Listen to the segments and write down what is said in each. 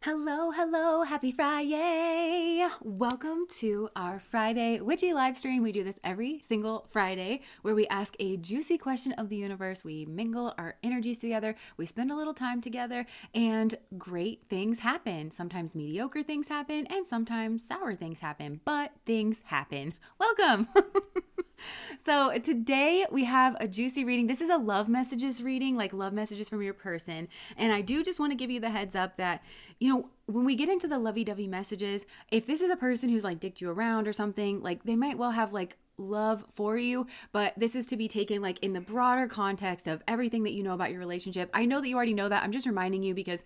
Hello, hello, happy Friday. Welcome to our Friday Witchy live stream. We do this every single Friday where we ask a juicy question of the universe. We mingle our energies together. We spend a little time together and great things happen. Sometimes mediocre things happen and sometimes sour things happen, but things happen. Welcome. So today we have a juicy reading. This is a love messages reading, like love messages from your person. And I do just want to give you the heads up that, when we get into the lovey-dovey messages, if this is a person who's like dicked you around or something, like they might well have like love for you, but this is to be taken like in the broader context of everything that you know about your relationship. I know that you already know that. I'm just reminding you because,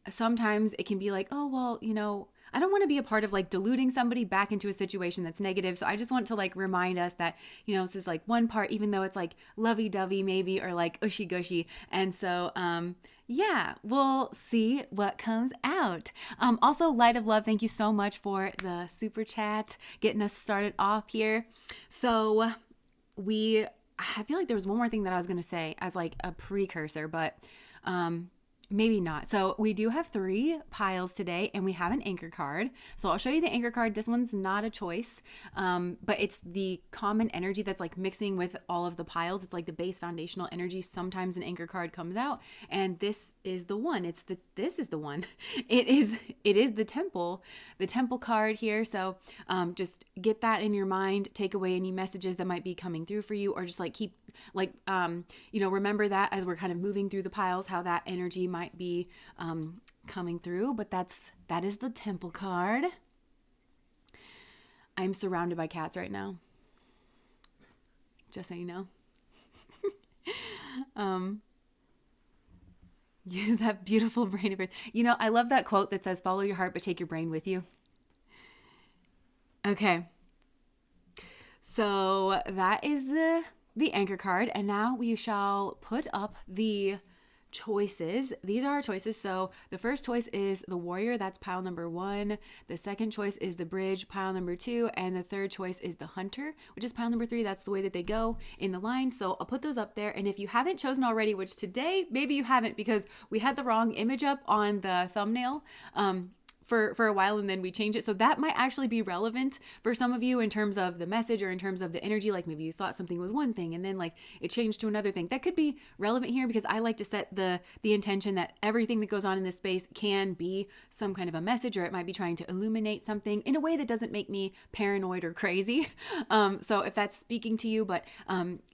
sometimes it can be like, oh, well, I don't want to be a part of like deluding somebody back into a situation that's negative. So I just want to like remind us that, this is like one part, even though it's like lovey-dovey maybe, or like ushy-gushy. And so, yeah, we'll see what comes out. Also, Light of Love, thank you so much for the super chat, getting us started off here. So I feel like there was one more thing that I was going to say as like a precursor, but, maybe not. So we do have 3 piles today and we have an anchor card. So I'll show you the anchor card. This one's not a choice, but it's the common energy that's like mixing with all of the piles. It's like the base foundational energy. Sometimes an anchor card comes out and this is the one. This is the one. It is the temple card here. So just get that in your mind, take away any messages that might be coming through for you, or just like keep like, remember that as we're kind of moving through the piles, how that energy might be coming through. But that is the temple card. I'm surrounded by cats right now, just so you know. Use that beautiful brain of yours. I love that quote that says, follow your heart, but take your brain with you. Okay. So that is the anchor card. And now we shall put up the choices. These are our choices. So the first choice is the warrior. That's pile number 1. The second choice is the bridge, pile number 2. And the third choice is the hunter, which is pile number 3. That's the way that they go in the line. So I'll put those up there. And if you haven't chosen already, which today, maybe you haven't because we had the wrong image up on the thumbnail, for a while and then we change it. So that might actually be relevant for some of you in terms of the message or in terms of the energy. Like maybe you thought something was one thing and then like it changed to another thing. That could be relevant here because I like to set the intention that everything that goes on in this space can be some kind of a message, or it might be trying to illuminate something in a way that doesn't make me paranoid or crazy. So if that's speaking to you, but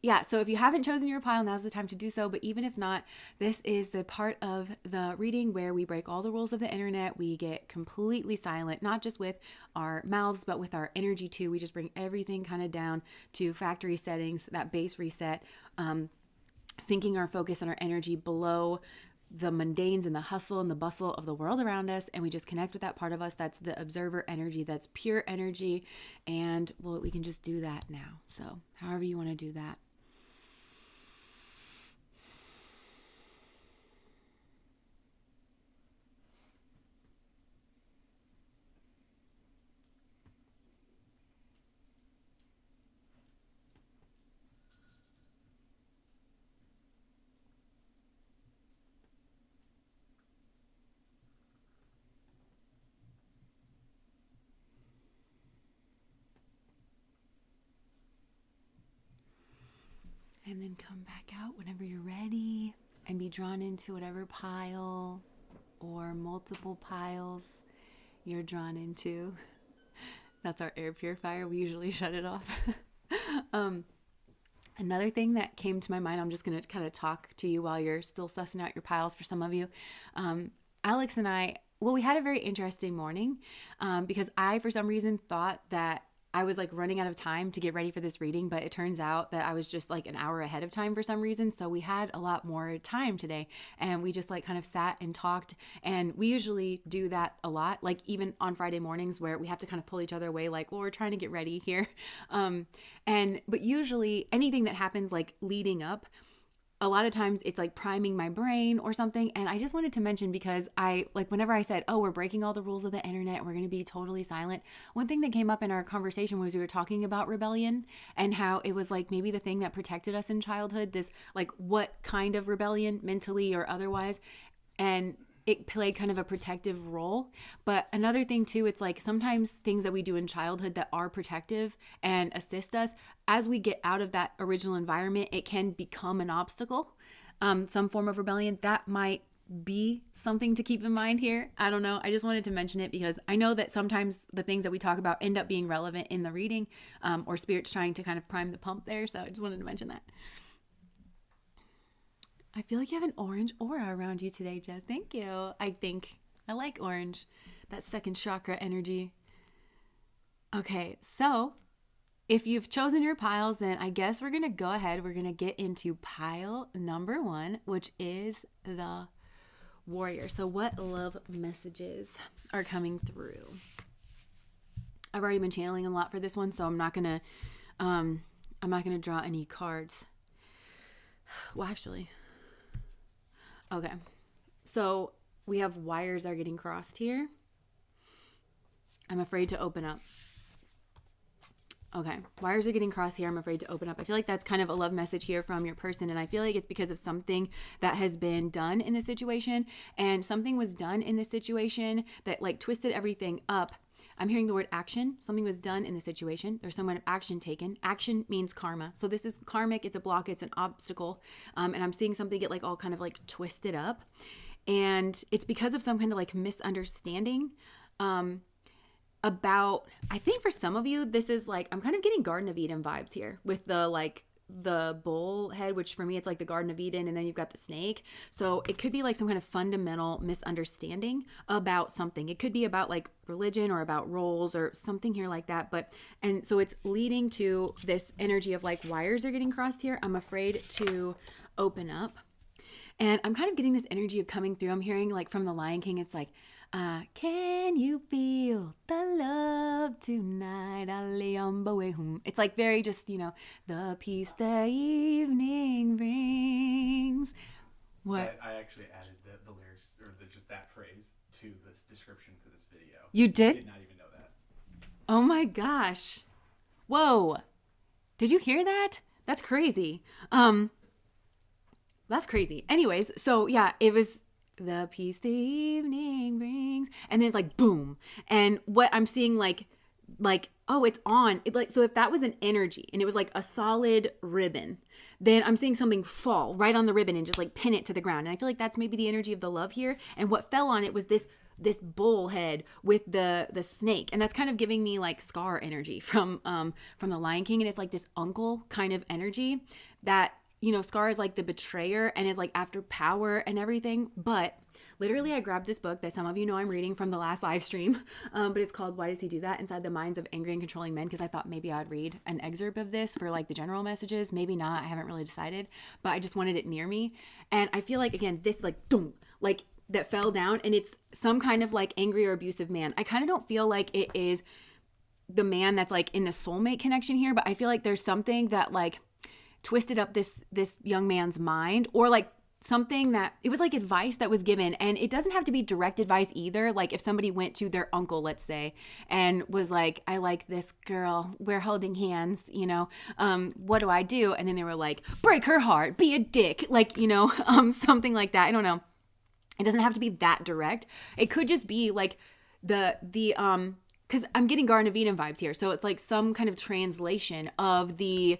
yeah, so if you haven't chosen your pile, now's the time to do so. But even if not, this is the part of the reading where we break all the rules of the internet. We get completely silent, not just with our mouths, but with our energy too. We just bring everything kind of down to factory settings, that base reset, sinking our focus and our energy below the mundanes and the hustle and the bustle of the world around us. And we just connect with that part of us that's the observer energy, that's pure energy. And well, we can just do that now. So however you want to do that. And then come back out whenever you're ready and be drawn into whatever pile or multiple piles you're drawn into. That's our air purifier. We usually shut it off. Another thing that came to my mind, I'm just going to kind of talk to you while you're still sussing out your piles for some of you. Alex and I, we had a very interesting morning because I, for some reason, thought that I was like running out of time to get ready for this reading, but it turns out that I was just like an hour ahead of time for some reason. So we had a lot more time today and we just like kind of sat and talked, and we usually do that a lot, like even on Friday mornings where we have to kind of pull each other away, like, well, we're trying to get ready here. But usually anything that happens like leading up, a lot of times it's like priming my brain or something. And I just wanted to mention, because whenever I said, oh, we're breaking all the rules of the internet, we're going to be totally silent. One thing that came up in our conversation was we were talking about rebellion and how it was like maybe the thing that protected us in childhood, this like what kind of rebellion, mentally or otherwise. And it played kind of a protective role. But another thing too, it's like sometimes things that we do in childhood that are protective and assist us, as we get out of that original environment, it can become an obstacle. Some form of rebellion that might be something to keep in mind here. I don't know. I just wanted to mention it because I know that sometimes the things that we talk about end up being relevant in the reading, or spirit's trying to kind of prime the pump there. So I just wanted to mention that. I feel like you have an orange aura around you today, Jess. Thank you. I think I like orange, that second chakra energy. Okay, so if you've chosen your piles, then I guess we're going to go ahead. We're going to get into pile number 1, which is the Warrior. So what love messages are coming through? I've already been channeling a lot for this one, so I'm not going to draw any cards. Well, actually, okay. So we have wires are getting crossed here. I'm afraid to open up. Okay, wires are getting crossed here. I'm afraid to open up. I feel like that's kind of a love message here from your person. And I feel like it's because of something that has been done in this situation. And something was done in this situation that like twisted everything up. I'm hearing the word action. Something was done in the situation. There's some kind of action taken. Action means karma. So this is karmic. It's a block. It's an obstacle. And I'm seeing something get like all kind of like twisted up. And it's because of some kind of like misunderstanding. About, I think for some of you, this is like, I'm kind of getting Garden of Eden vibes here with the like the bull head, which for me, it's like the Garden of Eden, and then you've got the snake. So it could be like some kind of fundamental misunderstanding about something. It could be about like religion or about roles or something here like that. And so it's leading to this energy of like wires are getting crossed here. I'm afraid to open up. And I'm kind of getting this energy of coming through. I'm hearing like from the Lion King, it's like, can you feel the love tonight? It's like very just, the peace the evening brings. What? I actually added the lyrics, or just that phrase, to this description for this video. You did? I did not even know that. Oh my gosh. Whoa. Did you hear that? That's crazy. That's crazy. Anyways, so yeah, it was the peace the evening brings, and then it's like boom. And what I'm seeing like oh, it's on. It like, so if that was an energy and it was like a solid ribbon, then I'm seeing something fall right on the ribbon and just like pin it to the ground. And I feel like that's maybe the energy of the love here. And what fell on it was this bull head with the snake. And that's kind of giving me like Scar energy from the Lion King. And it's like this uncle kind of energy that, Scar is like the betrayer and is like after power and everything. But literally, I grabbed this book that some of you know I'm reading from the last live stream, but it's called Why Does He Do That? Inside the Minds of Angry and Controlling Men, because I thought maybe I'd read an excerpt of this for like the general messages. Maybe not. I haven't really decided, but I just wanted it near me. And I feel like, again, this like, boom, like that fell down, and it's some kind of like angry or abusive man. I kind of don't feel like it is the man that's like in the soulmate connection here, but I feel like there's something that like twisted up this young man's mind, or like something that it was like advice that was given. And it doesn't have to be direct advice either. Like if somebody went to their uncle, let's say, and was like, I like this girl, we're holding hands, what do I do? And then they were like, break her heart, be a dick, like, something like that. I don't know. It doesn't have to be that direct. It could just be like because I'm getting Garden of Eden vibes here. So it's like some kind of translation of the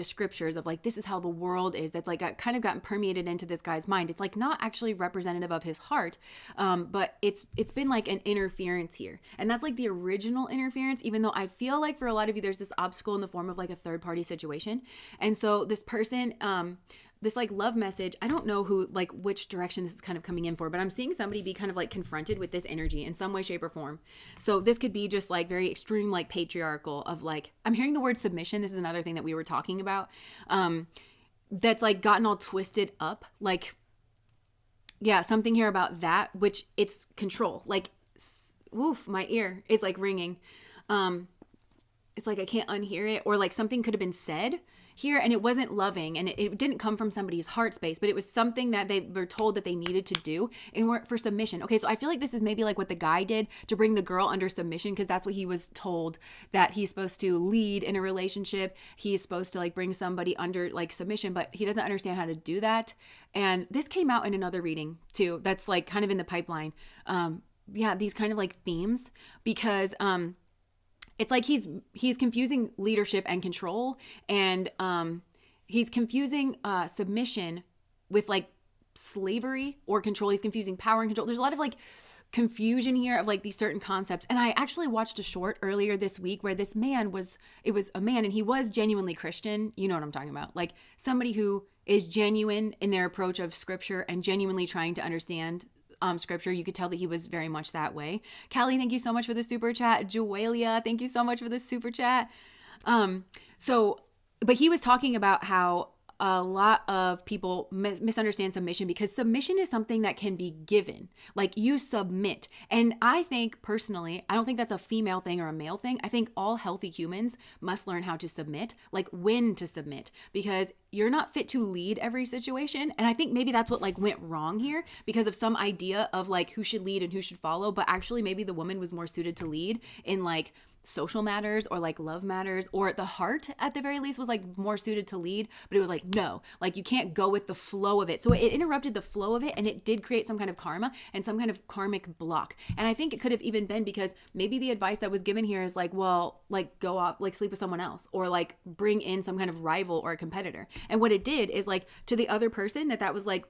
scriptures of like, this is how the world is. That's like kind of gotten permeated into this guy's mind. It's like not actually representative of his heart. But it's been like an interference here. And that's like the original interference, even though I feel like for a lot of you, there's this obstacle in the form of like a third party situation. And so this person, this like love message, I don't know who, like which direction this is kind of coming in for, but I'm seeing somebody be kind of like confronted with this energy in some way, shape, or form. So this could be just like very extreme, like patriarchal of like, I'm hearing the word submission. This is another thing that we were talking about. That's like gotten all twisted up. Like, yeah, something here about that, which it's control. Like, woof, my ear is like ringing. it's like I can't unhear it, or like something could have been said here and it wasn't loving, and it didn't come from somebody's heart space, but it was something that they were told that they needed to do for submission. Okay, so I feel like this is maybe like what the guy did to bring the girl under submission, because that's what he was told, that he's supposed to lead in a relationship. He's supposed to like bring somebody under like submission, but he doesn't understand how to do that. And this came out in another reading too that's like kind of in the pipeline. These kind of like themes, because it's like he's confusing leadership and control, and he's confusing submission with like slavery or control. He's confusing power and control. There's a lot of like confusion here of like these certain concepts. And I actually watched a short earlier this week where this man it was a man, and he was genuinely Christian. You know what I'm talking about? Like somebody who is genuine in their approach of scripture and genuinely trying to understand scripture. You could tell that he was very much that way. Callie, thank you so much for the super chat. Joelia, thank you so much for the super chat. But he was talking about how a lot of people misunderstand submission, because submission is something that can be given. Like you submit. And I think personally, I don't think that's a female thing or a male thing. I think all healthy humans must learn how to submit, like when to submit, because you're not fit to lead every situation. And I think maybe that's what like went wrong here, because of some idea of like who should lead and who should follow. But actually maybe the woman was more suited to lead in like social matters or like love matters, or the heart at the very least was like more suited to lead. But it was like, no, like you can't go with the flow of it. So it interrupted the flow of it, and it did create some kind of karma and some kind of karmic block. And I think it could have even been because maybe the advice that was given here is like, well, like go off, like sleep with someone else, or like bring in some kind of rival or a competitor. And what it did is like to the other person that was like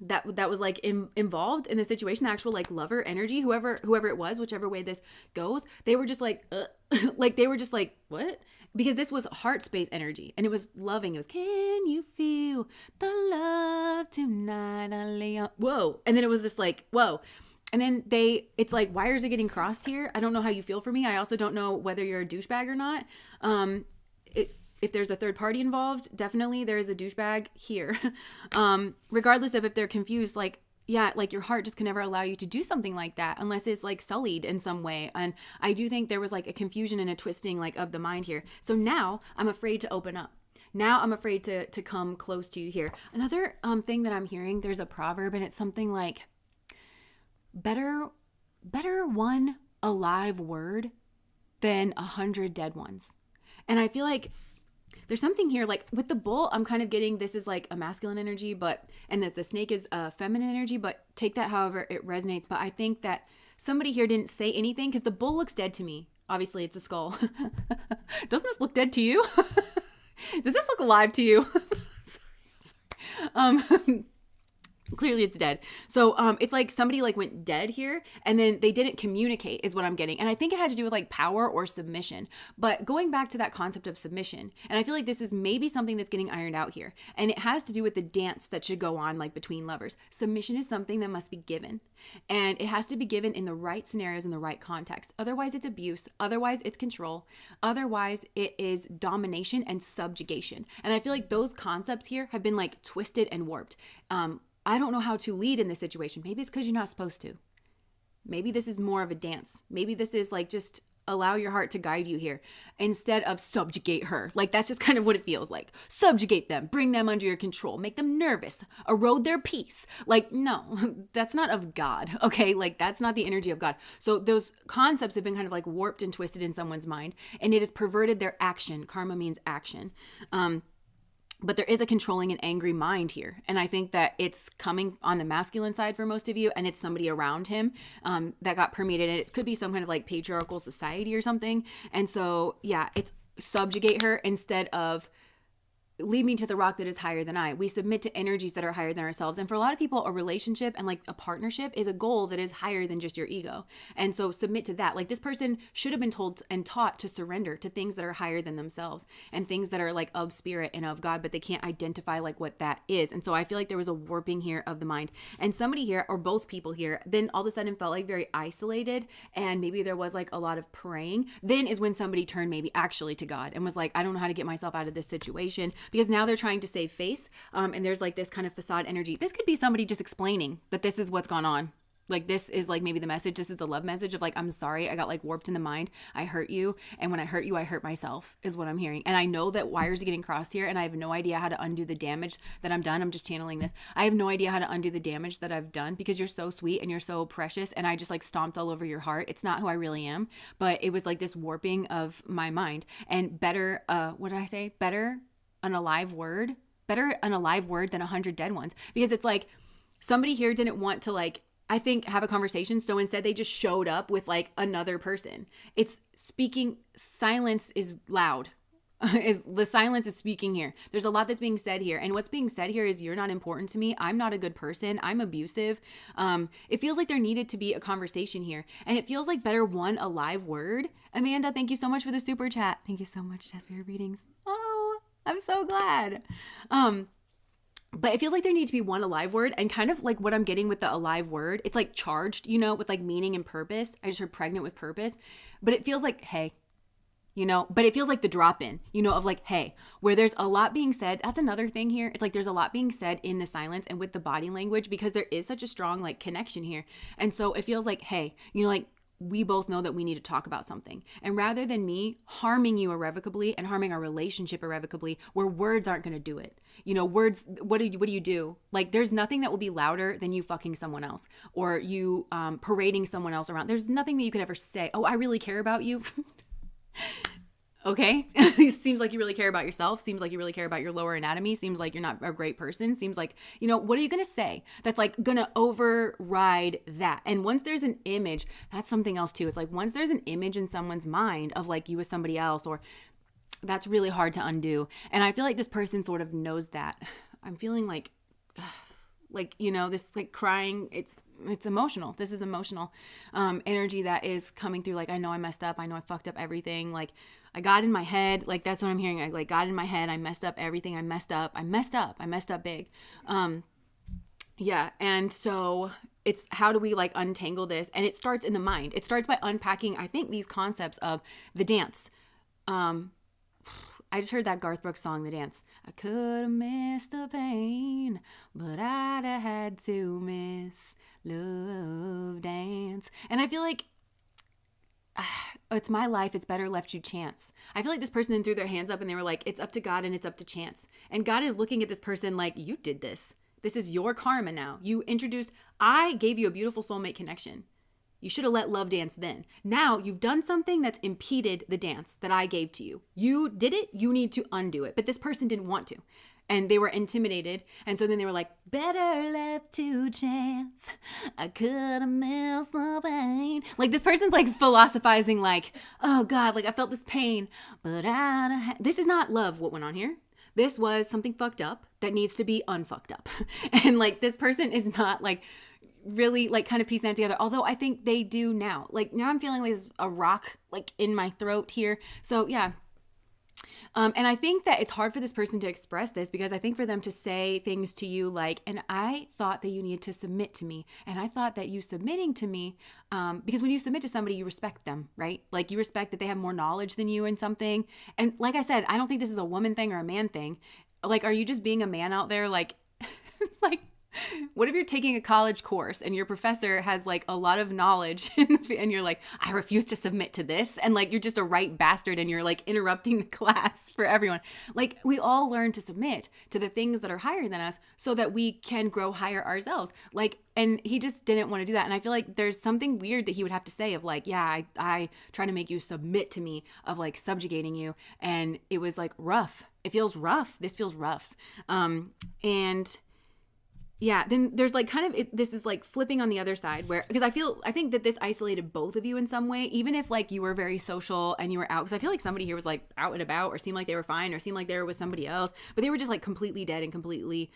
that was like involved in the situation, the actual like lover energy, whoever it was, whichever way this goes, they were just like like they were just like, what? Because this was heart space energy, and it was loving. It was, can you feel the love tonight? I lay on. Whoa. And then it was just like, whoa. And then it's like, wires are getting crossed here. I don't know how you feel for me. I also don't know whether you're a douchebag or not. If there's a third party involved, definitely there is a douchebag here. Regardless of if they're confused, like, yeah, like your heart just can never allow you to do something like that unless it's like sullied in some way. And I do think there was like a confusion and a twisting like of the mind here. So now I'm afraid to open up. Now I'm afraid to come close to you here. Another thing that I'm hearing, there's a proverb, and it's something like, better one alive word than 100 dead ones. And I feel like there's something here, like with the bull, I'm kind of getting this is like a masculine energy, and that the snake is a feminine energy, but take that however it resonates. But I think that somebody here didn't say anything, because the bull looks dead to me. Obviously, it's a skull. Doesn't this look dead to you? Does this look alive to you? Sorry. Clearly it's dead. So it's like somebody like went dead here, and then they didn't communicate is what I'm getting. And I think it had to do with like power or submission. But going back to that concept of submission, and I feel like this is maybe something that's getting ironed out here, and it has to do with the dance that should go on like between lovers. Submission is something that must be given, and it has to be given in the right scenarios, in the right context. Otherwise it's abuse. Otherwise it's control. Otherwise it is domination and subjugation. And I feel like those concepts here have been like twisted and warped. I don't know how to lead in this situation. Maybe it's because you're not supposed to. Maybe this is more of a dance. Maybe this is like just allow your heart to guide you here instead of subjugate her. Like that's just kind of what it feels like. Subjugate them, bring them under your control, make them nervous, erode their peace. Like, no, that's not of God. Okay. Like that's not the energy of God. So those concepts have been kind of like warped and twisted in someone's mind, and it has perverted their action. Karma means action. But there is a controlling and angry mind here. And I think that it's coming on the masculine side for most of you, and it's somebody around him that got permeated. And it could be some kind of like patriarchal society or something. And so, yeah, it's subjugate her instead of lead me to the rock that is higher than I. We submit to energies that are higher than ourselves. And for a lot of people, a relationship and like a partnership is a goal that is higher than just your ego. And so submit to that. Like this person should have been told and taught to surrender to things that are higher than themselves and things that are like of spirit and of God, but they can't identify like what that is. And so I feel like there was a warping here of the mind. And somebody here, or both people here, then all of a sudden felt like very isolated, and maybe there was like a lot of praying. Then is when somebody turned maybe actually to God and was like, I don't know how to get myself out of this situation. Because now they're trying to save face, and there's like this kind of facade energy. This could be somebody just explaining that this is what's gone on. Like, this is like maybe the message. This is the love message of like, I'm sorry. I got like warped in the mind. I hurt you. And when I hurt you, I hurt myself is what I'm hearing. And I know that wires are getting crossed here and I have no idea how to undo the damage that I'm done. I'm just channeling this. I have no idea how to undo the damage that I've done because you're so sweet and you're so precious. And I just like stomped all over your heart. It's not who I really am, but it was like this warping of my mind. And better, what did I say? Better an alive word than 100 dead ones. Because it's like somebody here didn't want to like, I think, have a conversation. So instead they just showed up with like another person. It's speaking. Silence is loud. The silence is speaking here. There's a lot that's being said here. And what's being said here is you're not important to me. I'm not a good person. I'm abusive. It feels like there needed to be a conversation here. And it feels like better one alive word. Amanda, thank you so much for the super chat. Thank you so much, Jess, for your readings. Oh, I'm so glad. But it feels like there needs to be one alive word, and kind of like what I'm getting with the alive word, it's like charged, you know, with like meaning and purpose. I just heard pregnant with purpose, but it feels like, hey, you know, but it feels like the drop in, you know, of like, hey, where there's a lot being said. That's another thing here. It's like there's a lot being said in the silence and with the body language because there is such a strong like connection here. And so it feels like, hey, you know, like, we both know that we need to talk about something. And rather than me harming you irrevocably and harming our relationship irrevocably, where words aren't going to do it. You know, words, what do you do? Like, there's nothing that will be louder than you fucking someone else or you parading someone else around. There's nothing that you could ever say, oh, I really care about you. Okay. Seems like you really care about yourself. Seems like you really care about your lower anatomy. Seems like you're not a great person. Seems like, you know, what are you going to say that's like going to override that? And once there's an image, that's something else too. It's like once there's an image in someone's mind of like you as somebody else, or that's really hard to undo. And I feel like this person sort of knows that. I'm feeling like, you know, this like crying, it's emotional. This is emotional energy that is coming through. Like, I know I messed up. I know I fucked up everything. Like, I got in my head. Like, that's what I'm hearing. I like got in my head. I messed up everything. I messed up big. Yeah. And so it's how do we like untangle this? And it starts in the mind. It starts by unpacking, I think, these concepts of the dance. I just heard that Garth Brooks song, The Dance. I could have missed the pain, but I'd have had to miss love dance. And I feel like it's my life. It's better left to chance. I feel like this person then threw their hands up and they were like, it's up to God and it's up to chance. And God is looking at this person like, you did this. This is your karma now. I gave you a beautiful soulmate connection. You should have let love dance then. Now you've done something that's impeded the dance that I gave to you. You did it. You need to undo it. But this person didn't want to. And they were intimidated. And so then they were like, better left to chance. I could have missed the pain. Like, this person's like philosophizing like, oh God, like I felt this pain, but this is not love what went on here. This was something fucked up that needs to be unfucked up. And like, this person is not like really like kind of piecing that together. Although I think they do now. Like, now I'm feeling like there's a rock like in my throat here. So yeah. And I think that it's hard for this person to express this because I think for them to say things to you like, and I thought that you needed to submit to me. And I thought that you submitting to me, because when you submit to somebody, you respect them, right? Like, you respect that they have more knowledge than you in something. And like I said, I don't think this is a woman thing or a man thing. Like, are you just being a man out there? Like, like, what if you're taking a college course and your professor has like a lot of knowledge and you're like, I refuse to submit to this. And like, you're just a right bastard and you're like interrupting the class for everyone. Like, we all learn to submit to the things that are higher than us so that we can grow higher ourselves. Like, and he just didn't want to do that. And I feel like there's something weird that he would have to say of like, yeah, I try to make you submit to me, of like subjugating you. And it was like rough. It feels rough. This feels rough. And yeah, then there's like kind of, this is like flipping on the other side where, because I think that this isolated both of you in some way, even if like you were very social and you were out, because I feel like somebody here was like out and about or seemed like they were fine or seemed like they were with somebody else, but they were just like completely dead and completely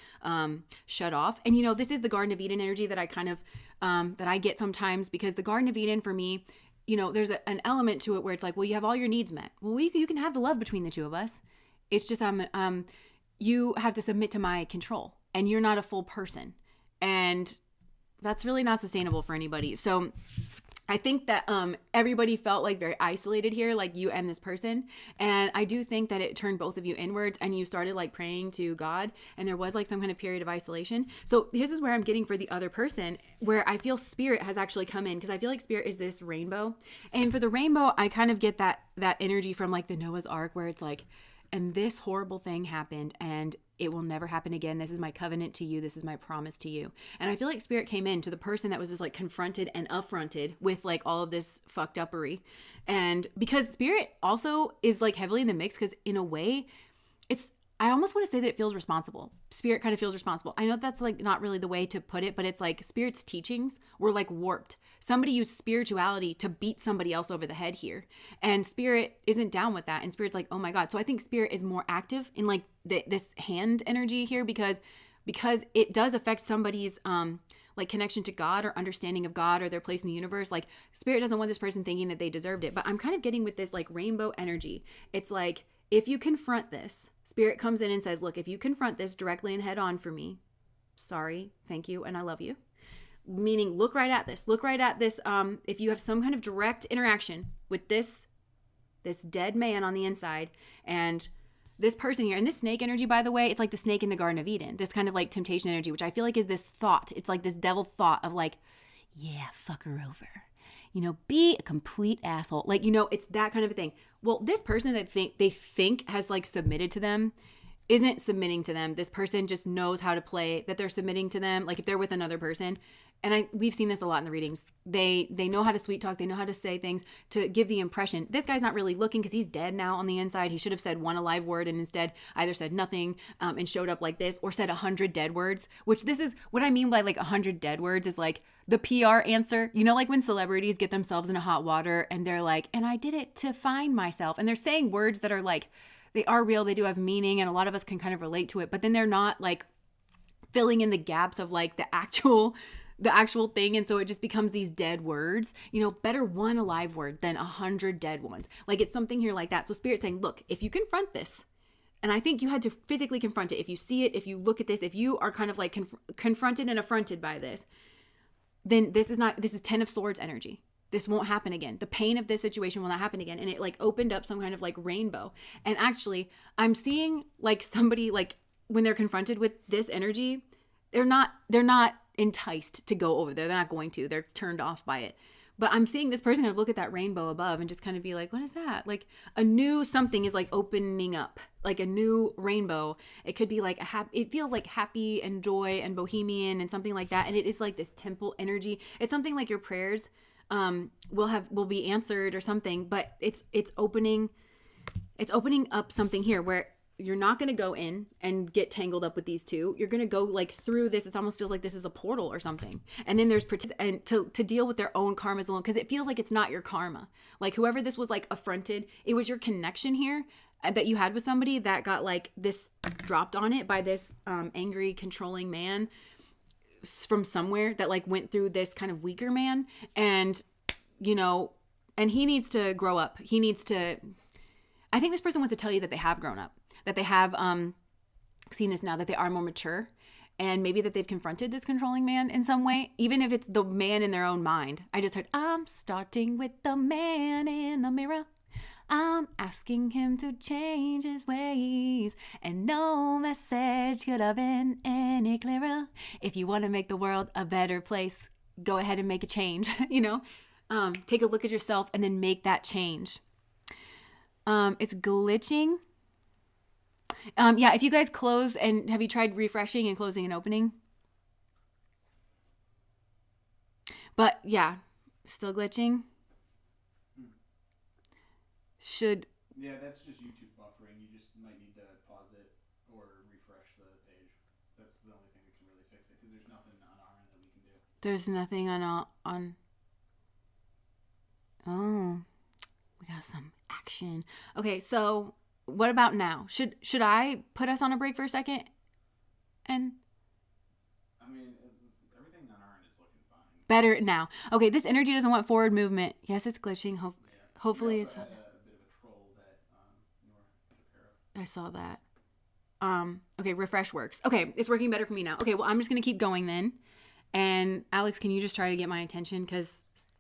shut off. And you know, this is the Garden of Eden energy that I kind of, that I get sometimes, because the Garden of Eden for me, you know, there's an element to it where it's like, well, you have all your needs met. Well, you can have the love between the two of us. It's just, you have to submit to my control. And you're not a full person. And that's really not sustainable for anybody. So I think that everybody felt like very isolated here, like you and this person. And I do think that it turned both of you inwards and you started like praying to God, and there was like some kind of period of isolation. So this is where I'm getting for the other person, where I feel spirit has actually come in, because I feel like spirit is this rainbow. And for the rainbow, I kind of get that energy from like the Noah's Ark, where it's like, and this horrible thing happened and it will never happen again. This is my covenant to you. This is my promise to you. And I feel like spirit came in to the person that was just like confronted and affronted with like all of this fucked uppery. And because spirit also is like heavily in the mix, because in a way I almost want to say that it feels responsible. Spirit kind of feels responsible. I know that's like not really the way to put it, but it's like spirit's teachings were like warped. Somebody used spirituality to beat somebody else over the head here. And spirit isn't down with that. And spirit's like, oh my God. So I think spirit is more active in like this hand energy here, because it does affect somebody's like connection to God or understanding of God or their place in the universe. Like spirit doesn't want this person thinking that they deserved it. But I'm kind of getting with this like rainbow energy. It's like, if you confront this, spirit comes in and says, look, if you confront this directly and head on for me, sorry, thank you, and I love you. Meaning, look right at this. If you have some kind of direct interaction with this dead man on the inside, and this person here, and this snake energy, by the way, it's like the snake in the Garden of Eden, this kind of like temptation energy, which I feel like is this thought. It's like this devil thought of like, yeah, fuck her over. Be a complete asshole. Like, it's that kind of a thing. Well, this person that they think has like submitted to them isn't submitting to them. This person just knows how to play that they're submitting to them. Like if they're with another person, and we've seen this a lot in the readings. They know how to sweet talk. They know how to say things to give the impression this guy's not really looking, because he's dead now on the inside. He should have said one alive word and instead either said nothing and showed up like this, or said 100 dead words, which this is what I mean by like 100 dead words is like the PR answer. Like when celebrities get themselves in a hot water and they're like, and I did it to find myself. And they're saying words that are like, they are real. They do have meaning. And a lot of us can kind of relate to it, but then they're not like filling in the gaps of like the actual thing. And so it just becomes these dead words. Better one alive word than 100 dead ones. Like it's something here like that. So spirit's saying, look, if you confront this, and I think you had to physically confront it. If you see it, if you look at this, if you are kind of like confronted and affronted by this, then this is 10 of Swords energy. This won't happen again. The pain of this situation will not happen again. And it like opened up some kind of like rainbow. And actually, I'm seeing like somebody like when they're confronted with this energy, they're not enticed to go over there. They're not going to. They're turned off by it. But I'm seeing this person kind of look at that rainbow above and just kind of be like, what is that? Like a new something is like opening up, like a new rainbow. It could be like it feels like happy and joy and bohemian and something like that. And it is like this temple energy. It's something like your prayers will be answered or something, but it's opening up something here where you're not going to go in and get tangled up with these two. You're going to go like through this. It almost feels like this is a portal or something. And then there's and to deal with their own karmas alone, because it feels like it's not your karma. Like whoever this was like affronted, it was your connection here that you had with somebody that got like this dropped on it by this angry, controlling man from somewhere that like went through this kind of weaker man. And, and he needs to grow up. I think this person wants to tell you that they have grown up, that they have seen this now, that they are more mature, and maybe that they've confronted this controlling man in some way, even if it's the man in their own mind. I just heard, I'm starting with the man in the mirror. I'm asking him to change his ways, and no message could have been any clearer. If you want to make the world a better place, go ahead and make a change, take a look at yourself and then make that change. It's glitching. If you guys close, and have you tried refreshing and closing and opening? But yeah, still glitching. Yeah, that's just YouTube buffering. You just might need to pause it or refresh the page. That's the only thing that can really fix it, because there's nothing on our end that we can do. There's nothing on. Oh, we got some action. Okay, so what about now? Should I put us on a break for a second? And I mean, everything on our end is looking fine. Better now. Okay, this energy doesn't want forward movement. Yes, it's glitching. Hopefully it's. Had a bit of a troll that Nora took care of. I saw that. Okay, refresh works. Okay, it's working better for me now. Okay, well, I'm just gonna keep going then. And Alex, can you just try to get my attention? Because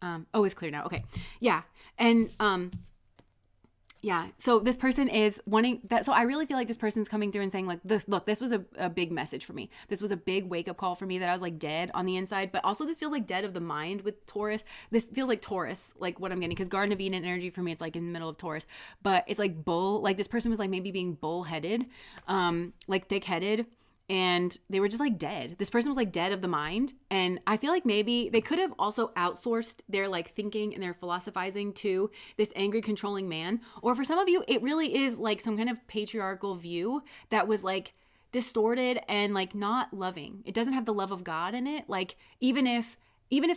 It's clear now. Okay. Yeah. And, yeah. So this person is wanting that. So I really feel like this person's coming through and saying like, this was a big message for me. This was a big wake up call for me that I was like dead on the inside, but also this feels like dead of the mind with Taurus. This feels like Taurus, like what I'm getting, because Garden of Eden energy for me, it's like in the middle of Taurus, but it's like bull, like this person was like maybe being bull-headed, like thick-headed. And they were just like dead. This person was like dead of the mind. And I feel like maybe they could have also outsourced their like thinking and their philosophizing to this angry, controlling man. Or for some of you, it really is like some kind of patriarchal view that was like distorted and like not loving. It doesn't have the love of God in it. Like even if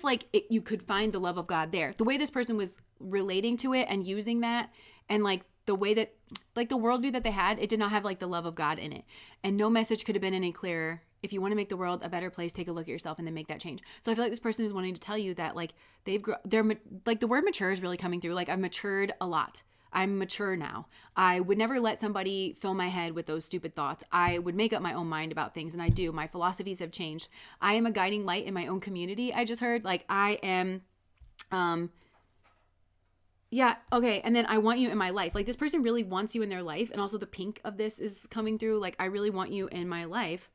like you could find the love of God there, the way this person was relating to it and using that, and like the way that, like the worldview that they had, it did not have like the love of God in it. And no message could have been any clearer. If you want to make the world a better place, take a look at yourself and then make that change. So I feel like this person is wanting to tell you that like they're like the word mature is really coming through. Like I've matured a lot. I'm mature now. I would never let somebody fill my head with those stupid thoughts. I would make up my own mind about things, and I do. My philosophies have changed. I am a guiding light in my own community. I just heard like I am, yeah, okay. And then I want you in my life. Like this person really wants you in their life. And also the pink of this is coming through. Like I really want you in my life.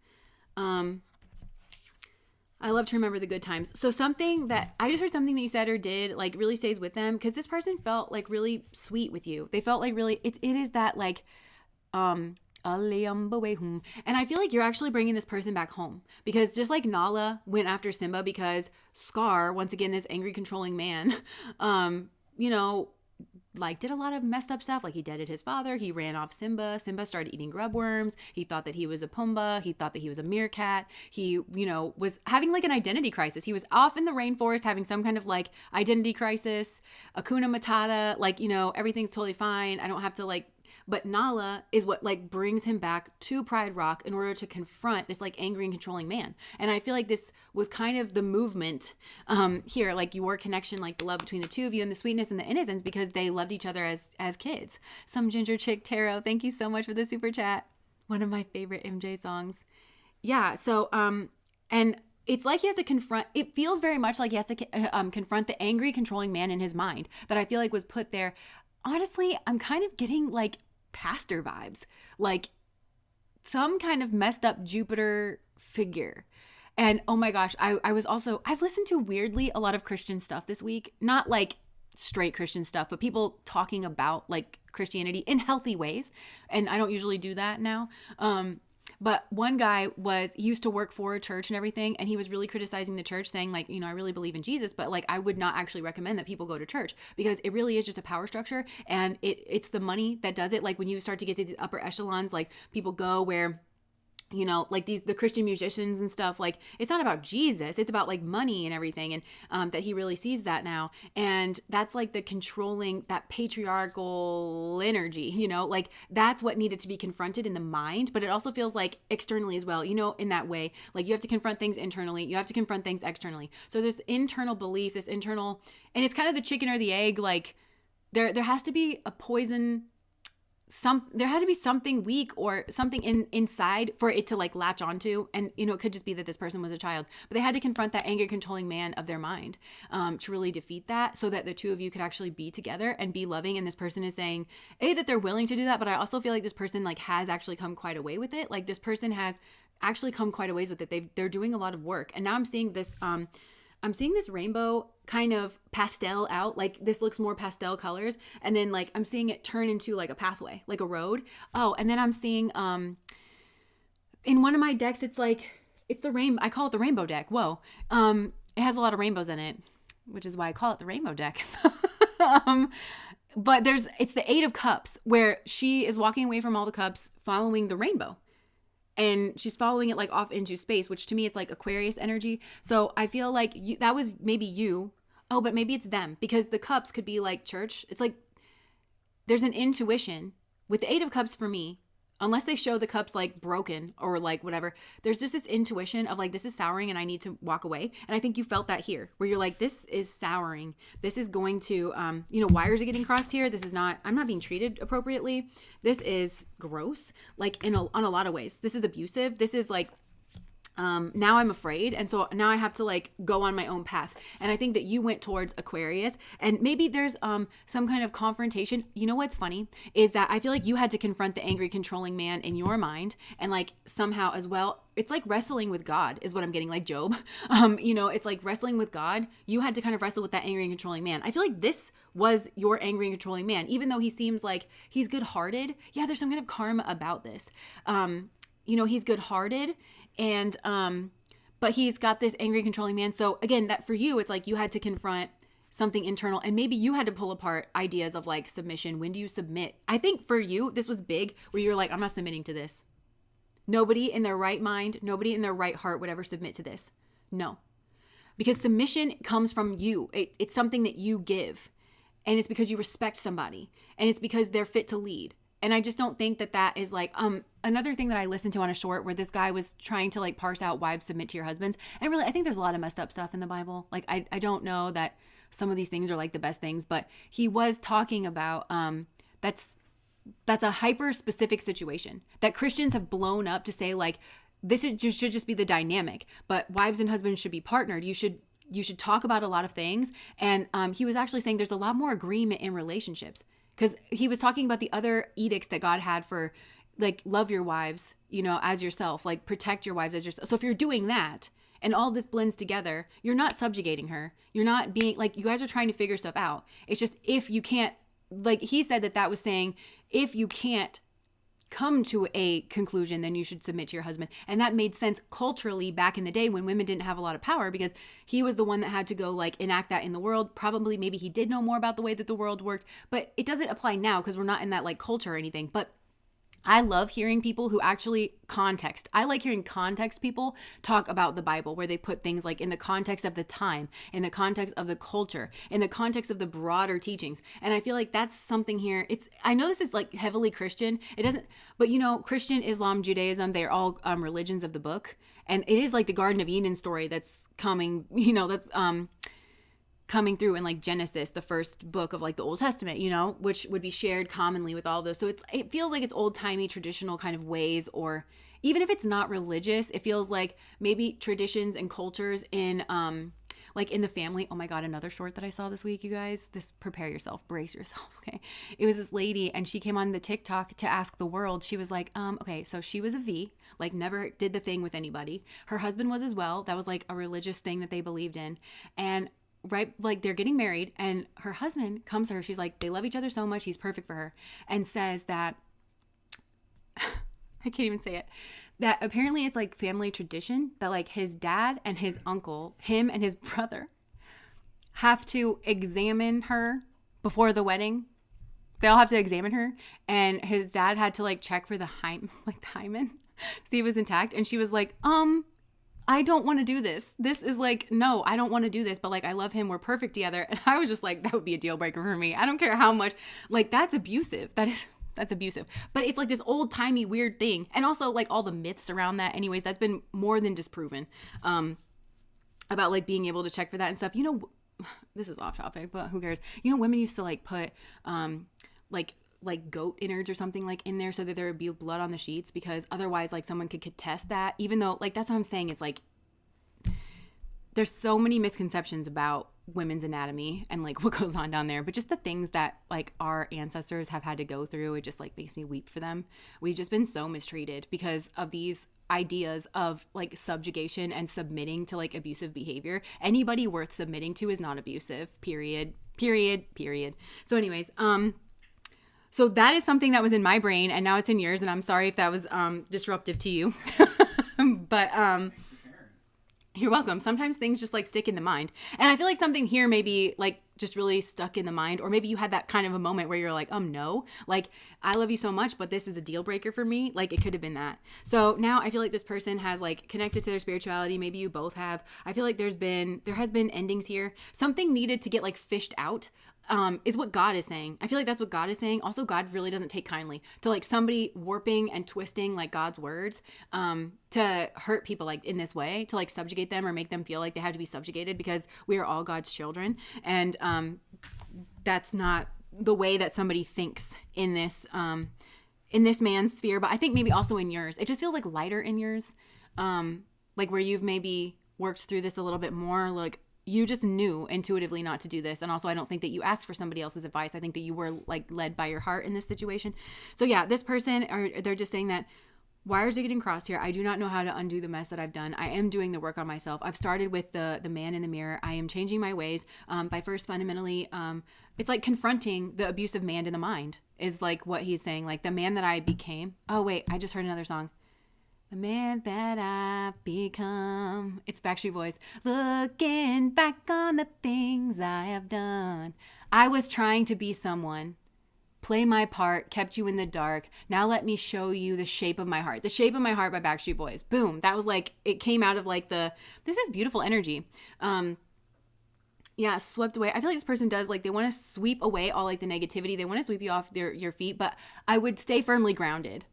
I love to remember the good times. So something that I just heard, something that you said or did like really stays with them, because this person felt like really sweet with you. They felt like really, it is that like, and I feel like you're actually bringing this person back home, because just like Nala went after Simba because Scar, once again, this angry, controlling man, you know, like did a lot of messed up stuff. Like he deaded his father. He ran off Simba. Simba started eating grub worms. He thought that he was a Pumbaa. He thought that he was a meerkat. He, you know, was having like an identity crisis. He was off in the rainforest having some kind of like identity crisis, Hakuna Matata, like, you know, everything's totally fine. I don't have to like, but Nala is what like brings him back to Pride Rock in order to confront this like angry and controlling man. And I feel like this was kind of the movement here, like your connection, like the love between the two of you and the sweetness and the innocence, because they loved each other as kids. Some Ginger Chick Tarot, thank you so much for the super chat. One of my favorite MJ songs. Yeah, so and it's like he has to confront, it feels very much like he has to confront the angry, controlling man in his mind that I feel like was put there. Honestly, I'm kind of getting like pastor vibes, like some kind of messed up Jupiter figure. And oh my gosh, I've listened to weirdly a lot of Christian stuff this week, not like straight Christian stuff, but people talking about like Christianity in healthy ways. And I don't usually do that now. But one guy he used to work for a church and everything, and he was really criticizing the church, saying like, you know, I really believe in Jesus, but like I would not actually recommend that people go to church, because it really is just a power structure, and it's the money that does it. Like when you start to get to the upper echelons, like people go where, you know, like the Christian musicians and stuff, like it's not about Jesus, it's about like money and everything. And that he really sees that now. And that's like the controlling, that patriarchal energy, you know, like that's what needed to be confronted in the mind. But it also feels like externally as well, you know, in that way, like you have to confront things internally, you have to confront things externally. So this internal belief, this internal, and it's kind of the chicken or the egg, like there has to be a poison, there had to be something weak or something inside for it to like latch onto. And, you know, it could just be that this person was a child, but they had to confront that angry, controlling man of their mind to really defeat that, so that the two of you could actually be together and be loving. And this person is saying, that they're willing to do that. But I also feel like this person like has actually come quite a way with it. Like this person has actually come quite a ways with it. They're doing a lot of work. And now I'm seeing this, rainbow kind of pastel out, like this looks more pastel colors. And then like, I'm seeing it turn into like a pathway, like a road. Oh, and then I'm seeing, in one of my decks, it's the rainbow. I call it the rainbow deck. Whoa. It has a lot of rainbows in it, which is why I call it the rainbow deck. But it's the 8 of Cups, where she is walking away from all the cups, following the rainbow. And she's following it like off into space, which to me, it's like Aquarius energy. So I feel like that was maybe you. Oh, but maybe it's them, because the cups could be like church. It's like there's an intuition with the 8 of Cups for me, unless they show the cups like broken or like whatever. There's just this intuition of like, this is souring and I need to walk away. And I think you felt that here, where you're like, this is souring. This is going to, wires are getting crossed here. I'm not being treated appropriately. This is gross, like on a lot of ways. This is abusive. This is like, now I'm afraid. And so now I have to like go on my own path. And I think that you went towards Aquarius, and maybe there's some kind of confrontation. You know what's funny is that I feel like you had to confront the angry, controlling man in your mind, and like somehow as well, it's like wrestling with God is what I'm getting, like Job. It's like wrestling with God. You had to kind of wrestle with that angry and controlling man. I feel like this was your angry and controlling man, even though he seems like he's good-hearted. Yeah, there's some kind of karma about this. He's good-hearted, and but he's got this angry, controlling man. So again, that for you, it's like you had to confront something internal, and maybe you had to pull apart ideas of like submission. When do you submit? I think for you, this was big, where you're like, I'm not submitting to this. Nobody in their right mind, nobody in their right heart would ever submit to this. No. Because submission comes from you. It's something that you give. And it's because you respect somebody. And it's because they're fit to lead. And I just don't think that is like, another thing that I listened to on a short where this guy was trying to like parse out wives submit to your husbands. And really, I think there's a lot of messed up stuff in the Bible. Like, I don't know that some of these things are like the best things, but he was talking about, that's a hyper specific situation that Christians have blown up to say like, this should just be the dynamic, but wives and husbands should be partnered. You should talk about a lot of things. And he was actually saying there's a lot more agreement in relationships, because he was talking about the other edicts that God had for like, love your wives, as yourself, like protect your wives as yourself. So if you're doing that and all this blends together, you're not subjugating her. You're not being like, you guys are trying to figure stuff out. It's just, if you can't, like he said that was saying, if you can't come to a conclusion, then you should submit to your husband. And that made sense culturally back in the day when women didn't have a lot of power, because he was the one that had to go like enact that in the world. Probably maybe he did know more about the way that the world worked, but it doesn't apply now because we're not in that like culture or anything. But I love hearing people who actually context. I like hearing context people talk about the Bible, where they put things like in the context of the time, in the context of the culture, in the context of the broader teachings. And I feel like that's something here. I know this is like heavily Christian. It doesn't, but Christian, Islam, Judaism, they're all religions of the book. And it is like the Garden of Eden story that's coming, coming through in like Genesis, the first book of like the Old Testament, which would be shared commonly with all those. So it feels like it's old-timey traditional kind of ways, or even if it's not religious, it feels like maybe traditions and cultures in like in the family. Oh my God, another short that I saw this week, you guys. Prepare yourself, brace yourself, okay? It was this lady, and she came on the TikTok to ask the world. She was like, okay, so she was a V, like never did the thing with anybody. Her husband was as well. That was like a religious thing that they believed in. And right, like they're getting married, and her husband comes to her. She's like, they love each other so much, he's perfect for her, and says that I can't even say it, that apparently it's like family tradition that like his dad and his uncle, him and his brother, have to examine her before the wedding. They all have to examine her, and his dad had to like check for the hymen, see if it was intact. And she was like, I don't want to do this. This is like, no, I don't want to do this. But like, I love him. We're perfect together. And I was just like, that would be a deal breaker for me. I don't care how much, like, that's abusive. That's abusive. But it's like this old timey weird thing. And also like all the myths around that. Anyways, that's been more than disproven, about like being able to check for that and stuff. This is off topic, but who cares? Women used to like put, like goat innards or something like in there so that there would be blood on the sheets, because otherwise like someone could contest that, even though like that's what I'm saying. It's like there's so many misconceptions about women's anatomy and like what goes on down there, but just the things that like our ancestors have had to go through, it just like makes me weep for them. We've just been so mistreated because of these ideas of like subjugation and submitting to like abusive behavior. Anybody worth submitting to is not abusive, period. So anyways, so that is something that was in my brain, and now it's in yours, and I'm sorry if that was disruptive to you. But you're welcome. Sometimes things just like stick in the mind. And I feel like something here maybe like just really stuck in the mind, or maybe you had that kind of a moment where you're like, no, like I love you so much, but this is a deal breaker for me. Like it could have been that. So now I feel like this person has like connected to their spirituality. Maybe you both have. I feel like there has been endings here. Something needed to get like fished out. Is what God is saying. I feel like that's what God is saying. Also, God really doesn't take kindly to like somebody warping and twisting like God's words to hurt people like in this way, to like subjugate them or make them feel like they have to be subjugated, because we are all God's children. And that's not the way that somebody thinks in this man's sphere. But I think maybe also in yours, it just feels like lighter in yours. Like where you've maybe worked through this a little bit more, like you just knew intuitively not to do this. And also, I don't think that you asked for somebody else's advice. I think that you were like led by your heart in this situation. So yeah, this person, they're just saying that wires are getting crossed here. I do not know how to undo the mess that I've done. I am doing the work on myself. I've started with the man in the mirror. I am changing my ways by first fundamentally, it's like confronting the abusive man in the mind is like what he's saying. Like the man that I became. Oh wait, I just heard another song. The man that I've become. It's Backstreet Boys. Looking back on the things I have done. I was trying to be someone. Play my part, kept you in the dark. Now let me show you the shape of my heart. The Shape of My Heart by Backstreet Boys. Boom. That was like, it came out of like this is beautiful energy. Yeah, swept away. I feel like this person does, like, they want to sweep away all like the negativity. They want to sweep you off your feet, but I would stay firmly grounded.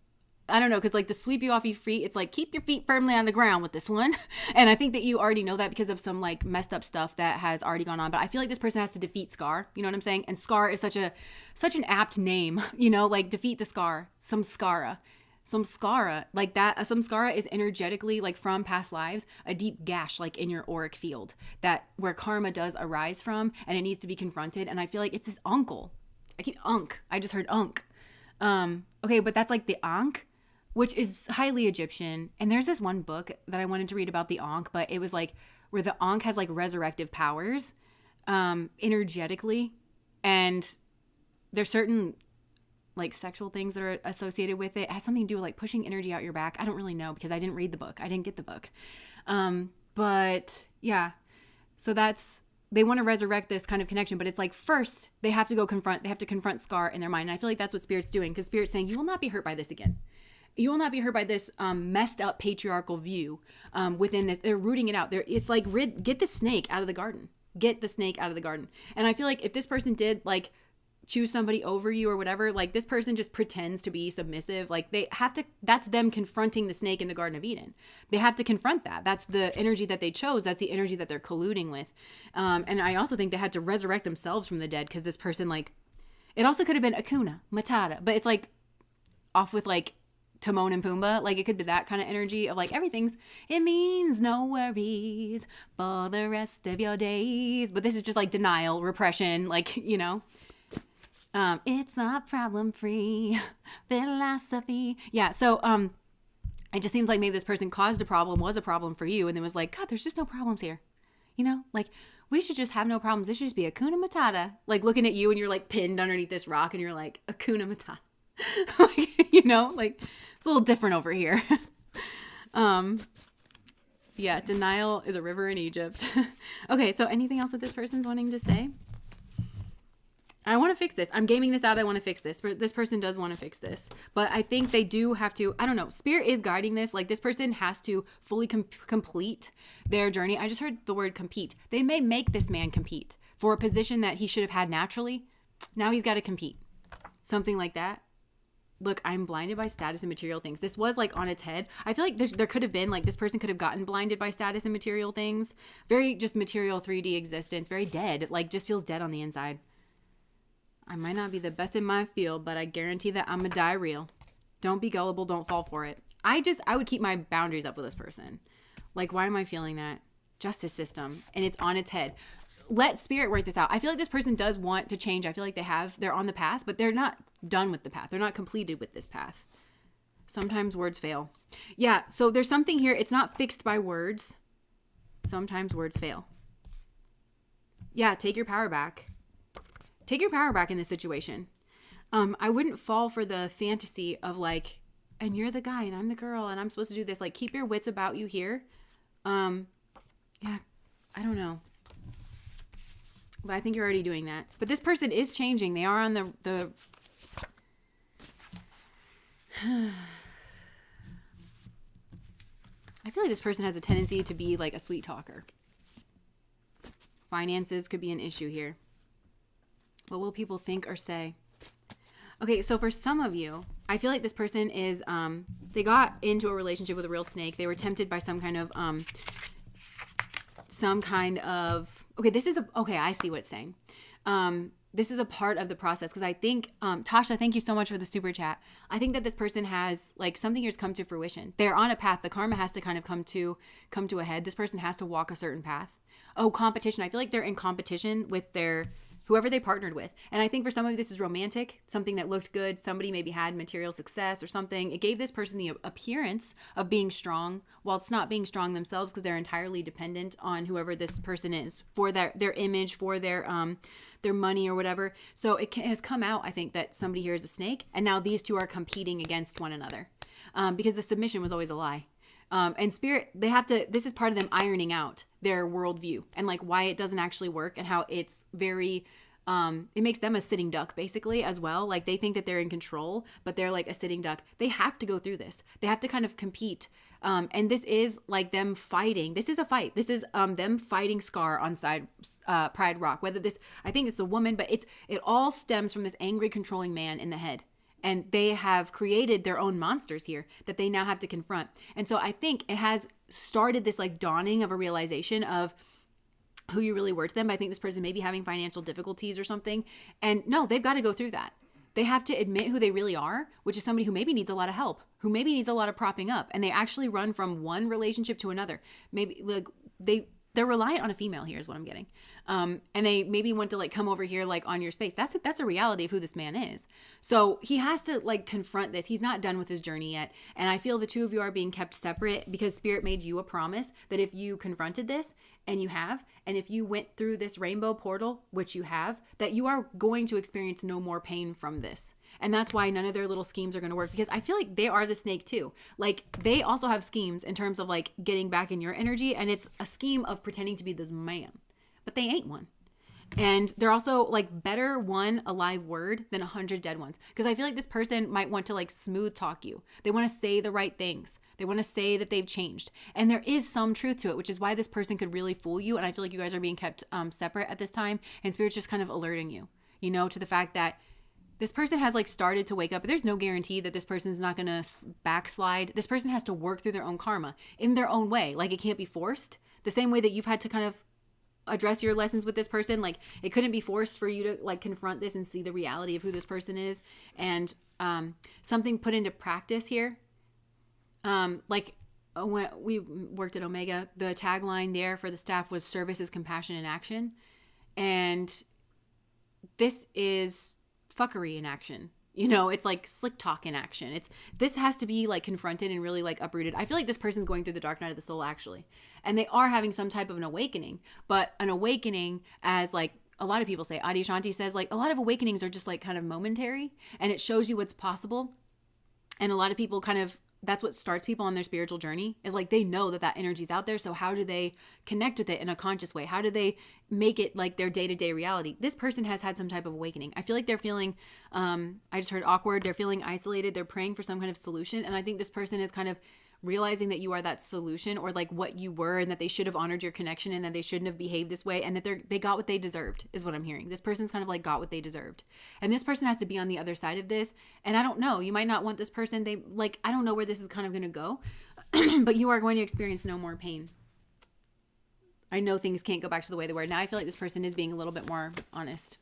I don't know, because like the sweep you off your feet, it's like keep your feet firmly on the ground with this one. And I think that you already know that because of some like messed up stuff that has already gone on. But I feel like this person has to defeat Scar. You know what I'm saying? And Scar is such an apt name, you know, like defeat the Scar, Samskara. Samskara, like that, Samskara is energetically like from past lives, a deep gash like in your auric field that where karma does arise from and it needs to be confronted. And I feel like it's his uncle. I just heard unk. Okay, but that's like the Ankh, which is highly Egyptian. And there's this one book that I wanted to read about the Ankh, but it was like where the Ankh has like resurrective powers energetically. And there's certain like sexual things that are associated with it. It has something to do with like pushing energy out your back. I don't really know because I didn't read the book. I didn't get the book. But yeah, so they want to resurrect this kind of connection, but it's like first they have to confront Scar in their mind. And I feel like that's what Spirit's doing, because Spirit's saying, you will not be hurt by this again. You will not be hurt by this messed up patriarchal view within this. They're rooting it out. It's like, get the snake out of the garden. Get the snake out of the garden. And I feel like if this person did like choose somebody over you or whatever, like this person just pretends to be submissive. Like they have to, that's them confronting the snake in the Garden of Eden. They have to confront that. That's the energy that they chose. That's the energy that they're colluding with. And I also think they had to resurrect themselves from the dead, because this person, like, it also could have been Akuna Matata, but it's like off with like Timon and Pumbaa. Like it could be that kind of energy of like it means no worries for the rest of your days. But this is just like denial, repression, like, you know. It's a problem-free philosophy. Yeah, so it just seems like maybe this person caused a problem, was a problem for you, and then was like, God, there's just no problems here. You know, like, we should just have no problems. This should just be Akuna Matata. Like, looking at you and you're like pinned underneath this rock and you're like, Akuna Matata. Like, you know, like, it's a little different over here. Yeah, denial is a river in Egypt. Okay, so anything else that this person's wanting to say? I want to fix this. I'm gaming this out. I want to fix this. This person does want to fix this. But I think they do have to, I don't know, Spirit is guiding this. Like this person has to fully complete their journey. I just heard the word compete. They may make this man compete for a position that he should have had naturally. Now he's got to compete. Something like that. Look, I'm blinded by status and material things. This was like on its head. I feel like there could have been like this person could have gotten blinded by status and material things. Very just material 3D existence. Very dead. Like just feels dead on the inside. I might not be the best in my field, but I guarantee that I'm gonna die real. Don't be gullible. Don't fall for it. I would keep my boundaries up with this person. Like, why am I feeling that? Justice system. And it's on its head. Let Spirit work this out. I feel like this person does want to change. I feel like they're on the path, but they're not done with the path. They're not completed with this path. Sometimes words fail. Yeah, so there's something here. It's not fixed by words. Sometimes words fail. Yeah, take your power back. Take your power back in this situation. I wouldn't fall for the fantasy of like, and you're the guy and I'm the girl and I'm supposed to do this. Like, keep your wits about you here. Yeah, I don't know. But I think you're already doing that. But this person is changing. They are on the I feel like this person has a tendency to be like a sweet talker. Finances could be an issue here. What will people think or say? Okay, so for some of you, I feel like this person is, they got into a relationship with a real snake. They were tempted by some kind of, okay, I see what it's saying. this is a part of the process, because I think, Tasha, thank you so much for the super chat. I think that this person has like something here's come to fruition. They're on a path. The karma has to kind of come to a head. This person has to walk a certain path. Oh, competition. I feel like they're in competition with their whoever they partnered with. And I think for some of this is romantic, something that looked good. Somebody maybe had material success or something. It gave this person the appearance of being strong whilst not being strong themselves, because they're entirely dependent on whoever this person is for their image, for their money or whatever. So it has come out, I think, that somebody here is a snake, and now these two are competing against one another, because the submission was always a lie. And spirit, this is part of them ironing out their worldview and like why it doesn't actually work, and how it's very, it makes them a sitting duck basically as well. Like they think that they're in control, but they're like a sitting duck. They have to go through this. They have to kind of compete. And this is like them fighting. This is a fight. This is them fighting Scar on Pride Rock. Whether this, I think it's a woman, but it all stems from this angry, controlling man in the head. And they have created their own monsters here that they now have to confront. And so I think it has started this like dawning of a realization of who you really were to them. But I think this person may be having financial difficulties or something. And no, they've got to go through that. They have to admit who they really are, which is somebody who maybe needs a lot of help, who maybe needs a lot of propping up. And they actually run from one relationship to another. Maybe like they're reliant on a female here is what I'm getting. And they maybe want to like come over here like on your space. That's a reality of who this man is. So he has to like confront this. He's not done with his journey yet. And I feel the two of you are being kept separate because spirit made you a promise that if you confronted this, and you have, and if you went through this rainbow portal, which you have, that you are going to experience no more pain from this. And that's why none of their little schemes are going to work, because I feel like they are the snake too. Like they also have schemes in terms of like getting back in your energy, and it's a scheme of pretending to be this man, but they ain't one. And they're also like better one alive word than 100 dead ones. Because I feel like this person might want to like smooth talk you. They want to say the right things. They want to say that they've changed. And there is some truth to it, which is why this person could really fool you. And I feel like you guys are being kept separate at this time. And Spirit's just kind of alerting you, to the fact that this person has like started to wake up. But there's no guarantee that this person's not going to backslide. This person has to work through their own karma in their own way. Like it can't be forced. The same way that you've had to kind of address your lessons with this person, like it couldn't be forced for you to like confront this and see the reality of who this person is, and something put into practice here. Like when we worked at Omega, the tagline there for the staff was "Service is compassion in action," and this is fuckery in action. It's like slick talk in action. This has to be like confronted and really like uprooted. I feel like this person's going through the dark night of the soul actually. And they are having some type of an awakening, but an awakening, as like a lot of people say, Adi Shanti says, like a lot of awakenings are just like kind of momentary, and it shows you what's possible. And a lot of people kind of, that's what starts people on their spiritual journey, is like they know that energy's out there. So how do they connect with it in a conscious way? How do they make it like their day-to-day reality? This person has had some type of awakening. I feel like they're feeling, I just heard awkward. They're feeling isolated. They're praying for some kind of solution. And I think this person is kind of realizing that you are that solution, or like what you were, and that they should have honored your connection, and that they shouldn't have behaved this way, and that they got what they deserved is what I'm hearing. This person's kind of like got what they deserved. And this person has to be on the other side of this. And I don't know, you might not want this person. I don't know where this is kind of going to go, but you are going to experience no more pain. I know things can't go back to the way they were. Now I feel like this person is being a little bit more honest.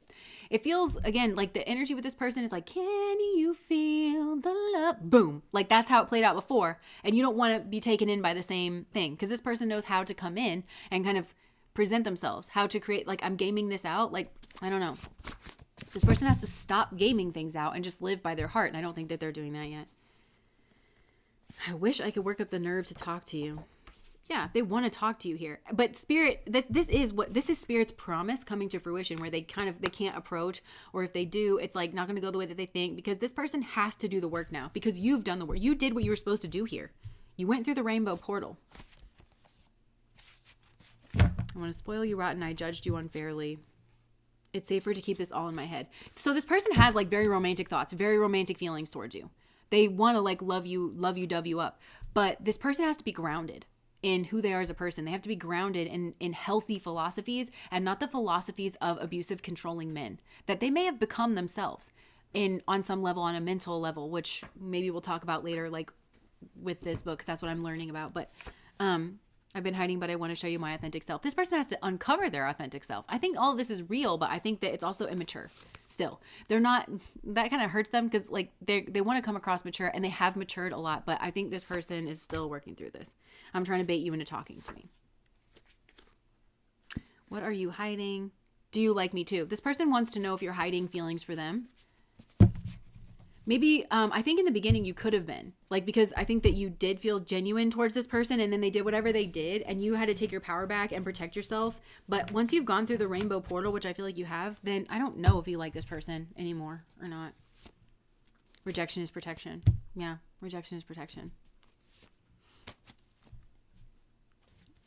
It feels, again, like the energy with this person is like, can you feel the love? Boom. Like that's how it played out before. And you don't want to be taken in by the same thing, because this person knows how to come in and kind of present themselves, how to create, like, I'm gaming this out. Like, I don't know. This person has to stop gaming things out and just live by their heart. And I don't think that they're doing that yet. I wish I could work up the nerve to talk to you. Yeah, they want to talk to you here. But spirit, this is spirit's promise coming to fruition, where they can't approach, or if they do, it's like not going to go the way that they think, because this person has to do the work now, because you've done the work. You did what you were supposed to do here. You went through the rainbow portal. I want to spoil you rotten. I judged you unfairly. It's safer to keep this all in my head. So this person has like very romantic thoughts, very romantic feelings towards you. They want to like love you, dove you up. But this person has to be grounded in who they are as a person. They have to be grounded in healthy philosophies, and not the philosophies of abusive, controlling men that they may have become themselves on some level, on a mental level, which maybe we'll talk about later, like with this book, 'cause that's what I'm learning about. But I've been hiding, but I want to show you my authentic self. This person has to uncover their authentic self. I think all of this is real, but I think that it's also immature still. They're not, that kind of hurts them because like they want to come across mature and they have matured a lot, but I think this person is still working through this. I'm trying to bait you into talking to me. What are you hiding? Do you like me too? This person wants to know if you're hiding feelings for them. Maybe, I think in the beginning you could have been. Like, because I think that you did feel genuine towards this person and then they did whatever they did and you had to take your power back and protect yourself. But once you've gone through the rainbow portal, which I feel like you have, then I don't know if you like this person anymore or not. Rejection is protection. Yeah, rejection is protection.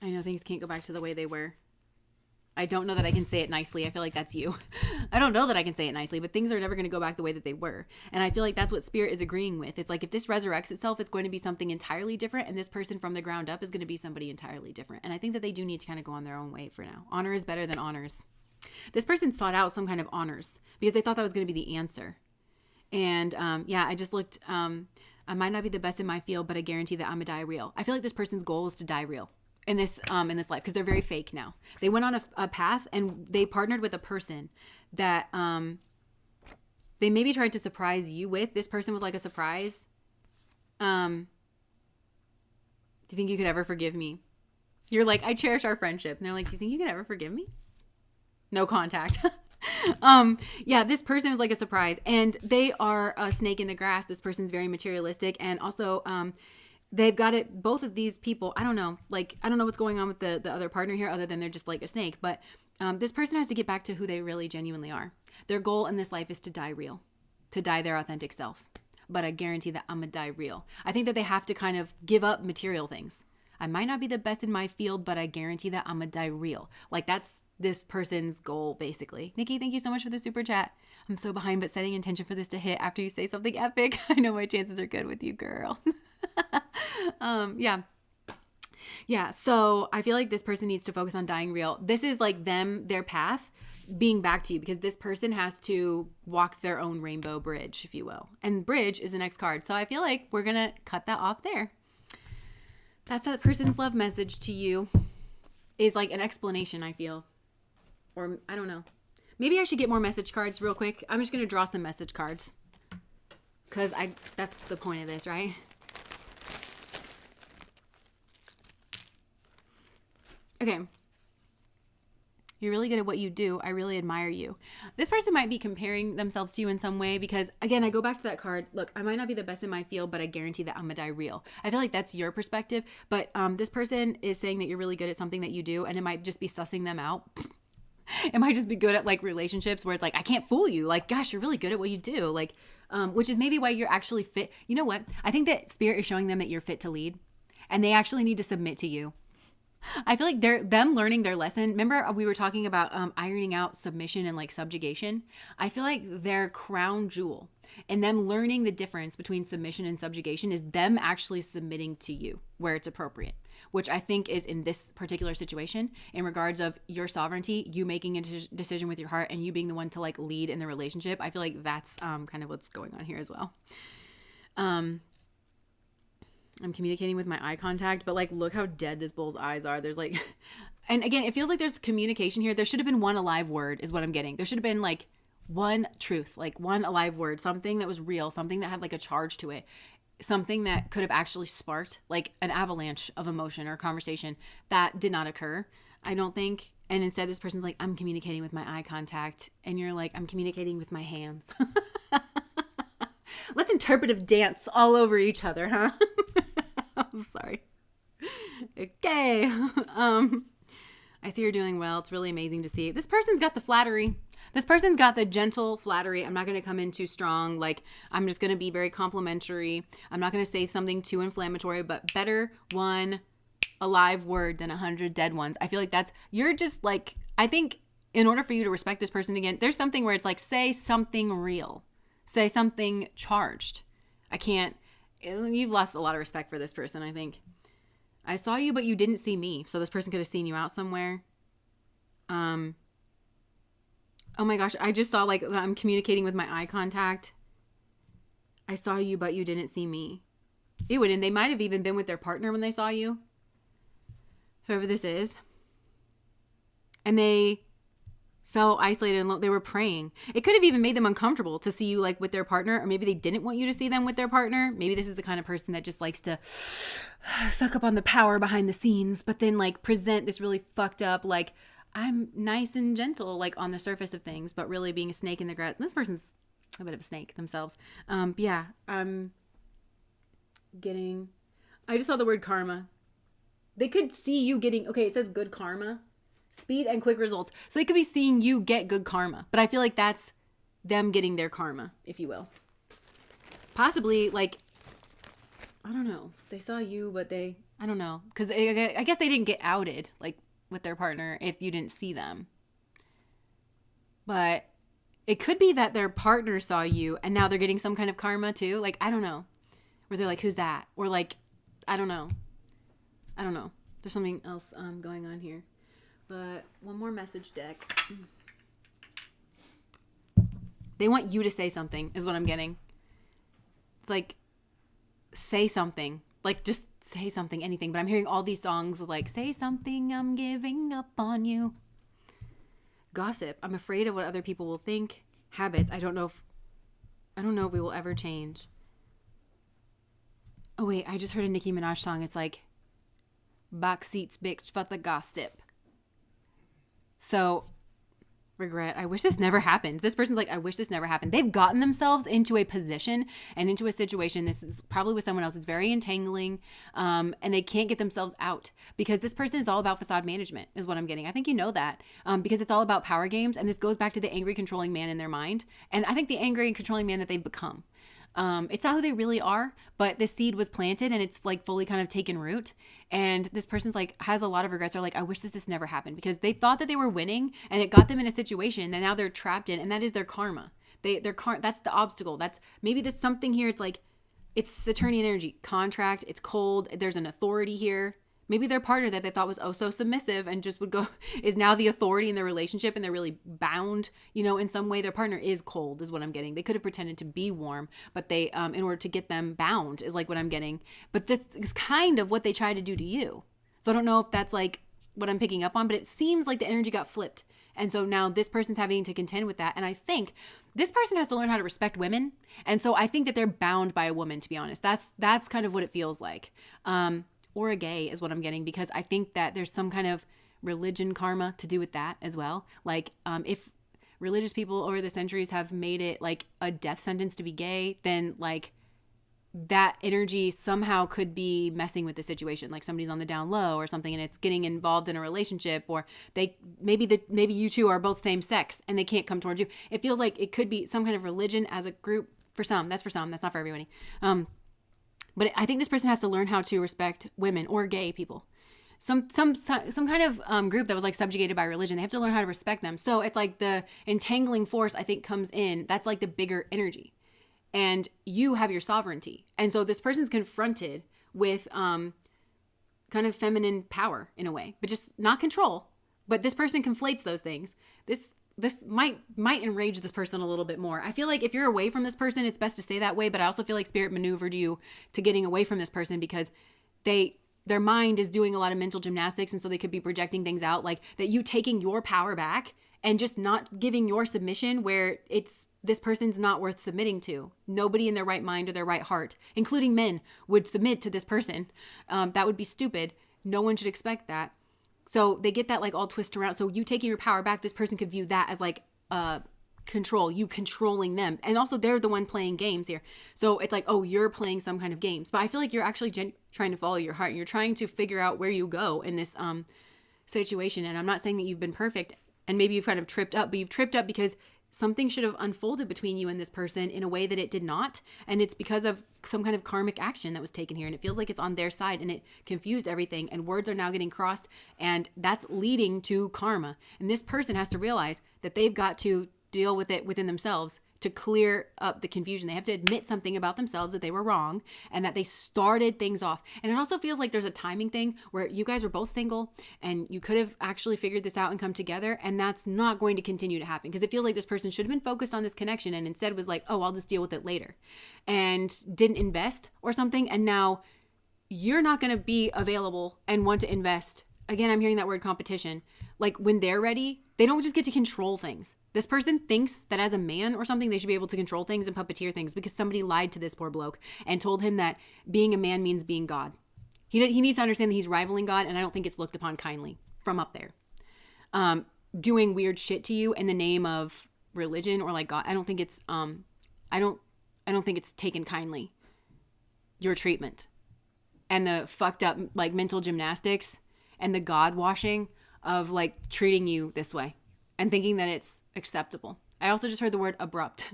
I know things can't go back to the way they were. I don't know that I can say it nicely. I feel like that's you. I don't know that I can say it nicely, but things are never going to go back the way that they were. And I feel like that's what spirit is agreeing with. It's like if this resurrects itself, it's going to be something entirely different. And this person from the ground up is going to be somebody entirely different. And I think that they do need to kind of go on their own way for now. Honor is better than honors. This person sought out some kind of honors because they thought that was going to be the answer. And yeah, I just looked, I might not be the best in my field, but I guarantee that I'm going to die real. I feel like this person's goal is to die real. In this life, because they're very fake now. They went on a path and they partnered with a person that they maybe tried to surprise you with. This person was like a surprise. Do you think you could ever forgive me? You're like, I cherish our friendship. And they're like, do you think you could ever forgive me? No contact. Yeah, this person was like a surprise and they are a snake in the grass. This person's very materialistic and also, they've got it, both of these people, I don't know what's going on with the other partner here other than they're just like a snake, but this person has to get back to who they really genuinely are. Their goal in this life is to die real, to die their authentic self. But I guarantee that I'm gonna die real. I think that they have to kind of give up material things. I might not be the best in my field, but I guarantee that I'm gonna die real. Like that's this person's goal, basically. Nikki, thank you so much for the super chat. I'm so behind, but setting intention for this to hit after you say something epic. I know my chances are good with you, girl. Yeah. So I feel like this person needs to focus on dying real. This is like their path being back to you because this person has to walk their own rainbow bridge, if you will. And bridge is the next card. So I feel like we're going to cut that off there. That's that person's love message to you is like an explanation, I feel. Or I don't know. Maybe I should get more message cards real quick. I'm just going to draw some message cards because that's the point of this, right? Okay. You're really good at what you do. I really admire you. This person might be comparing themselves to you in some way because, again, I go back to that card. Look, I might not be the best in my field, but I guarantee that I'm going to die real. I feel like that's your perspective, but this person is saying that you're really good at something that you do, and it might just be sussing them out. It might just be good at, like, relationships where it's like, I can't fool you. Like, gosh, you're really good at what you do. Like, which is maybe why you're actually fit. You know what? I think that spirit is showing them that you're fit to lead, and they actually need to submit to you. I feel like them learning their lesson. Remember we were talking about ironing out submission and like subjugation. I feel like their crown jewel and them learning the difference between submission and subjugation is them actually submitting to you where it's appropriate, which I think is in this particular situation in regards of your sovereignty, you making a decision with your heart and you being the one to like lead in the relationship. I feel like that's kind of what's going on here as well. I'm communicating with my eye contact, but like, look how dead this bull's eyes are. There's like, and again, it feels like there's communication here. There should have been one alive word is what I'm getting. There should have been like one truth, like one alive word, something that was real, something that had like a charge to it, something that could have actually sparked like an avalanche of emotion or conversation that did not occur, I don't think. And instead this person's like, I'm communicating with my eye contact. And you're like, I'm communicating with my hands. Let's interpretive dance all over each other, huh? I'm sorry. Okay. I see you're doing well. It's really amazing to see. This person's got the flattery. This person's got the gentle flattery. I'm not going to come in too strong. Like, I'm just going to be very complimentary. I'm not going to say something too inflammatory, but better one alive word than 100 dead ones. I feel like you're just like, I think in order for you to respect this person again, there's something where it's like, say something real. Say something charged. You've lost a lot of respect for this person, I think. I saw you, but you didn't see me. So this person could have seen you out somewhere. Oh my gosh, I just saw like I'm communicating with my eye contact. I saw you, but you didn't see me. Ew, and they might have even been with their partner when they saw you. whoever this is, and they felt isolated and they were praying. It could have even made them uncomfortable to see you like with their partner, or maybe they didn't want you to see them with their partner. Maybe this is the kind of person that just likes to suck up on the power behind the scenes, but then like present this really fucked up, like, I'm nice and gentle, like on the surface of things, but really being a snake in the grass. This person's a bit of a snake themselves. Yeah, I'm getting, I just saw the word karma. They could see you getting, okay, it says good karma, speed and quick results. So they could be seeing you get good karma, but I feel like that's them getting their karma, if you will. Possibly, like, I don't know. They saw you, but I don't know. Because I guess they didn't get outed, like, with their partner if you didn't see them. But it could be that their partner saw you and now they're getting some kind of karma too. Like, I don't know. Where they're like, who's that? Or like, I don't know. There's something else going on here. But one more message deck. They want you to say something is what I'm getting. It's like, say something. Like, just say something, anything. But I'm hearing all these songs with like, say something, I'm giving up on you. Gossip. I'm afraid of what other people will think. Habits. I don't know if we will ever change. Oh wait, I just heard a Nicki Minaj song. It's like, back seats, bitch, for the gossip. So, regret. I wish this never happened. This person's like, I wish this never happened. They've gotten themselves into a position and into a situation. This is probably with someone else. It's very entangling. And they can't get themselves out because this person is all about facade management is what I'm getting. I think you know that because it's all about power games. And this goes back to the angry controlling man in their mind. And I think the angry and controlling man that they've become. It's not who they really are, but this seed was planted and it's like fully kind of taken root. And this person's like, has a lot of regrets. They're like, I wish this never happened because they thought that they were winning and it got them in a situation that now they're trapped in. And that is their karma. That's the obstacle. That's maybe there's something here. It's like, it's Saturnian energy contract. It's cold. There's an authority here. Maybe their partner that they thought was oh so submissive and just would go is now the authority in their relationship and they're really bound, in some way. Their partner is cold is what I'm getting. They could have pretended to be warm, but they, in order to get them bound is like what I'm getting. But this is kind of what they try to do to you. So I don't know if that's like what I'm picking up on, but it seems like the energy got flipped. And so now this person's having to contend with that. And I think this person has to learn how to respect women. And so I think that they're bound by a woman, to be honest. That's kind of what it feels like. Or a gay is what I'm getting, because I think that there's some kind of religion karma to do with that as well. Like, if religious people over the centuries have made it like a death sentence to be gay, then like that energy somehow could be messing with the situation. Like somebody's on the down low or something and it's getting involved in a relationship, or maybe you two are both same sex and they can't come towards you. It feels like it could be some kind of religion as a group for some. That's for some. That's not for everybody. But I think this person has to learn how to respect women or gay people. Some kind of group that was like subjugated by religion. They have to learn how to respect them. So it's like the entangling force, I think, comes in. That's like the bigger energy. And you have your sovereignty. And so this person's confronted with kind of feminine power in a way, but just not control. But this person conflates those things. This might enrage this person a little bit more. I feel like if you're away from this person, it's best to stay that way. But I also feel like spirit maneuvered you to getting away from this person because their mind is doing a lot of mental gymnastics. And so they could be projecting things out like that, you taking your power back and just not giving your submission where it's this person's not worth submitting to. Nobody in their right mind or their right heart, including men, would submit to this person. That would be stupid. No one should expect that. So they get that like all twisted around. So you taking your power back, this person could view that as like control, you controlling them. And also they're the one playing games here. So it's like, oh, you're playing some kind of games. But I feel like you're actually trying to follow your heart. And you're trying to figure out where you go in this situation. And I'm not saying that you've been perfect and maybe you've kind of tripped up, but you've tripped up because something should have unfolded between you and this person in a way that it did not. And it's because of some kind of karmic action that was taken here. And it feels like it's on their side and it confused everything. And words are now getting crossed and that's leading to karma. And this person has to realize that they've got to deal with it within themselves to clear up the confusion. They have to admit something about themselves, that they were wrong and that they started things off. And it also feels like there's a timing thing where you guys were both single and you could have actually figured this out and come together. And that's not going to continue to happen because it feels like this person should have been focused on this connection and instead was like, oh, I'll just deal with it later and didn't invest or something. And now you're not going to be available and want to invest again, I'm hearing that word competition. Like when they're ready, they don't just get to control things. This person thinks that as a man or something, they should be able to control things and puppeteer things because somebody lied to this poor bloke and told him that being a man means being God. He needs to understand that he's rivaling God, and I don't think it's looked upon kindly from up there. Doing weird shit to you in the name of religion or like God. I don't think it's I don't think it's taken kindly. Your treatment and the fucked up like mental gymnastics and the God washing of like treating you this way and thinking that it's acceptable. I also just heard the word abrupt.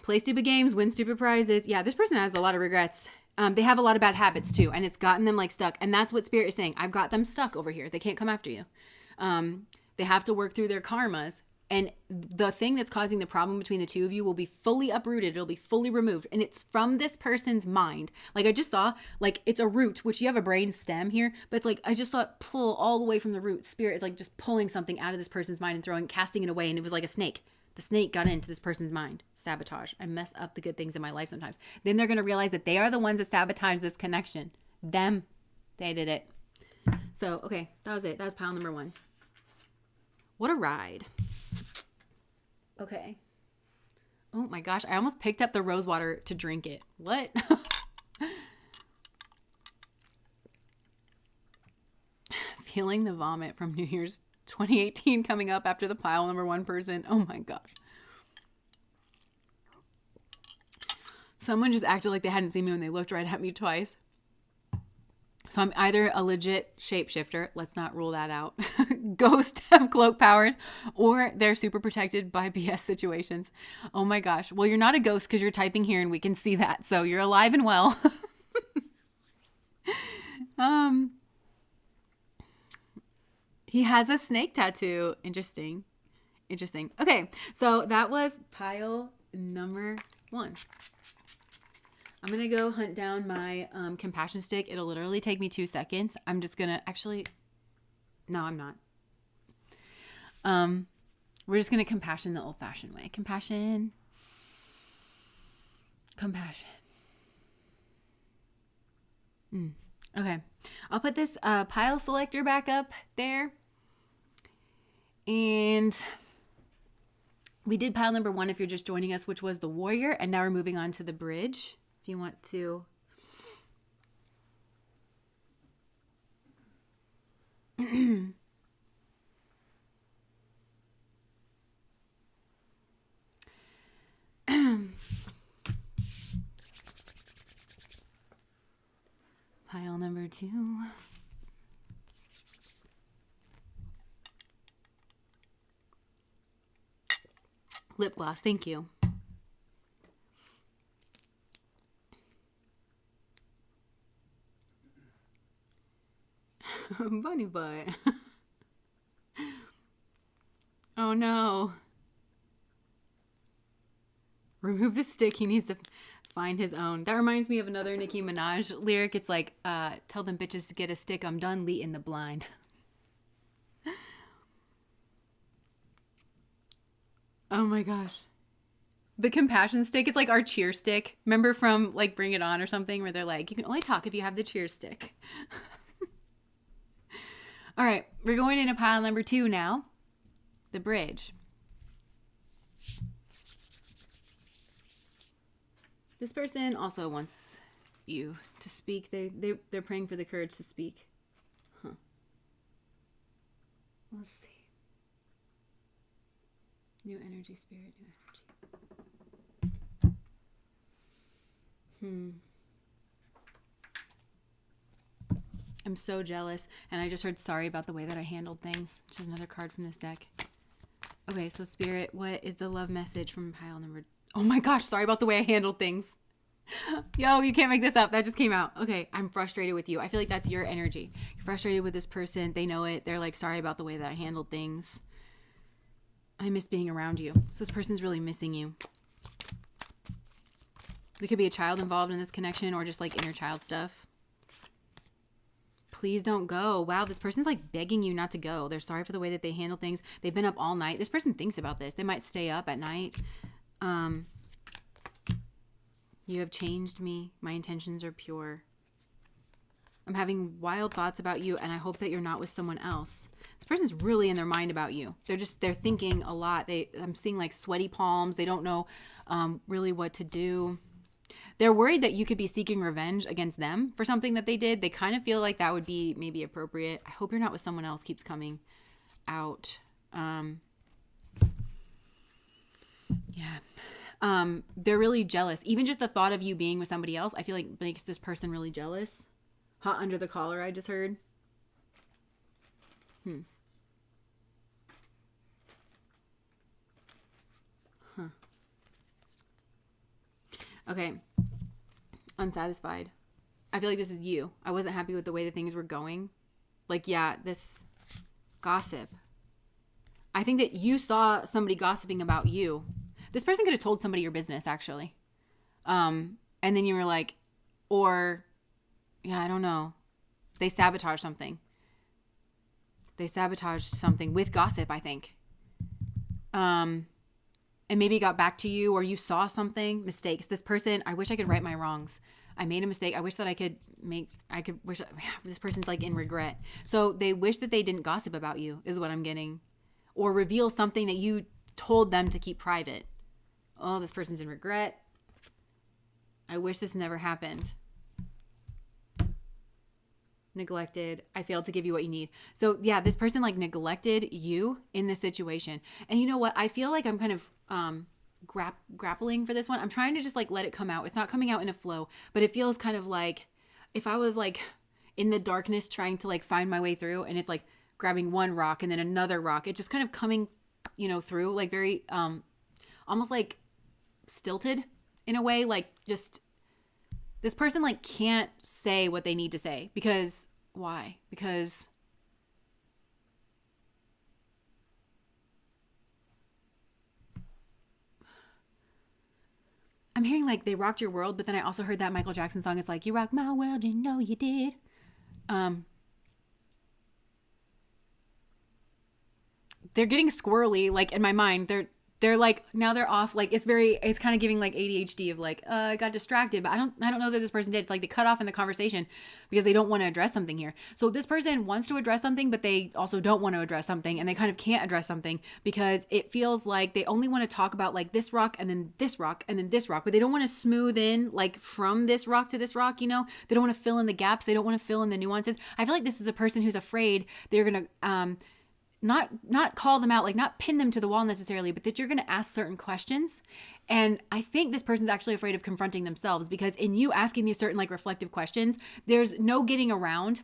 Play stupid games, win stupid prizes. Yeah, this person has a lot of regrets. They have a lot of bad habits too, and it's gotten them like stuck. And that's what Spirit is saying. I've got them stuck over here. They can't come after you. They have to work through their karmas. And the thing that's causing the problem between the two of you will be fully uprooted. It'll be fully removed. And it's from this person's mind. Like I just saw, like it's a root, which you have a brain stem here, but it's like I just saw it pull all the way from the root. Spirit is like just pulling something out of this person's mind and casting it away. And it was like a snake. The snake got into this person's mind. Sabotage. I mess up the good things in my life sometimes. Then they're going to realize that they are the ones that sabotage this connection. Them. They did it. So, okay. That was it. That was pile number 1. What a ride. Okay. Oh my gosh. I almost picked up the rose water to drink it. What? Feeling the vomit from New Year's 2018 coming up after the pile number 1 person. Oh my gosh. Someone just acted like they hadn't seen me when they looked right at me twice. So I'm either a legit shapeshifter, let's not rule that out, ghosts have cloak powers, or they're super protected by BS situations. Oh my gosh. Well, you're not a ghost because you're typing here and we can see that. So you're alive and well. He has a snake tattoo. Interesting. Okay, so that was pile number 1. I'm going to go hunt down my compassion stick. It'll literally take me 2 seconds. I'm just going to actually... No, I'm not. We're just going to compassion the old-fashioned way. Compassion. Okay. I'll put this pile selector back up there. And we did pile number 1 if you're just joining us, which was the warrior. And now we're moving on to the bridge. If you want to... Pile number 2. Lip gloss, thank you. Bunny butt. Oh no. Remove the stick. He needs to find his own. That reminds me of another Nicki Minaj lyric. It's like, tell them bitches to get a stick. I'm done leading the blind. Oh my gosh. The compassion stick, it's like our cheer stick. Remember from like Bring It On or something where they're like, you can only talk if you have the cheer stick. All right, we're going into pile number 2 now. The bridge. This person also wants you to speak. They're praying for the courage to speak. Huh. Let's see. New energy, spirit, new energy. I'm so jealous. And I just heard sorry about the way that I handled things, which is another card from this deck. Okay, so spirit, what is the love message from pile number... Oh my gosh, sorry about the way I handled things. Yo, you can't make this up. That just came out. Okay, I'm frustrated with you. I feel like that's your energy. You're frustrated with this person. They know it. They're like, sorry about the way that I handled things. I miss being around you. So this person's really missing you. There could be a child involved in this connection or just like inner child stuff. Please don't go. Wow, this person's like begging you not to go. They're sorry for the way that they handle things. They've been up all night. This person thinks about this. They might stay up at night. You have changed me. My intentions are pure. I'm having wild thoughts about you, and I hope that you're not with someone else. This person's really in their mind about you. They're thinking a lot. I'm seeing like sweaty palms. They don't know really what to do. They're worried that you could be seeking revenge against them for something that they did. They kind of feel like that would be maybe appropriate. I hope you're not with someone else keeps coming out. They're really jealous. Even just the thought of you being with somebody else, I feel like makes this person really jealous. Hot under the collar, I just heard. Okay. Unsatisfied. I feel like this is you. I wasn't happy with the way that things were going. Like, yeah, this gossip. I think that you saw somebody gossiping about you. This person could have told somebody your business, actually. And then you were like, or, yeah, I don't know. They sabotaged something. They sabotaged something with gossip, I think. And maybe it got back to you, or you saw something. Mistakes. This person, I wish I could right my wrongs. I made a mistake. I wish that this person's like in regret. So they wish that they didn't gossip about you, is what I'm getting. Or reveal something that you told them to keep private. Oh, this person's in regret. I wish this never happened. Neglected. I failed to give you what you need. So yeah, this person like neglected you in this situation. And you know what? I feel like I'm kind of grappling for this one. I'm trying to just like let it come out. It's not coming out in a flow, but it feels kind of like if I was like in the darkness trying to like find my way through, and it's like grabbing one rock and then another rock. It's just kind of coming, through like very almost like stilted in a way, like just this person like can't say what they need to say because why? Because I'm hearing like they rocked your world, but then I also heard that Michael Jackson song. It's like, you rocked my world, you know you did. They're getting squirrely, like in my mind. They're like, now they're off. Like it's kind of giving like ADHD of like, I got distracted, but I don't know that this person did. It's like they cut off in the conversation because they don't want to address something here. So this person wants to address something, but they also don't want to address something, and they kind of can't address something because it feels like they only want to talk about like this rock and then this rock and then this rock, but they don't want to smooth in like from this rock to this rock, They don't want to fill in the gaps. They don't want to fill in the nuances. I feel like this is a person who's afraid they're going to, not call them out, like not pin them to the wall necessarily, but that you're going to ask certain questions. And I think this person's actually afraid of confronting themselves because in you asking these certain like reflective questions, there's no getting around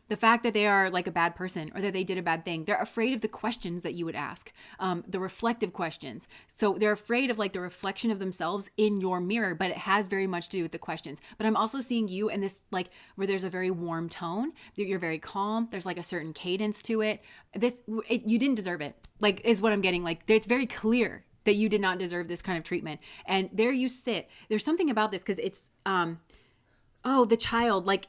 the fact that they are like a bad person or that they did a bad thing. They're afraid of the questions that you would ask, the reflective questions. So they're afraid of like the reflection of themselves in your mirror, but it has very much to do with the questions. But I'm also seeing you in this like where there's a very warm tone, you're very calm. There's like a certain cadence to it. You didn't deserve it, like is what I'm getting. Like it's very clear that you did not deserve this kind of treatment. And there you sit. There's something about this because it's, the child, like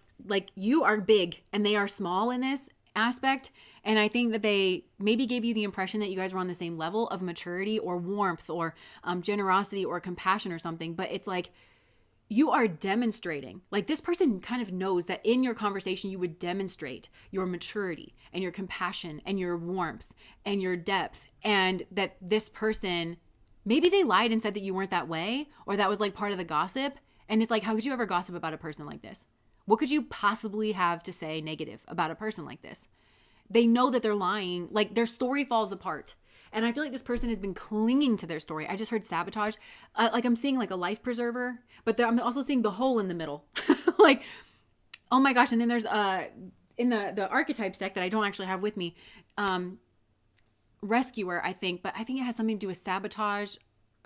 you are big and they are small in this aspect. And I think that they maybe gave you the impression that you guys were on the same level of maturity or warmth or generosity or compassion or something. But it's like you are demonstrating, like this person kind of knows that in your conversation, you would demonstrate your maturity and your compassion and your warmth and your depth. And that this person, maybe they lied and said that you weren't that way, or that was like part of the gossip. And it's like, how could you ever gossip about a person like this? What could you possibly have to say negative about a person like this? They know that they're lying, like their story falls apart. And I feel like this person has been clinging to their story. I just heard sabotage. Like I'm seeing like a life preserver, but I'm also seeing the hole in the middle. Like, oh my gosh. And then there's in the archetypes deck that I don't actually have with me, rescuer, I think, but I think it has something to do with sabotage.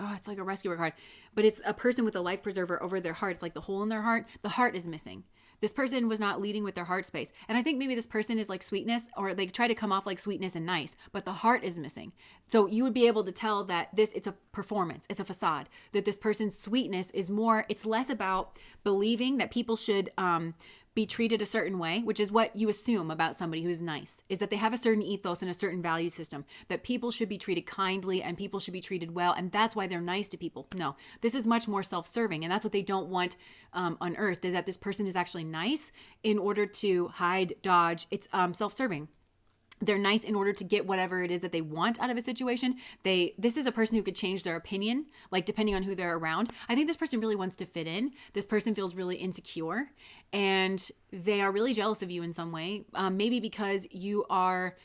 Oh, it's like a rescuer card, but it's a person with a life preserver over their heart. It's like the hole in their heart. The heart is missing. This person was not leading with their heart space. And I think maybe this person is like sweetness, or they try to come off like sweetness and nice, but the heart is missing. So you would be able to tell that it's a performance, it's a facade, that this person's sweetness is more, it's less about believing that people should be treated a certain way, which is what you assume about somebody who's nice, is that they have a certain ethos and a certain value system, that people should be treated kindly and people should be treated well, and that's why they're nice to people. No, this is much more self-serving, and that's what they don't want on earth, is that this person is actually nice in order to hide, dodge. It's self-serving. They're nice in order to get whatever it is that they want out of a situation. This is a person who could change their opinion, like depending on who they're around. I think this person really wants to fit in. This person feels really insecure, and they are really jealous of you in some way. Maybe because you are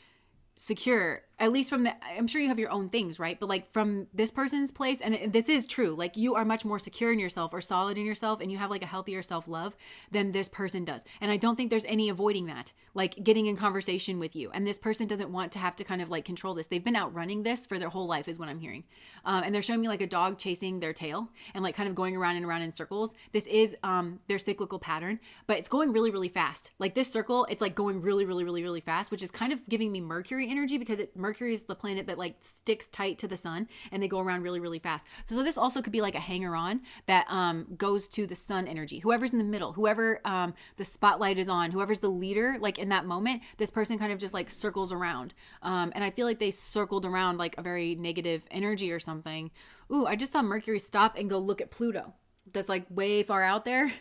secure, at least from I'm sure you have your own things, right? But like from this person's place, and this is true, like you are much more secure in yourself or solid in yourself, and you have like a healthier self-love than this person does. And I don't think there's any avoiding that, like getting in conversation with you. And this person doesn't want to have to kind of like control this. They've been outrunning this for their whole life is what I'm hearing. And they're showing me like a dog chasing their tail and like kind of going around and around in circles. This is their cyclical pattern, but it's going really, really fast. Like this circle, it's like going really, really, really, really fast, which is kind of giving me Mercury energy, because Mercury is the planet that like sticks tight to the sun, and they go around really, really fast. So this also could be like a hanger on that goes to the sun energy. Whoever's in the middle, whoever the spotlight is on, whoever's the leader, like in that moment, this person kind of just like circles around. And I feel like they circled around like a very negative energy or something. Ooh, I just saw Mercury stop and go look at Pluto. That's like way far out there.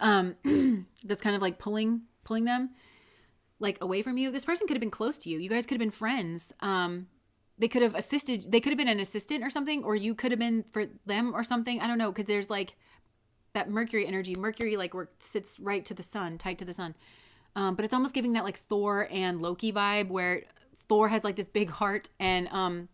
That's kind of like pulling them like away from you. This person could have been close to you. You guys could have been friends. They could have assisted. They could have been an assistant or something, or you could have been for them or something. I don't know. Cause there's like that Mercury energy. Mercury like sits right to the sun, tight to the sun. But it's almost giving that like Thor and Loki vibe, where Thor has like this big heart and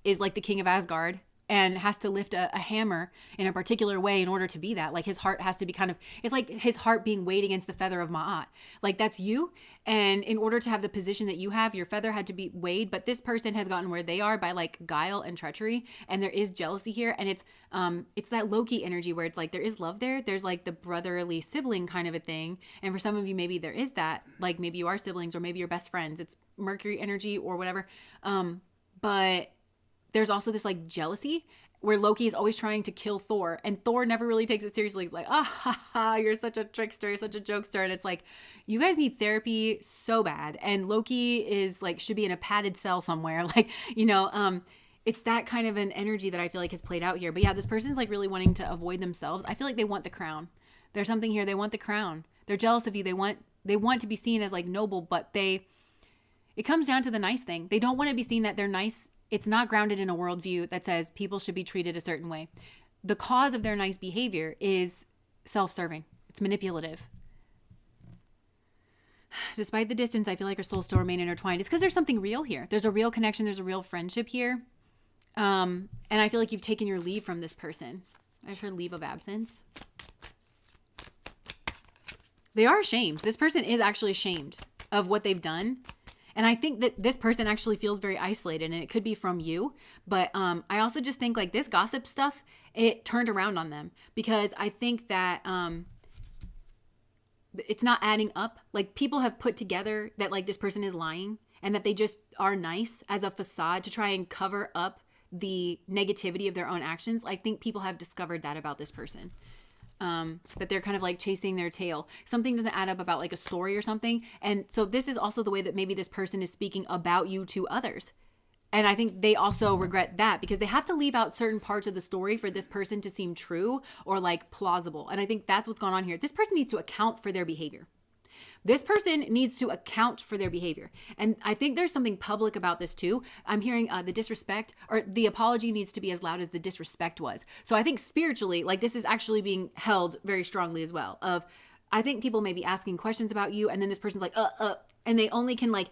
is like the king of Asgard, and has to lift a hammer in a particular way in order to be that. Like his heart has to be kind of, it's like his heart being weighed against the feather of Ma'at. Like that's you. And in order to have the position that you have, your feather had to be weighed. But this person has gotten where they are by like guile and treachery. And there is jealousy here. And it's that Loki energy where it's like, there is love there. There's like the brotherly sibling kind of a thing. And for some of you, maybe there is that, like maybe you are siblings or maybe you're best friends. It's Mercury energy or whatever. But there's also this like jealousy where Loki is always trying to kill Thor, and Thor never really takes it seriously. He's like, you're such a trickster, you're such a jokester. And it's like, you guys need therapy so bad. And Loki is like, should be in a padded cell somewhere. Like, it's that kind of an energy that I feel like has played out here. But yeah, this person's like really wanting to avoid themselves. I feel like they want the crown. There's something here. They want the crown. They're jealous of you. They want to be seen as like noble, but it comes down to the nice thing. They don't want to be seen that they're nice. It's not grounded in a worldview that says people should be treated a certain way. The cause of their nice behavior is self-serving. It's manipulative. Despite the distance, I feel like our souls still remain intertwined. It's because there's something real here. There's a real connection. There's a real friendship here. And I feel like you've taken your leave from this person. I just heard leave of absence. They are ashamed. This person is actually ashamed of what they've done. And I think that this person actually feels very isolated, and it could be from you. But I also just think like this gossip stuff, it turned around on them, because I think that it's not adding up. Like people have put together that like this person is lying and that they just are nice as a facade to try and cover up the negativity of their own actions. I think people have discovered that about this person. That they're kind of like chasing their tail. Something doesn't add up about like a story or something. And so this is also the way that maybe this person is speaking about you to others. And I think they also regret that, because they have to leave out certain parts of the story for this person to seem true or like plausible. And I think that's what's going on here. This person needs to account for their behavior. This person needs to account for their behavior. And I think there's something public about this too. I'm hearing the disrespect, or the apology needs to be as loud as the disrespect was. So I think spiritually, like this is actually being held very strongly as well. I think people may be asking questions about you, and then this person's like, and they only can like,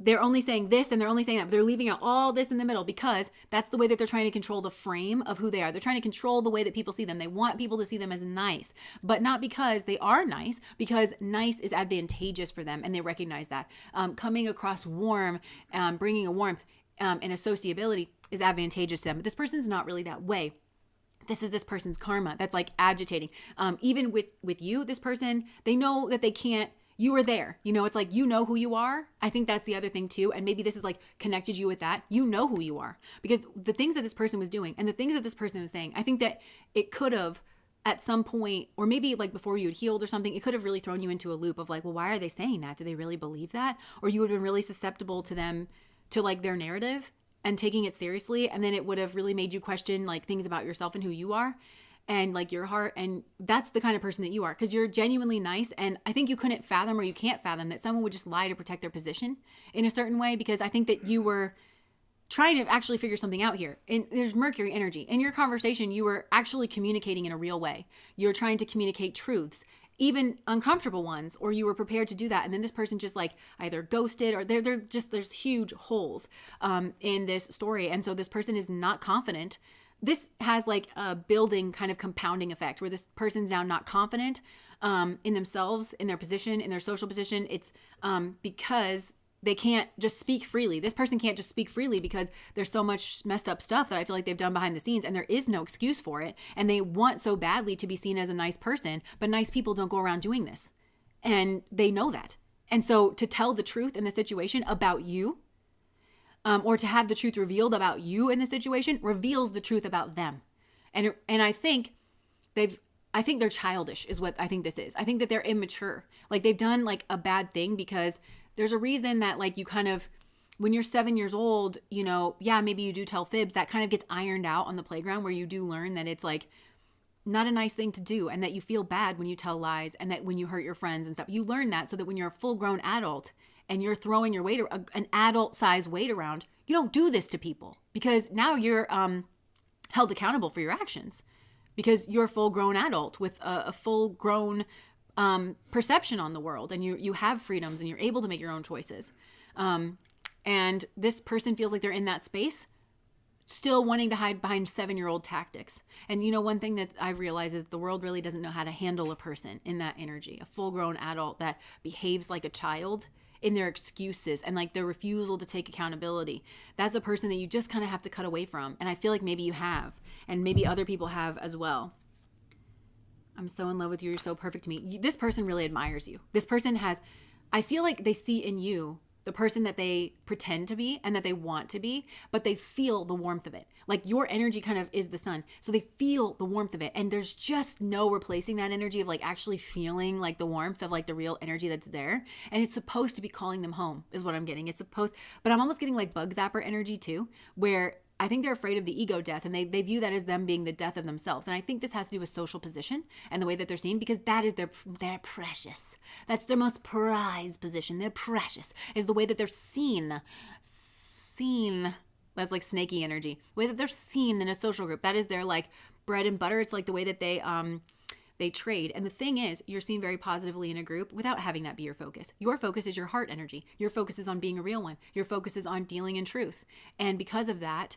they're only saying this and they're only saying that. But they're leaving out all this in the middle, because that's the way that they're trying to control the frame of who they are. They're trying to control the way that people see them. They want people to see them as nice, but not because they are nice, because nice is advantageous for them. And they recognize that. Coming across warm, bringing a warmth and a sociability is advantageous to them. But this person's not really that way. This is this person's karma that's like agitating. Even with you, this person, they know that they can't. You were there. It's like, you know who you are. I think that's the other thing too. And maybe this is like connected you with that. You know who you are, because the things that this person was doing and the things that this person was saying, I think that it could have at some point, or maybe like before you had healed or something, it could have really thrown you into a loop of like, well, why are they saying that? Do they really believe that? Or you would have been really susceptible to them, to like their narrative and taking it seriously. And then it would have really made you question like things about yourself and who you are and like your heart. And that's the kind of person that you are, because you're genuinely nice. And I think you couldn't fathom, or you can't fathom, that someone would just lie to protect their position in a certain way, because I think that you were trying to actually figure something out here. And there's Mercury energy. In your conversation, you were actually communicating in a real way. You're trying to communicate truths, even uncomfortable ones, or you were prepared to do that. And then this person just like either ghosted, or there's huge holes in this story. And so this person is not confident. This has like a building kind of compounding effect where this person's now not confident in themselves, in their position, in their social position. It's because they can't just speak freely. This person can't just speak freely because there's so much messed up stuff that I feel like they've done behind the scenes, and there is no excuse for it. And they want so badly to be seen as a nice person, but nice people don't go around doing this. And they know that. And so to tell the truth in the situation about you, or to have the truth revealed about you in the situation, reveals the truth about them. And I think they're childish is what I think this is. I think that they're immature. Like they've done like a bad thing, because there's a reason that like you kind of, when you're 7 years old, you know, yeah, maybe you do tell fibs, that kind of gets ironed out on the playground, where you do learn that it's like not a nice thing to do, and that you feel bad when you tell lies, and that when you hurt your friends and stuff, you learn that, so that when you're a full grown adult and you're throwing your weight, an adult size weight around, you don't do this to people, because now you're held accountable for your actions, because you're a full grown adult with a full grown perception on the world, and you have freedoms, and you're able to make your own choices. And this person feels like they're in that space, still wanting to hide behind 7-year-old tactics. And you know, one thing that I've realized is the world really doesn't know how to handle a person in that energy, a full grown adult that behaves like a child in their excuses and like their refusal to take accountability. That's a person that you just kind of have to cut away from. And I feel like maybe you have, and maybe other people have as well. I'm so in love with you. You're so perfect to me. This person really admires you. This person has, I feel like they see in you the person that they pretend to be and that they want to be, but they feel the warmth of it. Like your energy kind of is the sun. So they feel the warmth of it. And there's just no replacing that energy of like actually feeling like the warmth of like the real energy that's there. And it's supposed to be calling them home is what I'm getting. It's supposed, but I'm almost getting like bug zapper energy too, where I think they're afraid of the ego death, and they view that as them being the death of themselves. And I think this has to do with social position and the way that they're seen, because that is they're precious. That's their most prized position. They're precious is the way that they're seen. That's like snaky energy. The way that they're seen in a social group. That is their like bread and butter. It's like the way that they trade. And the thing is, you're seen very positively in a group without having that be your focus. Your focus is your heart energy. Your focus is on being a real one. Your focus is on dealing in truth. And because of that,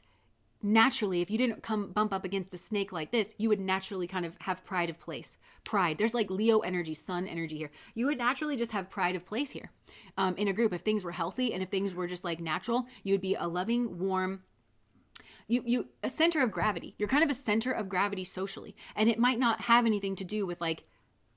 naturally, if you didn't bump up against a snake like this, you would naturally kind of have pride of place. Pride. There's like Leo energy, sun energy here. You would naturally just have pride of place here in a group. If things were healthy and if things were just like natural, you would be a loving, warm, a center of gravity. You're kind of a center of gravity socially. And it might not have anything to do with like,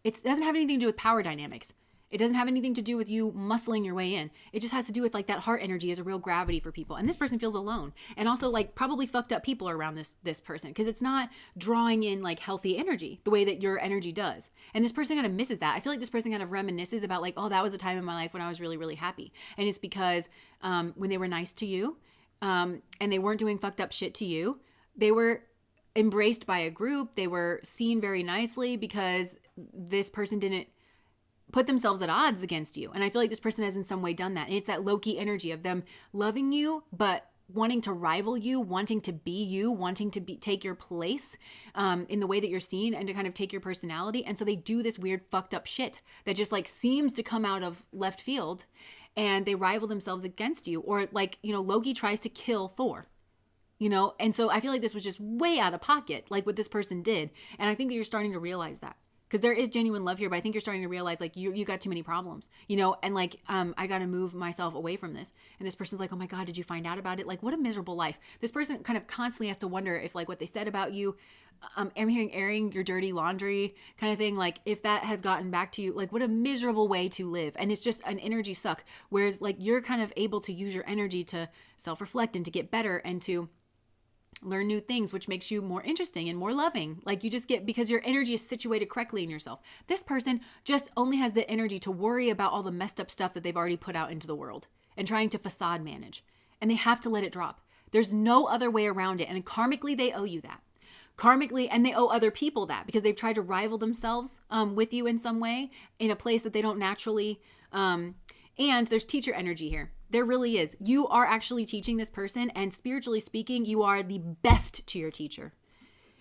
it doesn't have anything to do with power dynamics. It doesn't have anything to do with you muscling your way in. It just has to do with like that heart energy is a real gravity for people. And this person feels alone. And also like probably fucked up people are around this person, because it's not drawing in like healthy energy the way that your energy does. And this person kind of misses that. I feel like this person kind of reminisces about like, oh, that was a time in my life when I was really, really happy. And it's because when they were nice to you and they weren't doing fucked up shit to you, they were embraced by a group. They were seen very nicely because this person didn't put themselves at odds against you. And I feel like this person has in some way done that. And it's that low-key energy of them loving you, but wanting to rival you, wanting to be you, wanting to take your place in the way that you're seen and to kind of take your personality. And so they do this weird fucked up shit that just like seems to come out of left field, and they rival themselves against you. Or like, you know, Loki tries to kill Thor. You know, and so I feel like this was just way out of pocket, like what this person did. And I think that you're starting to realize that. Because there is genuine love here, but I think you're starting to realize like you got too many problems, you know, and like I got to move myself away from this. And this person's like, oh my God, did you find out about it? Like, what a miserable life. This person kind of constantly has to wonder if like what they said about you, I'm hearing airing your dirty laundry kind of thing. Like if that has gotten back to you, like what a miserable way to live. And it's just an energy suck. Whereas like you're kind of able to use your energy to self-reflect and to get better and to learn new things, which makes you more interesting and more loving. Like you just get, because your energy is situated correctly in yourself. This person just only has the energy to worry about all the messed up stuff that they've already put out into the world and trying to facade manage. And they have to let it drop. There's no other way around it. And karmically, they owe you that. Karmically, and they owe other people that because they've tried to rival themselves with you in some way in a place that they don't naturally. And there's teacher energy here. There really is. You are actually teaching this person, and spiritually speaking, you are the best to your teacher.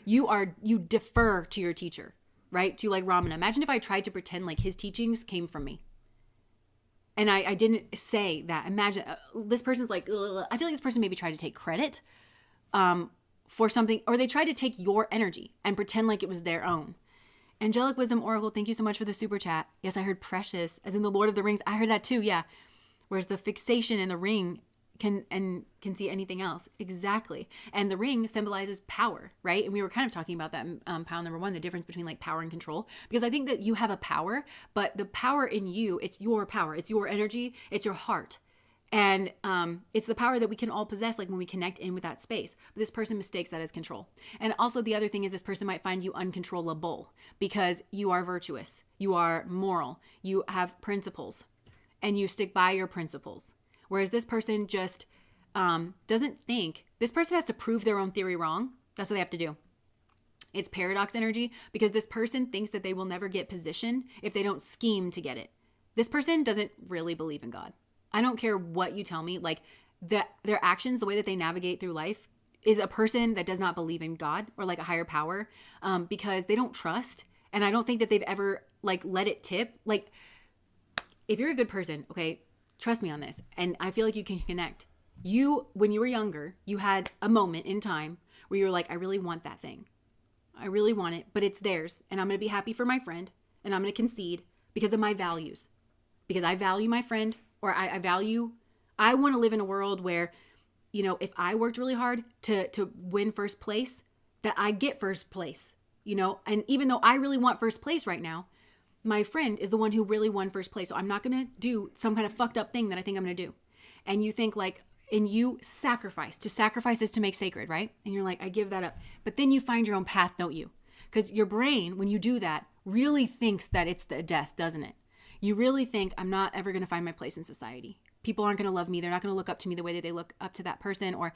You defer to your teacher, right? To like Ramana. Imagine if I tried to pretend like his teachings came from me. And I didn't say that. Imagine this person's like, ugh. I feel like this person maybe tried to take credit for something, or they tried to take your energy and pretend like it was their own. Angelic Wisdom Oracle, thank you so much for the super chat. Yes, I heard precious, as in the Lord of the Rings. I heard that too, yeah. Whereas the fixation in the ring can see anything else. Exactly. And the ring symbolizes power, right? And we were kind of talking about that in pile number 1, the difference between like power and control. Because I think that you have a power, but the power in you, it's your power. It's your energy. It's your heart. And it's the power that we can all possess, like when we connect in with that space. But this person mistakes that as control. And also the other thing is this person might find you uncontrollable because you are virtuous, you are moral, you have principles, and you stick by your principles. Whereas this person just doesn't think. This person has to prove their own theory wrong. That's what they have to do. It's paradox energy because this person thinks that they will never get position if they don't scheme to get it. This person doesn't really believe in God. I don't care what you tell me. Like their actions, the way that they navigate through life is a person that does not believe in God or like a higher power because they don't trust. And I don't think that they've ever like let it tip. Like if you're a good person, okay, trust me on this. And I feel like you can connect. When you were younger, you had a moment in time where you were like, I really want that thing. I really want it, but it's theirs. And I'm going to be happy for my friend. And I'm going to concede because of my values. Because I value my friend, or I want to live in a world where, you know, if I worked really hard to win first place, that I get first place, you know? And even though I really want first place right now, my friend is the one who really won first place. So I'm not going to do some kind of fucked up thing that I think I'm going to do. And you think like, and you sacrifice. To sacrifice is to make sacred, right? And you're like, I give that up. But then you find your own path, don't you? Because your brain, when you do that, really thinks that it's the death, doesn't it? You really think, I'm not ever going to find my place in society. People aren't going to love me. They're not going to look up to me the way that they look up to that person. Or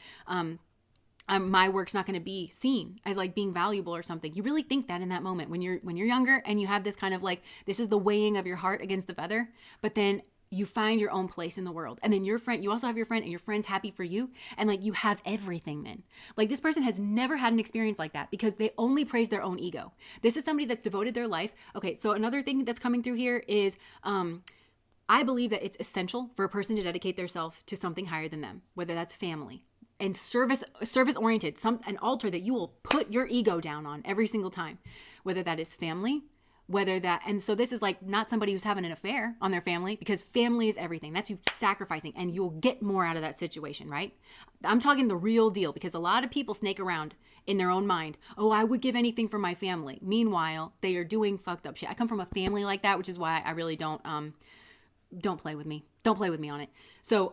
my work's not going to be seen as like being valuable or something. You really think that in that moment when you're younger and you have this kind of like, this is the weighing of your heart against the feather. But then you find your own place in the world. And then your friend, you also have your friend and your friend's happy for you. And like you have everything then. Like this person has never had an experience like that because they only praise their own ego. This is somebody that's devoted their life. Okay, so another thing that's coming through here is I believe that it's essential for a person to dedicate themselves to something higher than them, whether that's family and service oriented, an altar that you will put your ego down on every single time, whether that is family, and so this is like not somebody who's having an affair on their family because family is everything. That's you sacrificing and you'll get more out of that situation, right? I'm talking the real deal because a lot of people snake around in their own mind. Oh, I would give anything for my family. Meanwhile, they are doing fucked up shit. I come from a family like that, which is why I really don't play with me. Don't play with me on it. So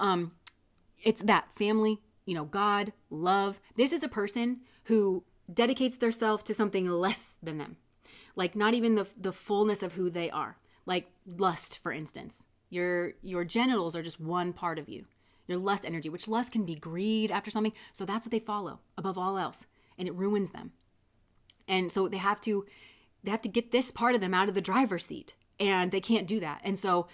it's that family, you know, God, love. This is a person who dedicates themselves to something less than them. Like not even the fullness of who they are. Like lust, for instance. Your genitals are just one part of you. Your lust energy, which lust can be greed after something. So that's what they follow above all else. And it ruins them. And so they have to get this part of them out of the driver's seat. And they can't do that. And so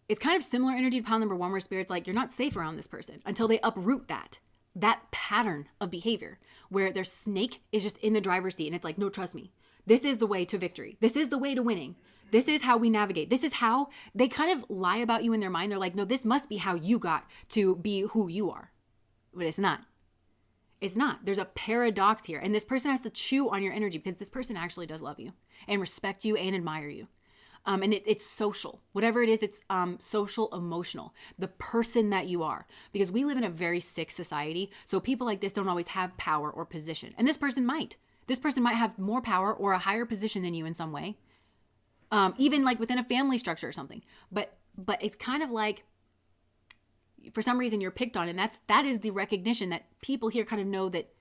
it's kind of similar energy to pile number 1 where spirit's like, you're not safe around this person until they uproot that pattern of behavior where their snake is just in the driver's seat. And it's like, no, trust me. This is the way to victory. This is the way to winning. This is how we navigate. This is how they kind of lie about you in their mind. They're like, no, this must be how you got to be who you are. But it's not. It's not. There's a paradox here. And this person has to chew on your energy because this person actually does love you and respect you and admire you. And it's social. Whatever it is, it's social, emotional. The person that you are. Because we live in a very sick society. So people like this don't always have power or position. And this person might. This person might have more power or a higher position than you in some way. Even like within a family structure or something. But it's kind of like, for some reason you're picked on. And that is the recognition that people here kind of know that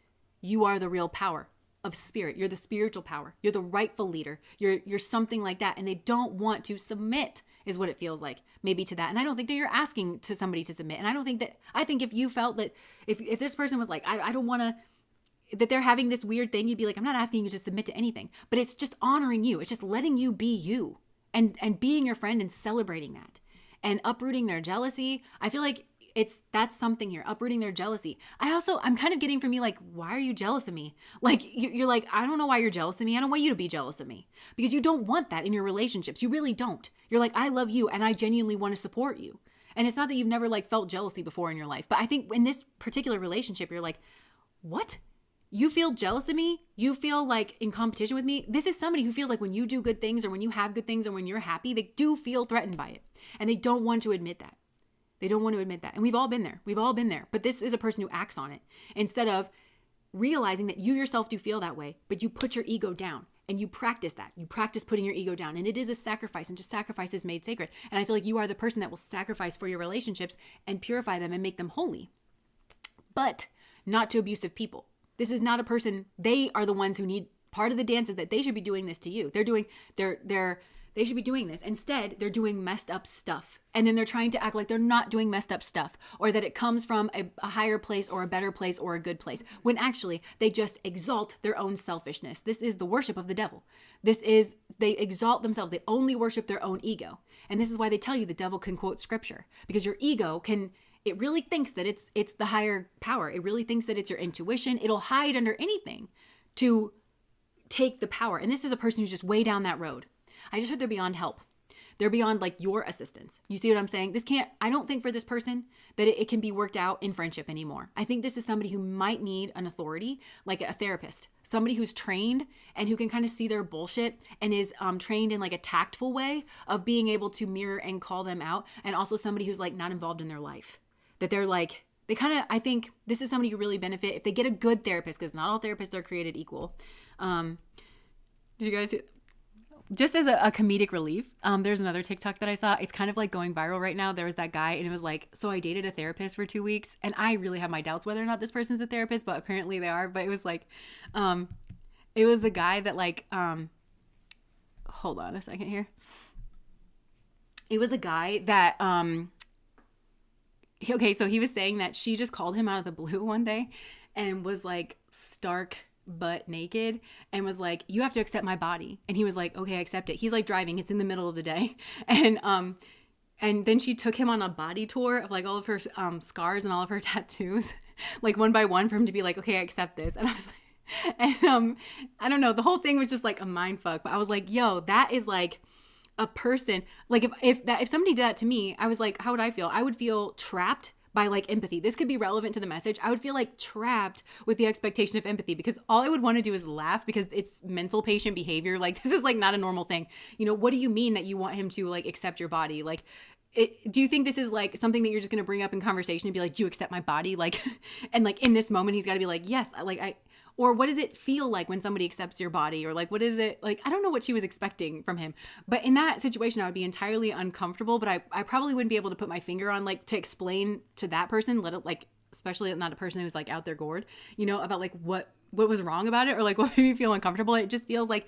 you are the real power of spirit. You're the spiritual power. You're the rightful leader. You're something like that. And they don't want to submit is what it feels like maybe to that. And I don't think that you're asking to somebody to submit. And I think if you felt that if this person was like, I don't want to, that they're having this weird thing, you'd be like, I'm not asking you to submit to anything, but it's just honoring you. It's just letting you be you and being your friend and celebrating that and uprooting their jealousy. I feel like that's something here, uprooting their jealousy. I'm kind of getting from you, like, why are you jealous of me? Like, you're like, I don't know why you're jealous of me. I don't want you to be jealous of me, because you don't want that in your relationships. You really don't. You're like, I love you and I genuinely want to support you. And it's not that you've never like felt jealousy before in your life, but I think in this particular relationship, you're like, what? You feel jealous of me? You feel like in competition with me? This is somebody who feels like when you do good things or when you have good things or when you're happy, they do feel threatened by it. And they don't want to admit that. They don't want to admit that. And we've all been there. We've all been there. But this is a person who acts on it instead of realizing that you yourself do feel that way, but you put your ego down and you practice that. You practice putting your ego down, and it is a sacrifice, and just sacrifice is made sacred. And I feel like you are the person that will sacrifice for your relationships and purify them and make them holy, but not to abusive people. This is not a person. They are the ones who need part of the dance is that they should be doing this to you. They should be doing this. Instead, they're doing messed up stuff. And then they're trying to act like they're not doing messed up stuff, or that it comes from a higher place or a better place or a good place, when actually they just exalt their own selfishness. This is the worship of the devil. They exalt themselves. They only worship their own ego. And this is why they tell you the devil can quote scripture, because your ego it really thinks that it's the higher power. It really thinks that it's your intuition. It'll hide under anything to take the power. And this is a person who's just way down that road. I just heard they're beyond help. They're beyond like your assistance. You see what I'm saying? I don't think for this person that it can be worked out in friendship anymore. I think this is somebody who might need an authority, like a therapist, somebody who's trained and who can kind of see their bullshit and is trained in like a tactful way of being able to mirror and call them out. And also somebody who's like not involved in their life, that they're like, I think this is somebody who really benefit if they get a good therapist, because not all therapists are created equal. Did you guys see? Just as a comedic relief, there's another TikTok that I saw. It's kind of like going viral right now. There was that guy and it was like, so I dated a therapist for 2 weeks, and I really have my doubts whether or not this person's a therapist, but apparently they are. But it was like, it was the guy that like, hold on a second here. It was a guy that, okay, so he was saying that she just called him out of the blue one day and was like stark butt naked and was like, you have to accept my body. And he was like, okay, I accept it. He's like driving, it's in the middle of the day, and then she took him on a body tour of like all of her scars and all of her tattoos like one by one, for him to be like, okay, I accept this. And I was like, and I don't know, the whole thing was just like a mind fuck, but I was like, yo, that is like a person, like if somebody did that to me, I was like, how would I feel? I would feel trapped by like empathy. This could be relevant to the message. I would feel like trapped with the expectation of empathy, because all I would want to do is laugh, because it's mental patient behavior. Like, this is like not a normal thing. You know, what do you mean that you want him to like accept your body? Like, do you think this is like something that you're just going to bring up in conversation and be like, do you accept my body? Like, and like in this moment, he's got to be like, yes, or what does it feel like when somebody accepts your body? Or like, what is it like? I don't know what she was expecting from him, but in that situation, I would be entirely uncomfortable, but I probably wouldn't be able to put my finger on like to explain to that person, let it like, especially not a person who's like out there gourd, you know, about like what was wrong about it, or like what made me feel uncomfortable. It just feels like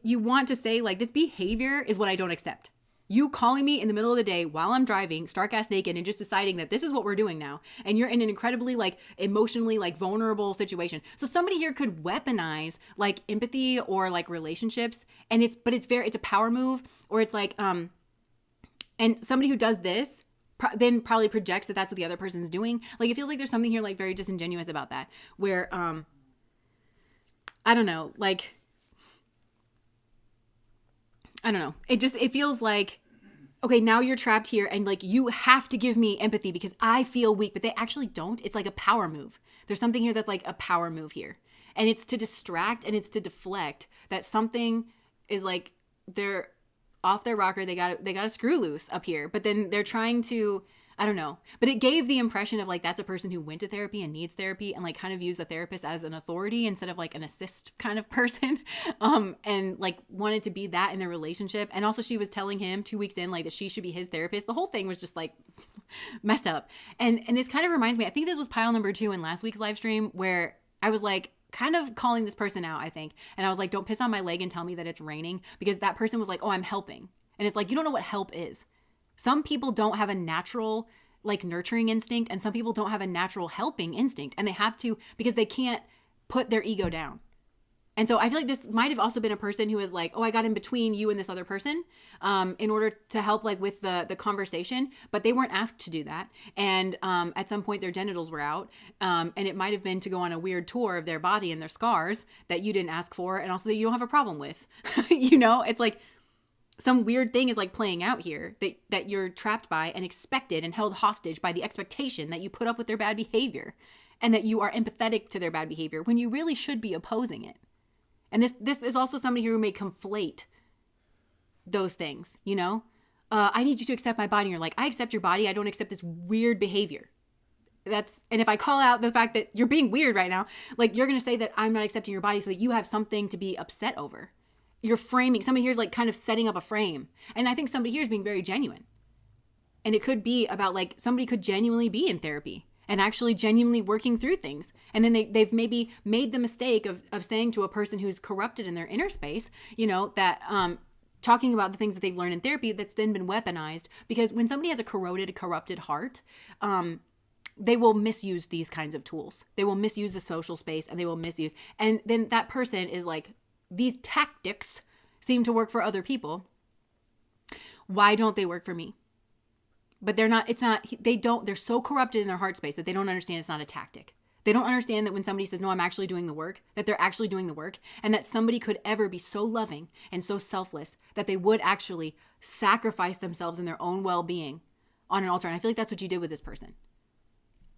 you want to say like, this behavior is what I don't accept. You calling me in the middle of the day while I'm driving, stark ass naked, and just deciding that this is what we're doing now. And you're in an incredibly like emotionally like vulnerable situation. So somebody here could weaponize like empathy or like relationships. And it's a power move, or it's like, and somebody who does this then probably projects that that's what the other person's doing. Like, it feels like there's something here like very disingenuous about that, where, I don't know, like, I don't know. It feels like, okay, now you're trapped here and like you have to give me empathy because I feel weak, but they actually don't. It's like a power move. There's something here that's like a power move here. And it's to distract and it's to deflect that something is like they're off their rocker. They got a screw loose up here, but then they're trying to, I don't know, but it gave the impression of like, that's a person who went to therapy and needs therapy and like kind of views a therapist as an authority instead of like an assist kind of person. And like wanted to be that in their relationship. And also she was telling him 2 weeks in, like that she should be his therapist. The whole thing was just like messed up. And this kind of reminds me, I think this was pile number 2 in last week's live stream, where I was like kind of calling this person out, I think. And I was like, don't piss on my leg and tell me that it's raining, because that person was like, oh, I'm helping. And it's like, you don't know what help is. Some people don't have a natural like nurturing instinct, and some people don't have a natural helping instinct, and they have to, because they can't put their ego down. And so I feel like this might have also been a person who was like, oh, I got in between you and this other person in order to help like with the conversation, but they weren't asked to do that. And at some point their genitals were out, and it might have been to go on a weird tour of their body and their scars that you didn't ask for, and also that you don't have a problem with. You know, it's like some weird thing is like playing out here that you're trapped by and expected and held hostage by the expectation that you put up with their bad behavior and that you are empathetic to their bad behavior when you really should be opposing it. And this is also somebody who may conflate those things, you know? I need you to accept my body. And you're like, I accept your body. I don't accept this weird behavior. And if I call out the fact that you're being weird right now, like you're going to say that I'm not accepting your body so that you have something to be upset over. You're framing, somebody here is like kind of setting up a frame. And I think somebody here is being very genuine. And it could be about like somebody could genuinely be in therapy and actually genuinely working through things. And then they've maybe made the mistake of saying to a person who's corrupted in their inner space, you know, that talking about the things that they've learned in therapy that's then been weaponized. Because when somebody has a corrupted heart, they will misuse these kinds of tools. They will misuse the social space, and they will misuse. And then that person is like, these tactics seem to work for other people. Why don't they work for me? But they're so corrupted in their heart space that they don't understand it's not a tactic. They don't understand that when somebody says, no, I'm actually doing the work, that they're actually doing the work, and that somebody could ever be so loving and so selfless that they would actually sacrifice themselves and their own well-being on an altar. And I feel like that's what you did with this person.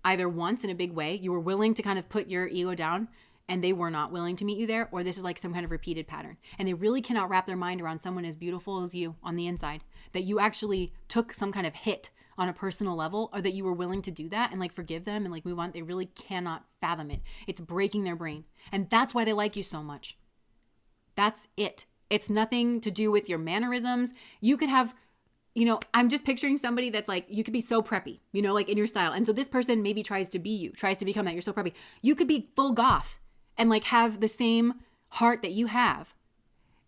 Either once in a big way, you were willing to kind of put your ego down and they were not willing to meet you there, or this is like some kind of repeated pattern. And they really cannot wrap their mind around someone as beautiful as you on the inside, that you actually took some kind of hit on a personal level, or that you were willing to do that and like forgive them and like move on. They really cannot fathom it. It's breaking their brain. And that's why they like you so much. That's it. It's nothing to do with your mannerisms. You could have, you know, I'm just picturing somebody that's like, you could be so preppy, you know, like in your style. And so this person maybe tries to be you, tries to become that. You're so preppy. You could be full goth and like have the same heart that you have.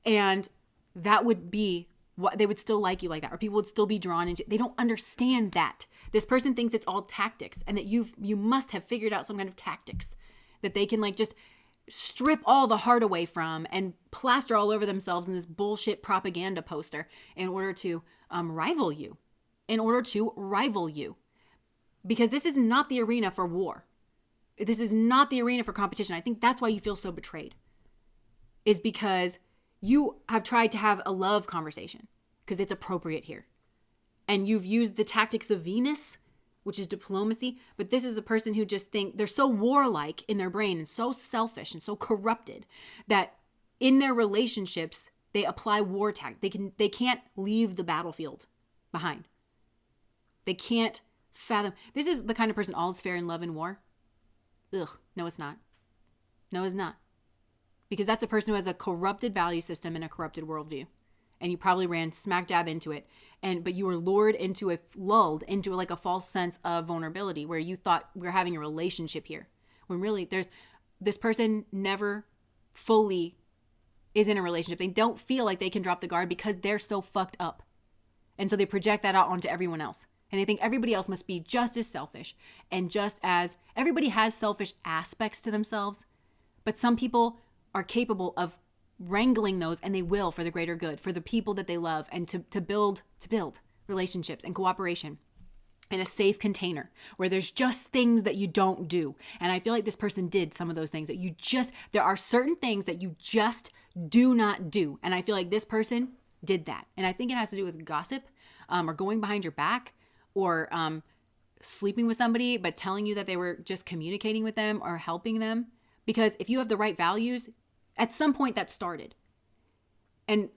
And that would be what they would still like you like that, or people would still be drawn into. They don't understand that. This person thinks it's all tactics, and that you must have figured out some kind of tactics that they can like just strip all the heart away from and plaster all over themselves in this bullshit propaganda poster in order to rival you, because this is not the arena for war. This is not the arena for competition. I think that's why you feel so betrayed, is because you have tried to have a love conversation because it's appropriate here. And you've used the tactics of Venus, which is diplomacy. But this is a person who just think they're so warlike in their brain and so selfish and so corrupted that in their relationships, they apply war tactics. They can't leave the battlefield behind. They can't fathom. This is the kind of person, all is fair in love and war. Ugh, no, it's not. No, it's not. Because that's a person who has a corrupted value system and a corrupted worldview. And you probably ran smack dab into it. But you were lulled into lulled into like a false sense of vulnerability where you thought we're having a relationship here. When really this person never fully is in a relationship. They don't feel like they can drop the guard because they're so fucked up. And so they project that out onto everyone else. And they think everybody else must be just as selfish. And just as everybody has selfish aspects to themselves. But some people are capable of wrangling those, and they will, for the greater good, for the people that they love, and to build relationships and cooperation in a safe container where there's just things that you don't do. And I feel like this person did some of those things that there are certain things that you just do not do. And I feel like this person did that. And I think it has to do with gossip, or going behind your back, or sleeping with somebody but telling you that they were just communicating with them or helping them. Because if you have the right values, at some point that started. And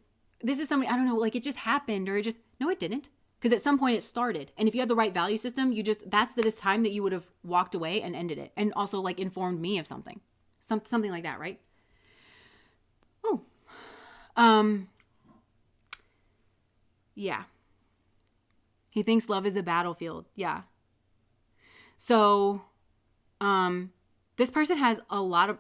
this is somebody, I don't know, like it just happened, or no, it didn't. Because at some point it started. And if you had the right value system, that's the time that you would have walked away and ended it. And also like informed me of something. Something like that, right? Oh. Yeah. He thinks love is a battlefield. Yeah. So, This person has a lot of,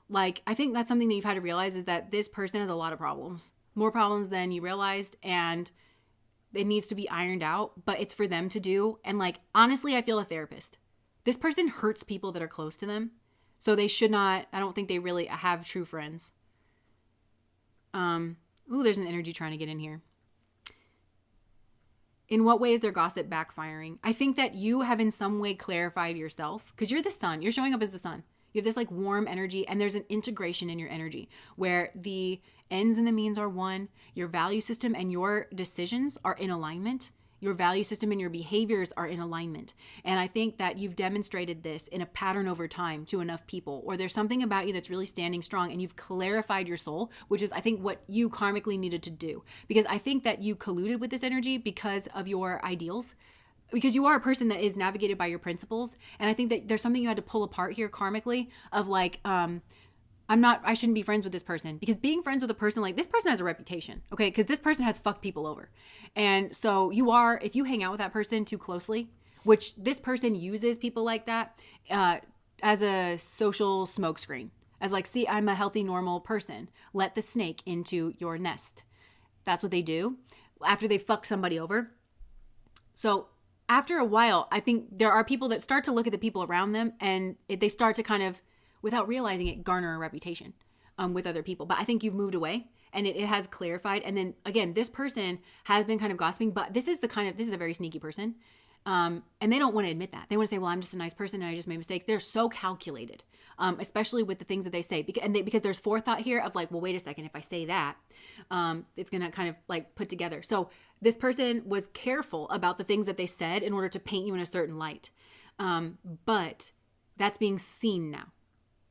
like, I think that's something that you've had to realize is that this person has a lot of problems, more problems than you realized, and it needs to be ironed out, but it's for them to do. And like, honestly, I feel a therapist. This person hurts people that are close to them. So they should not, I don't think they really have true friends. Ooh, there's an energy trying to get in here. In what way is their gossip backfiring? I think that you have in some way clarified yourself, because you're the sun. You're showing up as the sun. You have this like warm energy, and there's an integration in your energy where the ends and the means are one. Your value system and your decisions are in alignment. Your value system and your behaviors are in alignment. And I think that you've demonstrated this in a pattern over time to enough people, or there's something about you that's really standing strong, and you've clarified your soul, which is, I think, what you karmically needed to do. Because I think that you colluded with this energy because of your ideals, because you are a person that is navigated by your principles. And I think that there's something you had to pull apart here karmically of like, I shouldn't be friends with this person, because being friends with a person, like, this person has a reputation, okay? Because this person has fucked people over. And so if you hang out with that person too closely, which this person uses people like that as a social smokescreen, as like, see, I'm a healthy, normal person. Let the snake into your nest. That's what they do after they fuck somebody over. So after a while, I think there are people that start to look at the people around them, and they start to kind of, without realizing it, garner a reputation with other people. But I think you've moved away, and it has clarified. And then again, this person has been kind of gossiping, but this is a very sneaky person. And they don't want to admit that. They want to say, well, I'm just a nice person and I just made mistakes. They're so calculated, especially with the things that they say. Because there's forethought here of like, well, wait a second, if I say that, it's going to kind of like put together. So this person was careful about the things that they said in order to paint you in a certain light. But that's being seen now.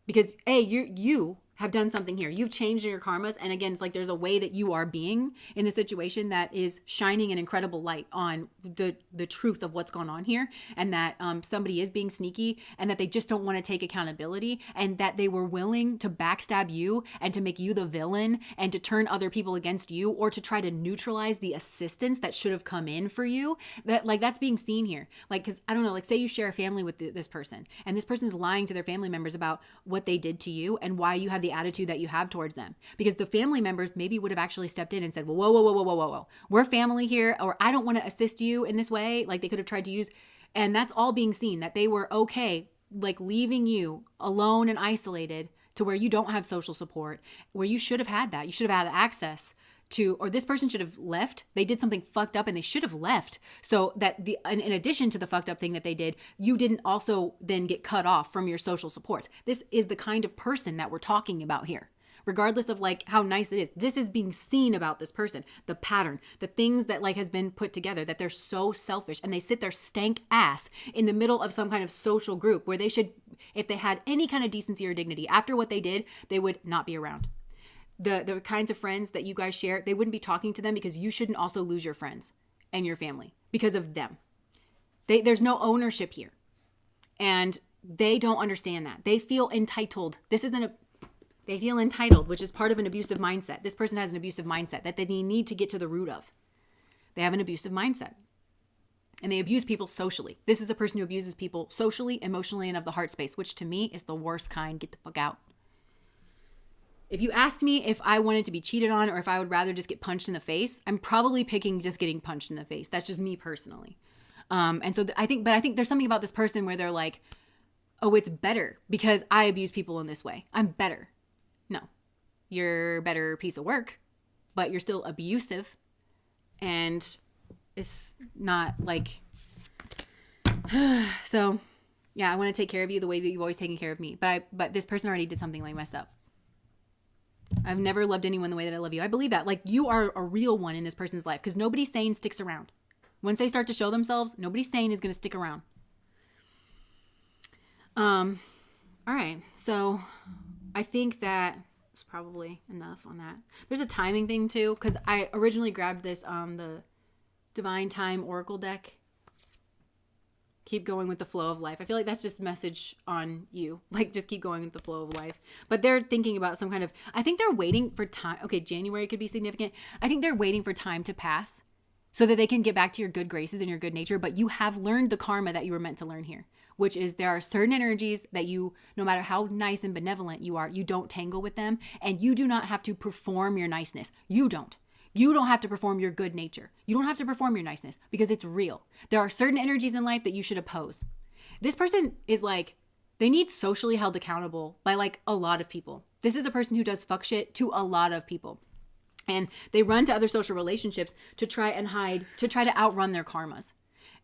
Because you have done something here. You've changed in your karmas. And again, it's like there's a way that you are being in the situation that is shining an incredible light on the truth of what's going on here. And that somebody is being sneaky, and that they just don't want to take accountability, and that they were willing to backstab you and to make you the villain and to turn other people against you, or to try to neutralize the assistance that should have come in for you. That's being seen here. Like, because I don't know, like, say you share a family with this person, and this person's lying to their family members about what they did to you and why you have the attitude that you have towards them, because the family members maybe would have actually stepped in and said, well, whoa, we're family here, or I don't want to assist you in this way. Like, they could have tried to use, and that's all being seen, that they were okay, like, leaving you alone and isolated to where you don't have social support, where you should have had that. You should have had access to, or this person should have left. They did something fucked up and they should have left, so that in addition to the fucked up thing that they did, you didn't also then get cut off from your social supports. This is the kind of person that we're talking about here. Regardless of like how nice it is, this is being seen about this person, the pattern, the things that like has been put together, that they're so selfish, and they sit their stank ass in the middle of some kind of social group where they should, if they had any kind of decency or dignity after what they did, they would not be around. The kinds of friends that you guys share, they wouldn't be talking to them, because you shouldn't also lose your friends and your family because of them. There's no ownership here. And they don't understand that. They feel entitled. They feel entitled, which is part of an abusive mindset. This person has an abusive mindset that they need to get to the root of. They have an abusive mindset. And they abuse people socially. This is a person who abuses people socially, emotionally, and of the heart space, which to me is the worst kind. Get the fuck out. If you asked me if I wanted to be cheated on or if I would rather just get punched in the face, I'm probably picking just getting punched in the face. That's just me personally. And so I think there's something about this person where they're like, oh, it's better because I abuse people in this way. I'm better. No, you're a better piece of work, but you're still abusive. And it's not like, so yeah, I want to take care of you the way that you've always taken care of me. But this person already did something like messed up. I've never loved anyone the way that I love you. I believe that. Like, you are a real one in this person's life, because nobody sane sticks around. Once they start to show themselves, nobody sane is going to stick around. All right. So I think that is probably enough on that. There's a timing thing too, because I originally grabbed this, the Divine Time Oracle deck. Keep going with the flow of life. I feel like that's just message on you. Like, just keep going with the flow of life. But they're thinking about some kind of, I think they're waiting for time. Okay, January could be significant. I think they're waiting for time to pass so that they can get back to your good graces and your good nature. But you have learned the karma that you were meant to learn here, which is there are certain energies that you, no matter how nice and benevolent you are, you don't tangle with them, and you do not have to perform your niceness. You don't. You don't have to perform your good nature. You don't have to perform your niceness because it's real. There are certain energies in life that you should oppose. This person is like, they need socially held accountable by like a lot of people. This is a person who does fuck shit to a lot of people. And they run to other social relationships to try and hide, to try to outrun their karmas.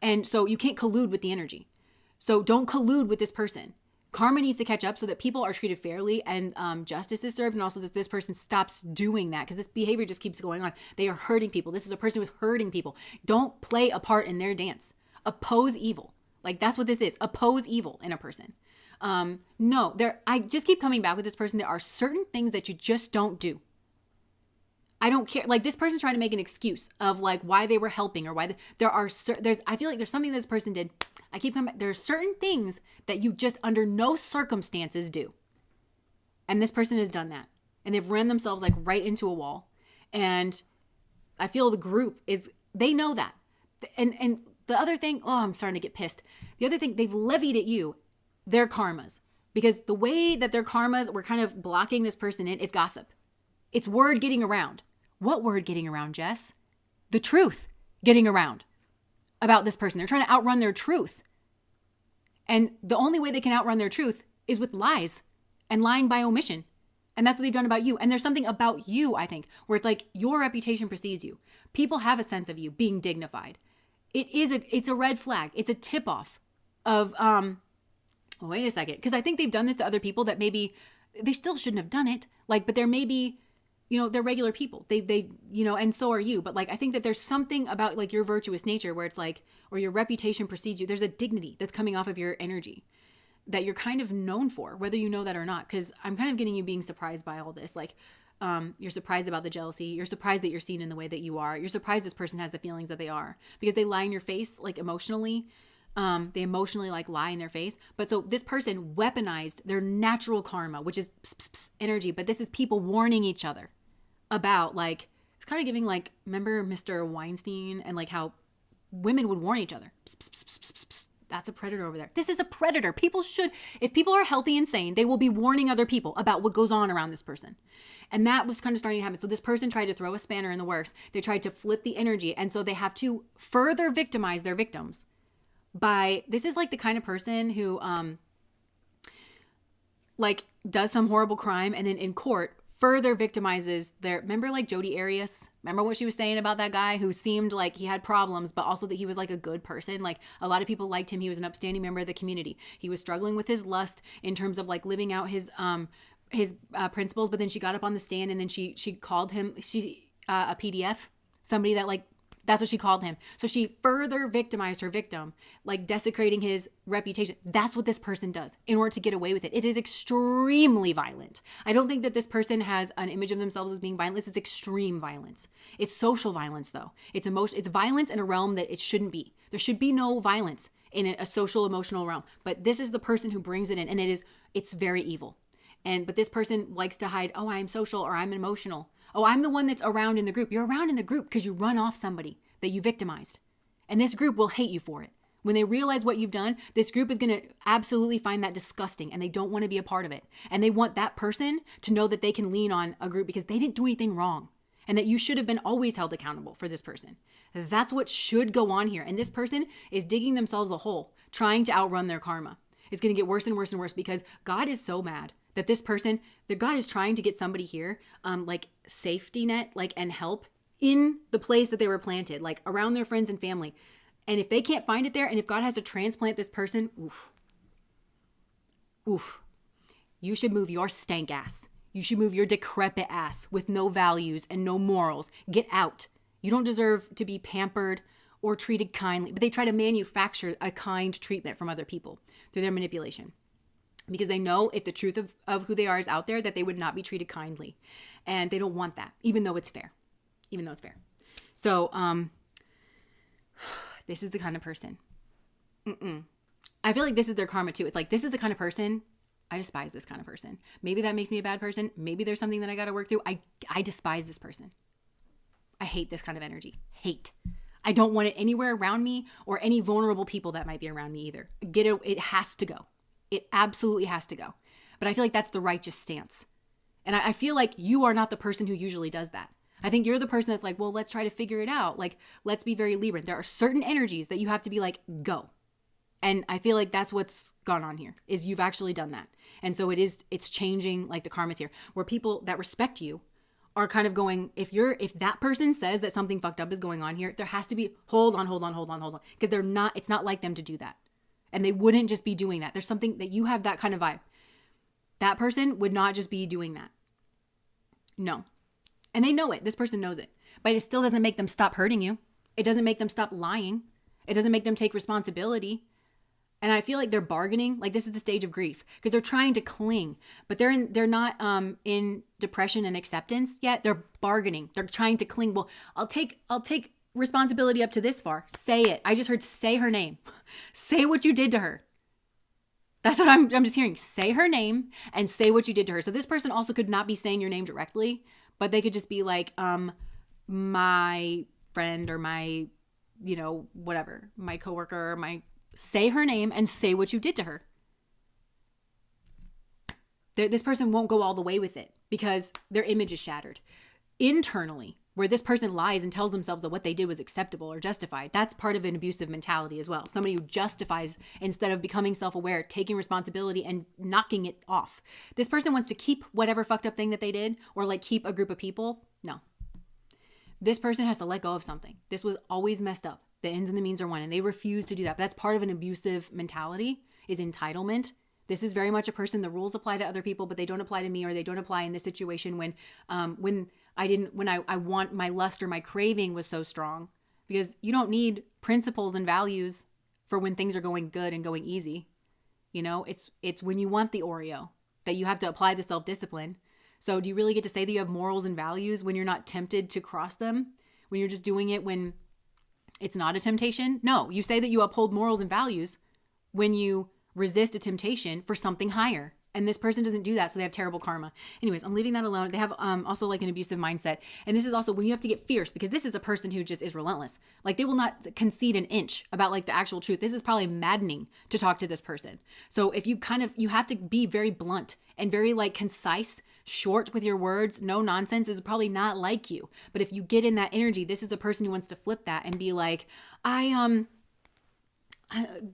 And so you can't collude with the energy. So don't collude with this person. Karma needs to catch up so that people are treated fairly and justice is served. And also that this person stops doing that because this behavior just keeps going on. They are hurting people. This is a person who's hurting people. Don't play a part in their dance. Oppose evil. Like that's what this is. Oppose evil in a person. No, I just keep coming back with this person. There are certain things that you just don't do. I don't care. Like this person's trying to make an excuse of like why they were helping or why I feel like there's something this person did. I keep coming back. There are certain things that you just under no circumstances do. And this person has done that. And they've ran themselves like right into a wall. And I feel the group they know that. And the other thing, I'm starting to get pissed. The other thing, they've levied at you their karmas. Because the way that their karmas were kind of blocking this person in, it's gossip. It's word getting around. What word getting around, Jess? The truth getting around about this person. They're trying to outrun their truth. And the only way they can outrun their truth is with lies and lying by omission. And that's what they've done about you. And there's something about you, I think, where it's like your reputation precedes you. People have a sense of you being dignified. It's a red flag. It's a tip off of, wait a second. Because I think they've done this to other people that maybe they still shouldn't have done it. Like, but they're maybe, they're regular people. They, and so are you. But like, I think that there's something about like your virtuous nature where it's like, or your reputation precedes you. There's a dignity that's coming off of your energy that you're kind of known for, whether you know that or not. Because I'm kind of getting you being surprised by all this. Like, you're surprised about the jealousy. You're surprised that you're seen in the way that you are. You're surprised this person has the feelings that they are because they lie in your face, like emotionally. They emotionally like lie in their face. But so this person weaponized their natural karma, which is energy. But this is people warning each other about like, it's kind of giving like, remember Mr. Weinstein and like how women would warn each other. That's a predator over there. This is a predator. If people are healthy and sane, they will be warning other people about what goes on around this person. And that was kind of starting to happen. So this person tried to throw a spanner in the works. They tried to flip the energy. And so they have to further victimize their victims this is like the kind of person who, like does some horrible crime and then in court further victimizes remember like Jodi Arias? Remember what she was saying about that guy who seemed like he had problems, but also that he was like a good person. Like a lot of people liked him. He was an upstanding member of the community. He was struggling with his lust in terms of like living out his principles. But then she got up on the stand and then she called him, a PDF, somebody that like, that's what she called him. So she further victimized her victim, like desecrating his reputation. That's what this person does in order to get away with it. It is extremely violent. I don't think that this person has an image of themselves as being violent. It's extreme violence. It's social violence though. It's violence in a realm that it shouldn't be. There should be no violence in a social emotional realm. But this is the person who brings it in and it's very evil. But this person likes to hide, oh, I'm social or I'm emotional. Oh, I'm the one that's around in the group. You're around in the group because you run off somebody that you victimized. And this group will hate you for it. When they realize what you've done, this group is going to absolutely find that disgusting and they don't want to be a part of it. And they want that person to know that they can lean on a group because they didn't do anything wrong and that you should have been always held accountable for this person. That's what should go on here. And this person is digging themselves a hole, trying to outrun their karma. It's going to get worse and worse and worse because God is so mad that that God is trying to get somebody here, like safety net, like, and help in the place that they were planted, like around their friends and family. And if they can't find it there, and if God has to transplant this person, you should move your stank ass. You should move your decrepit ass with no values and no morals. Get out. You don't deserve to be pampered or treated kindly. But they try to manufacture a kind treatment from other people through their manipulation. Because they know if the truth of who they are is out there, that they would not be treated kindly. And they don't want that, even though it's fair. So, this is the kind of person. I feel like this is their karma too. It's like, this is the kind of person, I despise this kind of person. Maybe that makes me a bad person. Maybe there's something that I got to work through. I despise this person. I hate this kind of energy. Hate. I don't want it anywhere around me or any vulnerable people that might be around me either. Get it. It has to go. It absolutely has to go. But I feel like that's the righteous stance. And I feel like you are not the person who usually does that. I think you're the person that's like, well, let's try to figure it out. Like, let's be very Libra. There are certain energies that you have to be like, go. And I feel like that's what's gone on here, is you've actually done that. And so it's changing like the karmas here, where people that respect you are kind of going, if that person says that something fucked up is going on here, there has to be, hold on. Because it's not like them to do that. And they wouldn't just be doing that. There's something that you have that kind of vibe. That person would not just be doing that. No. And they know it. This person knows it. But it still doesn't make them stop hurting you. It doesn't make them stop lying. It doesn't make them take responsibility. And I feel like they're bargaining. Like, this is the stage of grief because they're trying to cling, but they're not in depression and acceptance yet. They're bargaining. They're trying to cling. Well, I'll take responsibility up to this far. Say it. I just heard say her name. Say what you did to her. That's what I'm just hearing. Say her name and say what you did to her. So this person also could not be saying your name directly, but they could just be like, my friend or my, whatever, my coworker, say her name and say what you did to her. This person won't go all the way with it because their image is shattered. Internally, where this person lies and tells themselves that what they did was acceptable or justified, that's part of an abusive mentality as well. Somebody who justifies instead of becoming self-aware, taking responsibility and knocking it off. This person wants to keep whatever fucked up thing that they did or like keep a group of people. No. This person has to let go of something. This was always messed up. The ends and the means are one, and they refuse to do that. But that's part of an abusive mentality, is entitlement. This is very much a person, the rules apply to other people, but they don't apply to me, or they don't apply in this situation when I want my lust or my craving was so strong. Because you don't need principles and values for when things are going good and going easy. It's when you want the Oreo that you have to apply the self-discipline. So do you really get to say that you have morals and values when you're not tempted to cross them? When you're just doing it when it's not a temptation? No, you say that you uphold morals and values when you resist a temptation for something higher. And this person doesn't do that, so they have terrible karma. Anyways, I'm leaving that alone. They have also like an abusive mindset. And this is also when you have to get fierce, because this is a person who just is relentless. Like, they will not concede an inch about like the actual truth. This is probably maddening to talk to this person. So if you have to be very blunt and very like concise, short with your words, no nonsense, is probably not like you. But if you get in that energy, this is a person who wants to flip that and be like,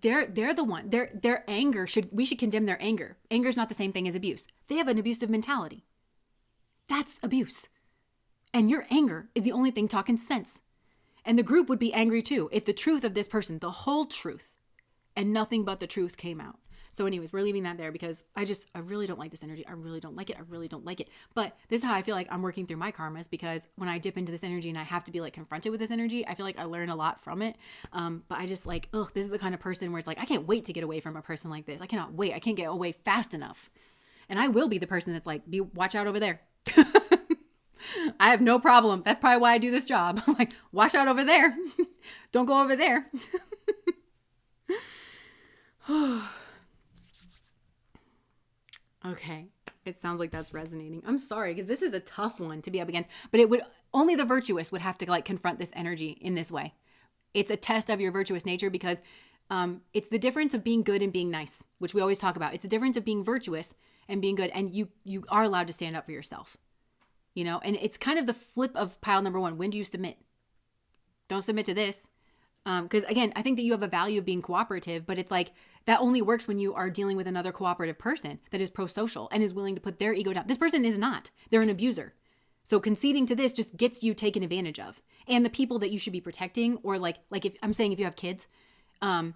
they're the one. Their anger we should condemn their anger. Anger is not the same thing as abuse. They have an abusive mentality. That's abuse. And your anger is the only thing talking sense. And the group would be angry too if the truth of this person, the whole truth, and nothing but the truth came out. So anyways, we're leaving that there because I really don't like this energy. I really don't like it. But this is how I feel like I'm working through my karmas, because when I dip into this energy and I have to be like confronted with this energy, I feel like I learn a lot from it. But I just like, this is the kind of person where it's like, I can't wait to get away from a person like this. I cannot wait. I can't get away fast enough. And I will be the person that's like, watch out over there. I have no problem. That's probably why I do this job. Like, watch out over there. Don't go over there. Okay. It sounds like that's resonating. I'm sorry, because this is a tough one to be up against, but only the virtuous would have to like confront this energy in this way. It's a test of your virtuous nature, because it's the difference of being good and being nice, which we always talk about. It's the difference of being virtuous and being good. And you are allowed to stand up for yourself, and it's kind of the flip of pile number one. When do you submit? Don't submit to this. Because again, I think that you have a value of being cooperative, but it's like that only works when you are dealing with another cooperative person that is pro-social and is willing to put their ego down. This person is not. They're an abuser. So conceding to this just gets you taken advantage of. And the people that you should be protecting, or like if I'm saying if you have kids, now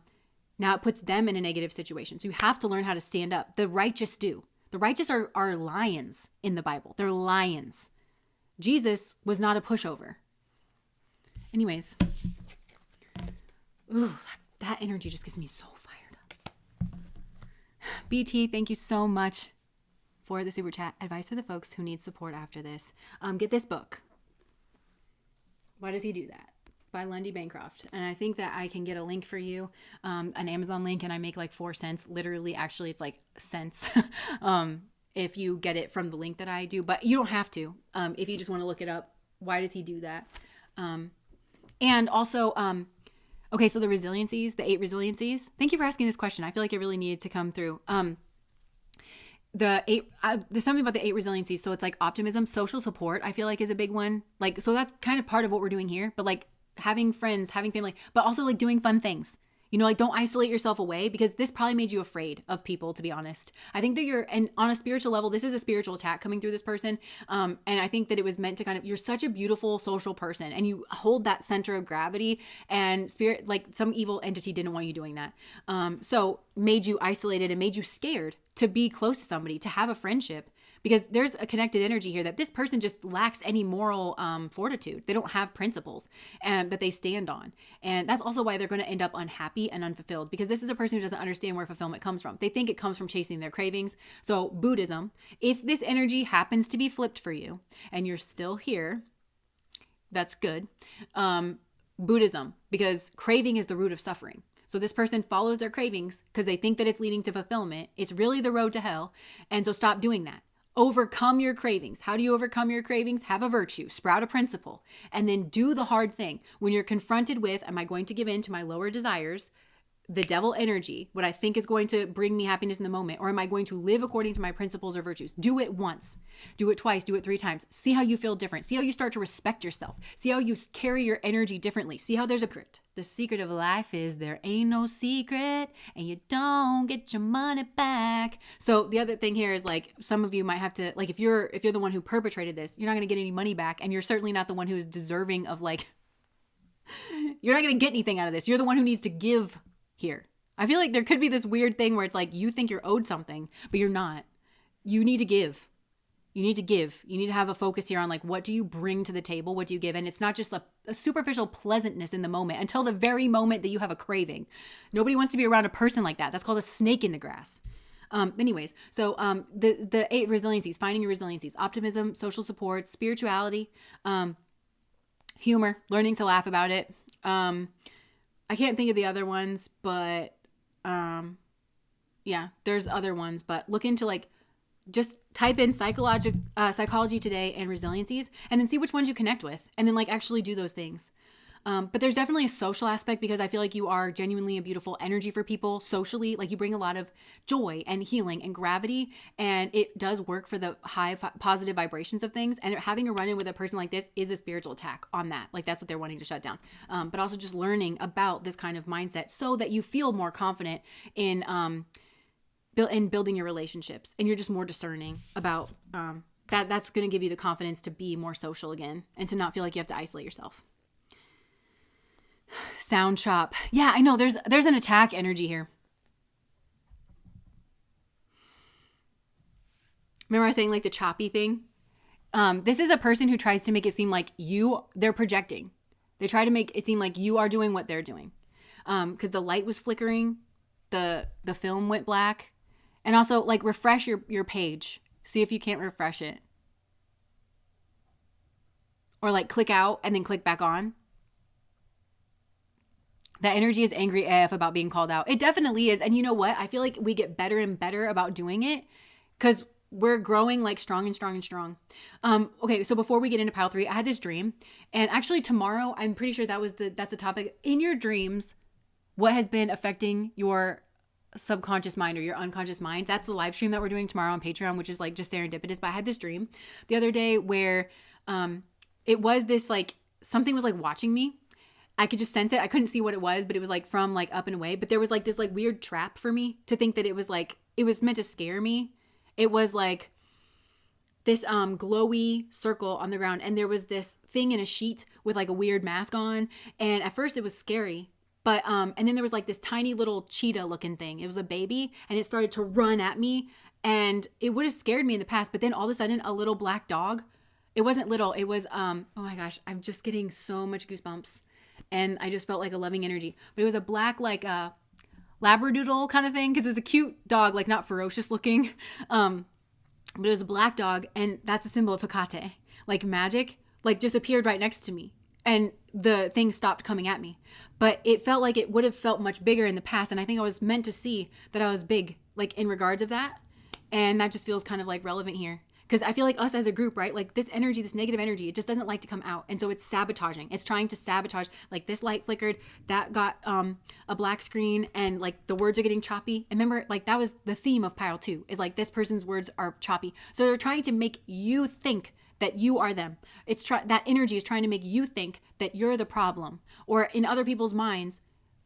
it puts them in a negative situation. So you have to learn how to stand up. The righteous do. The righteous are lions in the Bible. They're lions. Jesus was not a pushover. Anyways. Ooh, that energy just gets me so fired up. BT, thank you so much for the super chat. Advice to the folks who need support after this. Get this book. Why Does He Do That? By Lundy Bancroft. And I think that I can get a link for you, an Amazon link, and I make like 4 cents. Literally, actually, it's like cents if you get it from the link that I do. But you don't have to if you just want to look it up. Why Does He Do That? And also, okay, so the resiliencies, the 8 resiliencies. Thank you for asking this question. I feel like it really needed to come through. There's something about the 8 resiliencies. So it's like optimism, social support, I feel like is a big one. Like, so that's kind of part of what we're doing here, but like having friends, having family, but also like doing fun things. You know, like don't isolate yourself away, because this probably made you afraid of people, to be honest. I think that and on a spiritual level, this is a spiritual attack coming through this person. And I think that it was meant to kind of, you're such a beautiful social person and you hold that center of gravity, and spirit, like some evil entity didn't want you doing that. So made you isolated and made you scared to be close to somebody, to have a friendship. Because there's a connected energy here that this person just lacks any moral fortitude. They don't have principles that they stand on. And that's also why they're going to end up unhappy and unfulfilled, because this is a person who doesn't understand where fulfillment comes from. They think it comes from chasing their cravings. So Buddhism, if this energy happens to be flipped for you and you're still here, that's good. Buddhism, because craving is the root of suffering. So this person follows their cravings because they think that it's leading to fulfillment. It's really the road to hell. And so stop doing that. Overcome your cravings. How do you overcome your cravings? Have a virtue, sprout a principle, and then do the hard thing. When you're confronted with, am I going to give in to my lower desires, the devil energy, what I think is going to bring me happiness in the moment, or am I going to live according to my principles or virtues? Do it once, do it twice, do it 3 times. See how you feel different. See how you start to respect yourself. See how you carry your energy differently. See how there's a secret. The secret of life is there ain't no secret and you don't get your money back. So the other thing here is like, some of you might have to, like, if you're the one who perpetrated this, you're not going to get any money back, and you're certainly not the one who is deserving of, like, you're not going to get anything out of this. You're the one who needs to give here. I feel like there could be this weird thing where it's like you think you're owed something, but you're not. You need to give. You need to give. You need to have a focus here on like, what do you bring to the table? What do you give? And it's not just a superficial pleasantness in the moment until the very moment that you have a craving. Nobody wants to be around a person like that. That's called a snake in the grass. Anyways, so the 8 resiliencies, finding your resiliencies: optimism, social support, spirituality, humor, learning to laugh about it. I can't think of the other ones, but yeah, there's other ones, but look into like, just type in psychology today and resiliencies, and then see which ones you connect with, and then like actually do those things. But there's definitely a social aspect, because I feel like you are genuinely a beautiful energy for people socially. Like you bring a lot of joy and healing and gravity, and it does work for the high positive vibrations of things. And having a run-in with a person like this is a spiritual attack on that. Like that's what they're wanting to shut down. But also just learning about this kind of mindset so that you feel more confident in building your relationships, and you're just more discerning about that's going to give you the confidence to be more social again and to not feel like you have to isolate yourself. Sound shop. Yeah, I know there's an attack energy here. Remember I was saying like the choppy thing? This is a person who tries to make it seem like they're projecting. They try to make it seem like you are doing what they're doing. Because the light was flickering, the film went black. And also like refresh your page. See if you can't refresh it. Or like click out and then click back on. That energy is angry AF about being called out. It definitely is. And you know what? I feel like we get better and better about doing it because we're growing like strong and strong and strong. Okay, so before we get into pile 3, I had this dream. And actually tomorrow, I'm pretty sure that's the topic. In your dreams, what has been affecting your subconscious mind or your unconscious mind? That's the live stream that we're doing tomorrow on Patreon, which is like just serendipitous. But I had this dream the other day where it was this like, something was like watching me. I could just sense it. I couldn't see what it was, but it was like from like up and away. But there was like this like weird trap for me to think that it was like, it was meant to scare me. It was like this glowy circle on the ground. And there was this thing in a sheet with like a weird mask on. And at first it was scary. But, and then there was like this tiny little cheetah looking thing. It was a baby and it started to run at me, and it would have scared me in the past. But then all of a sudden a little black dog, it wasn't little. It was, oh my gosh, I'm just getting so much goosebumps. And I just felt like a loving energy. But it was a black, like Labradoodle kind of thing. Because it was a cute dog, like not ferocious looking. But it was a black dog. And that's a symbol of vacate. Like magic, like just appeared right next to me. And the thing stopped coming at me. But it felt like it would have felt much bigger in the past. And I think I was meant to see that I was big, like in regards of that. And that just feels kind of like relevant here. Because I feel like us as a group, right? Like this energy, this negative energy, it just doesn't like to come out. And so it's sabotaging. It's trying to sabotage. Like this light flickered, that got a black screen, and like the words are getting choppy. And remember, like that was the theme of pile 2, is like this person's words are choppy. So they're trying to make you think that you are them. That energy is trying to make you think that you're the problem. Or in other people's minds,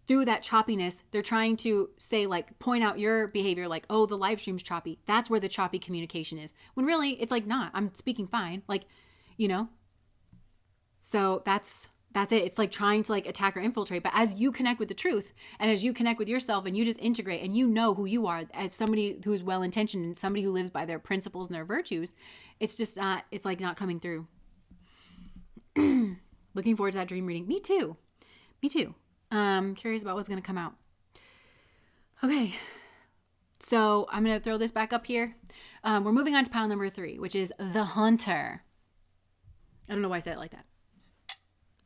through that choppiness, they're trying to say, like, point out your behavior, like, oh, the live stream's choppy. That's where the choppy communication is. When really, it's like, not. I'm speaking fine. Like, you know? So that's it. It's like trying to like attack or infiltrate. But as you connect with the truth, and as you connect with yourself, and you just integrate, and you know who you are as somebody who's well-intentioned and somebody who lives by their principles and their virtues, it's just not, it's like not coming through. Looking forward to that dream reading. Me too. Curious about what's going to come out. Okay. So I'm going to throw this back up here. We're moving on to pile number 3, which is the hunter. I don't know why I said it like that.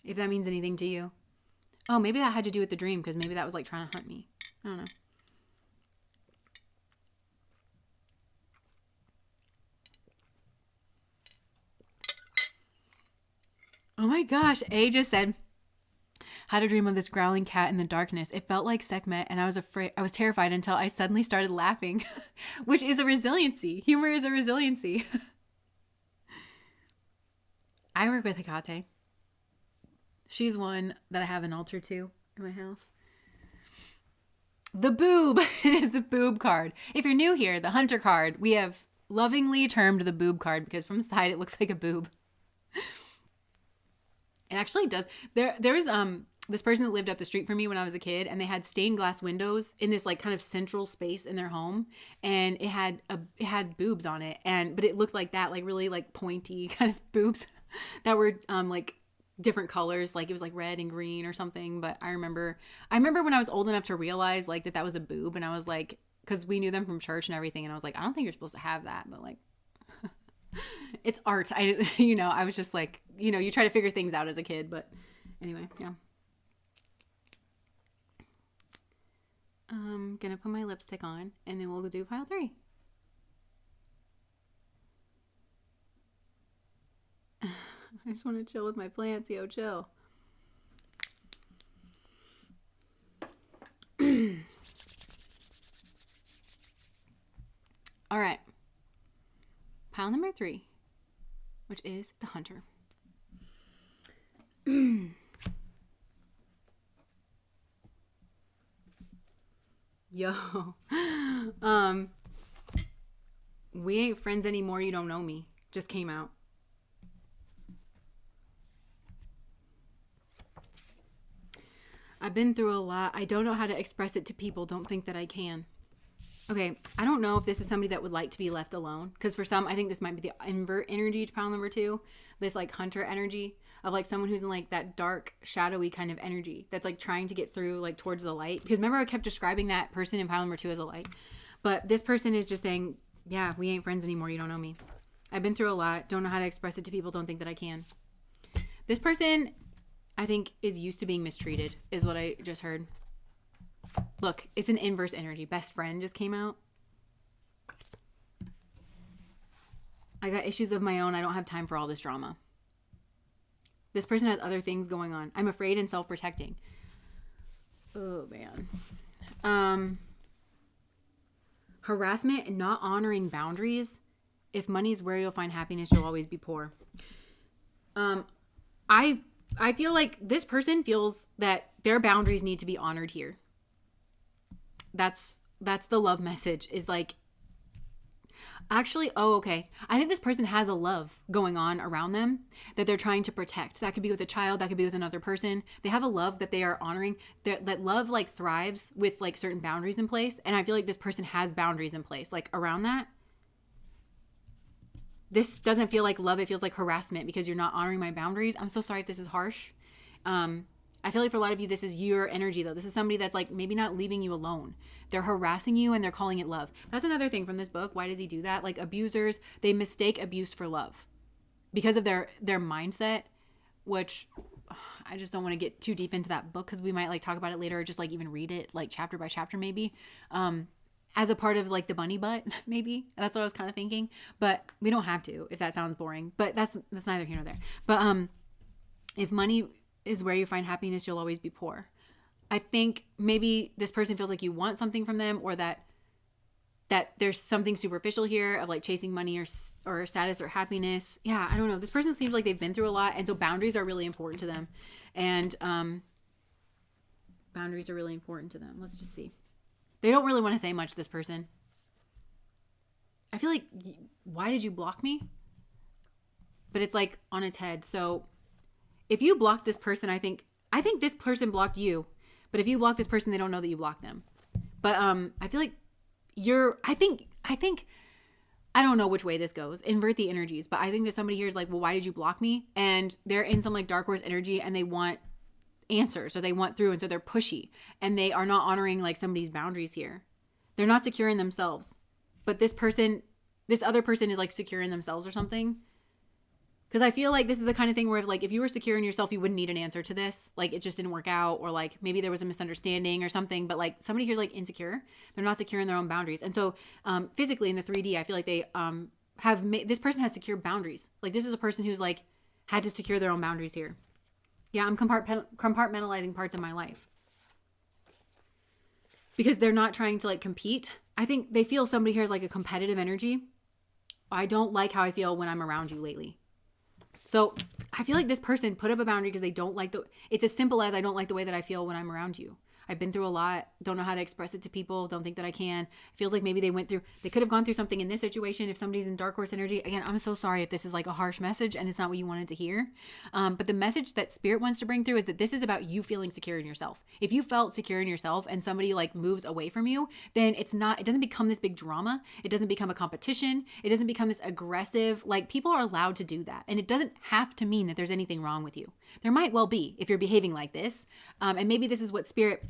If that means anything to you. Oh, maybe that had to do with the dream, because maybe that was like trying to hunt me. I don't know. Oh my gosh. A just said, had a dream of this growling cat in the darkness. It felt like Sekhmet, and I was terrified until I suddenly started laughing, which is a resiliency. Humor is a resiliency. I work with Hecate. She's one that I have an altar to in my house. The boob. It is the boob card. If you're new here, the hunter card, we have lovingly termed the boob card because from the side it looks like a boob. It actually does. There's this person that lived up the street from me when I was a kid, and they had stained glass windows in this like kind of central space in their home, and it had boobs on it, but it looked like that, like really like pointy kind of boobs that were like different colors, like it was like red and green or something. But I remember when I was old enough to realize like that was a boob, and I was like, because we knew them from church and everything, and I was like, I don't think you're supposed to have that, but like it's art. I was just like, you try to figure things out as a kid, but anyway, yeah. I'm gonna put my lipstick on, and then we'll go do pile 3. I just want to chill with my plants. Yo, chill. All right. Pile number 3, which is the hunter. Yo. We ain't friends anymore, you don't know me. Just came out. I've been through a lot. I don't know how to express it to people. Don't think that I can. Okay, I don't know if this is somebody that would like to be left alone. Because for some, I think this might be the invert energy to pile number 2. This like hunter energy of like someone who's in like that dark, shadowy kind of energy that's like trying to get through like towards the light. Because remember I kept describing that person in pile number 2 as a light. But this person is just saying, yeah, we ain't friends anymore. You don't know me. I've been through a lot. Don't know how to express it to people. Don't think that I can. This person, I think, is used to being mistreated, is what I just heard. Look, it's an inverse energy. Best friend just came out. I got issues of my own. I don't have time for all this drama. This person has other things going on. I'm afraid and self-protecting. Oh, man. Harassment and not honoring boundaries. If money's where you'll find happiness, you'll always be poor. I feel like this person feels that their boundaries need to be honored here. That's the love message, is like, actually, okay. I think this person has a love going on around them that they're trying to protect. That could be with a child. That could be with another person. They have a love that they are honoring. That love like thrives with like certain boundaries in place. And I feel like this person has boundaries in place, like around that. This doesn't feel like love. It feels like harassment because you're not honoring my boundaries. I'm so sorry if this is harsh. I feel like for a lot of you, this is your energy, though. This is somebody that's like maybe not leaving you alone. They're harassing you and they're calling it love. That's another thing from this book. Why does he do that? Like abusers, they mistake abuse for love because of their mindset, which I just don't want to get too deep into that book because we might like talk about it later or just like even read it like chapter by chapter maybe. as a part of like the bunny butt, maybe. That's what I was kind of thinking. But we don't have to if that sounds boring. But that's neither here nor there. But if money is where you find happiness, you'll always be poor. I think maybe this person feels like you want something from them, or that there's something superficial here of like chasing money or status or happiness. Yeah, I don't know. This person seems like they've been through a lot. And so boundaries are really important to them. And boundaries are really important to them. Let's just see. They don't really want to say much, this person. I feel like, why did you block me? But it's like on its head. So if you blocked this person, I think this person blocked you. But if you block this person, they don't know that you blocked them. But I feel like I think I don't know which way this goes. Invert the energies. But I think that somebody here is like, well, why did you block me? And they're in some like dark horse energy and they want answers, or they want through, and so they're pushy, and they are not honoring like somebody's boundaries here. They're not secure in themselves. But this other person is like secure in themselves or something. Because I feel like this is the kind of thing where if you were secure in yourself, you wouldn't need an answer to this. Like it just didn't work out, or like maybe there was a misunderstanding or something. But like somebody here's like insecure. They're not secure in their own boundaries. And so physically in the 3D, I feel like they this person has secure boundaries. Like this is a person who's like had to secure their own boundaries here. Yeah, I'm compartmentalizing parts of my life. Because they're not trying to like compete. I think they feel somebody here is like a competitive energy. I don't like how I feel when I'm around you lately. So I feel like this person put up a boundary because they don't like it's as simple as I don't like the way that I feel when I'm around you. I've been through a lot. Don't know how to express it to people. Don't think that I can. It feels like maybe they could have gone through something in this situation. If somebody's in dark horse energy, again, I'm so sorry if this is like a harsh message and it's not what you wanted to hear. But the message that spirit wants to bring through is that this is about you feeling secure in yourself. If you felt secure in yourself and somebody like moves away from you, then it doesn't become this big drama. It doesn't become a competition. It doesn't become this aggressive, like people are allowed to do that. And it doesn't have to mean that there's anything wrong with you. There might well be if you're behaving like this. And maybe this is what spirit,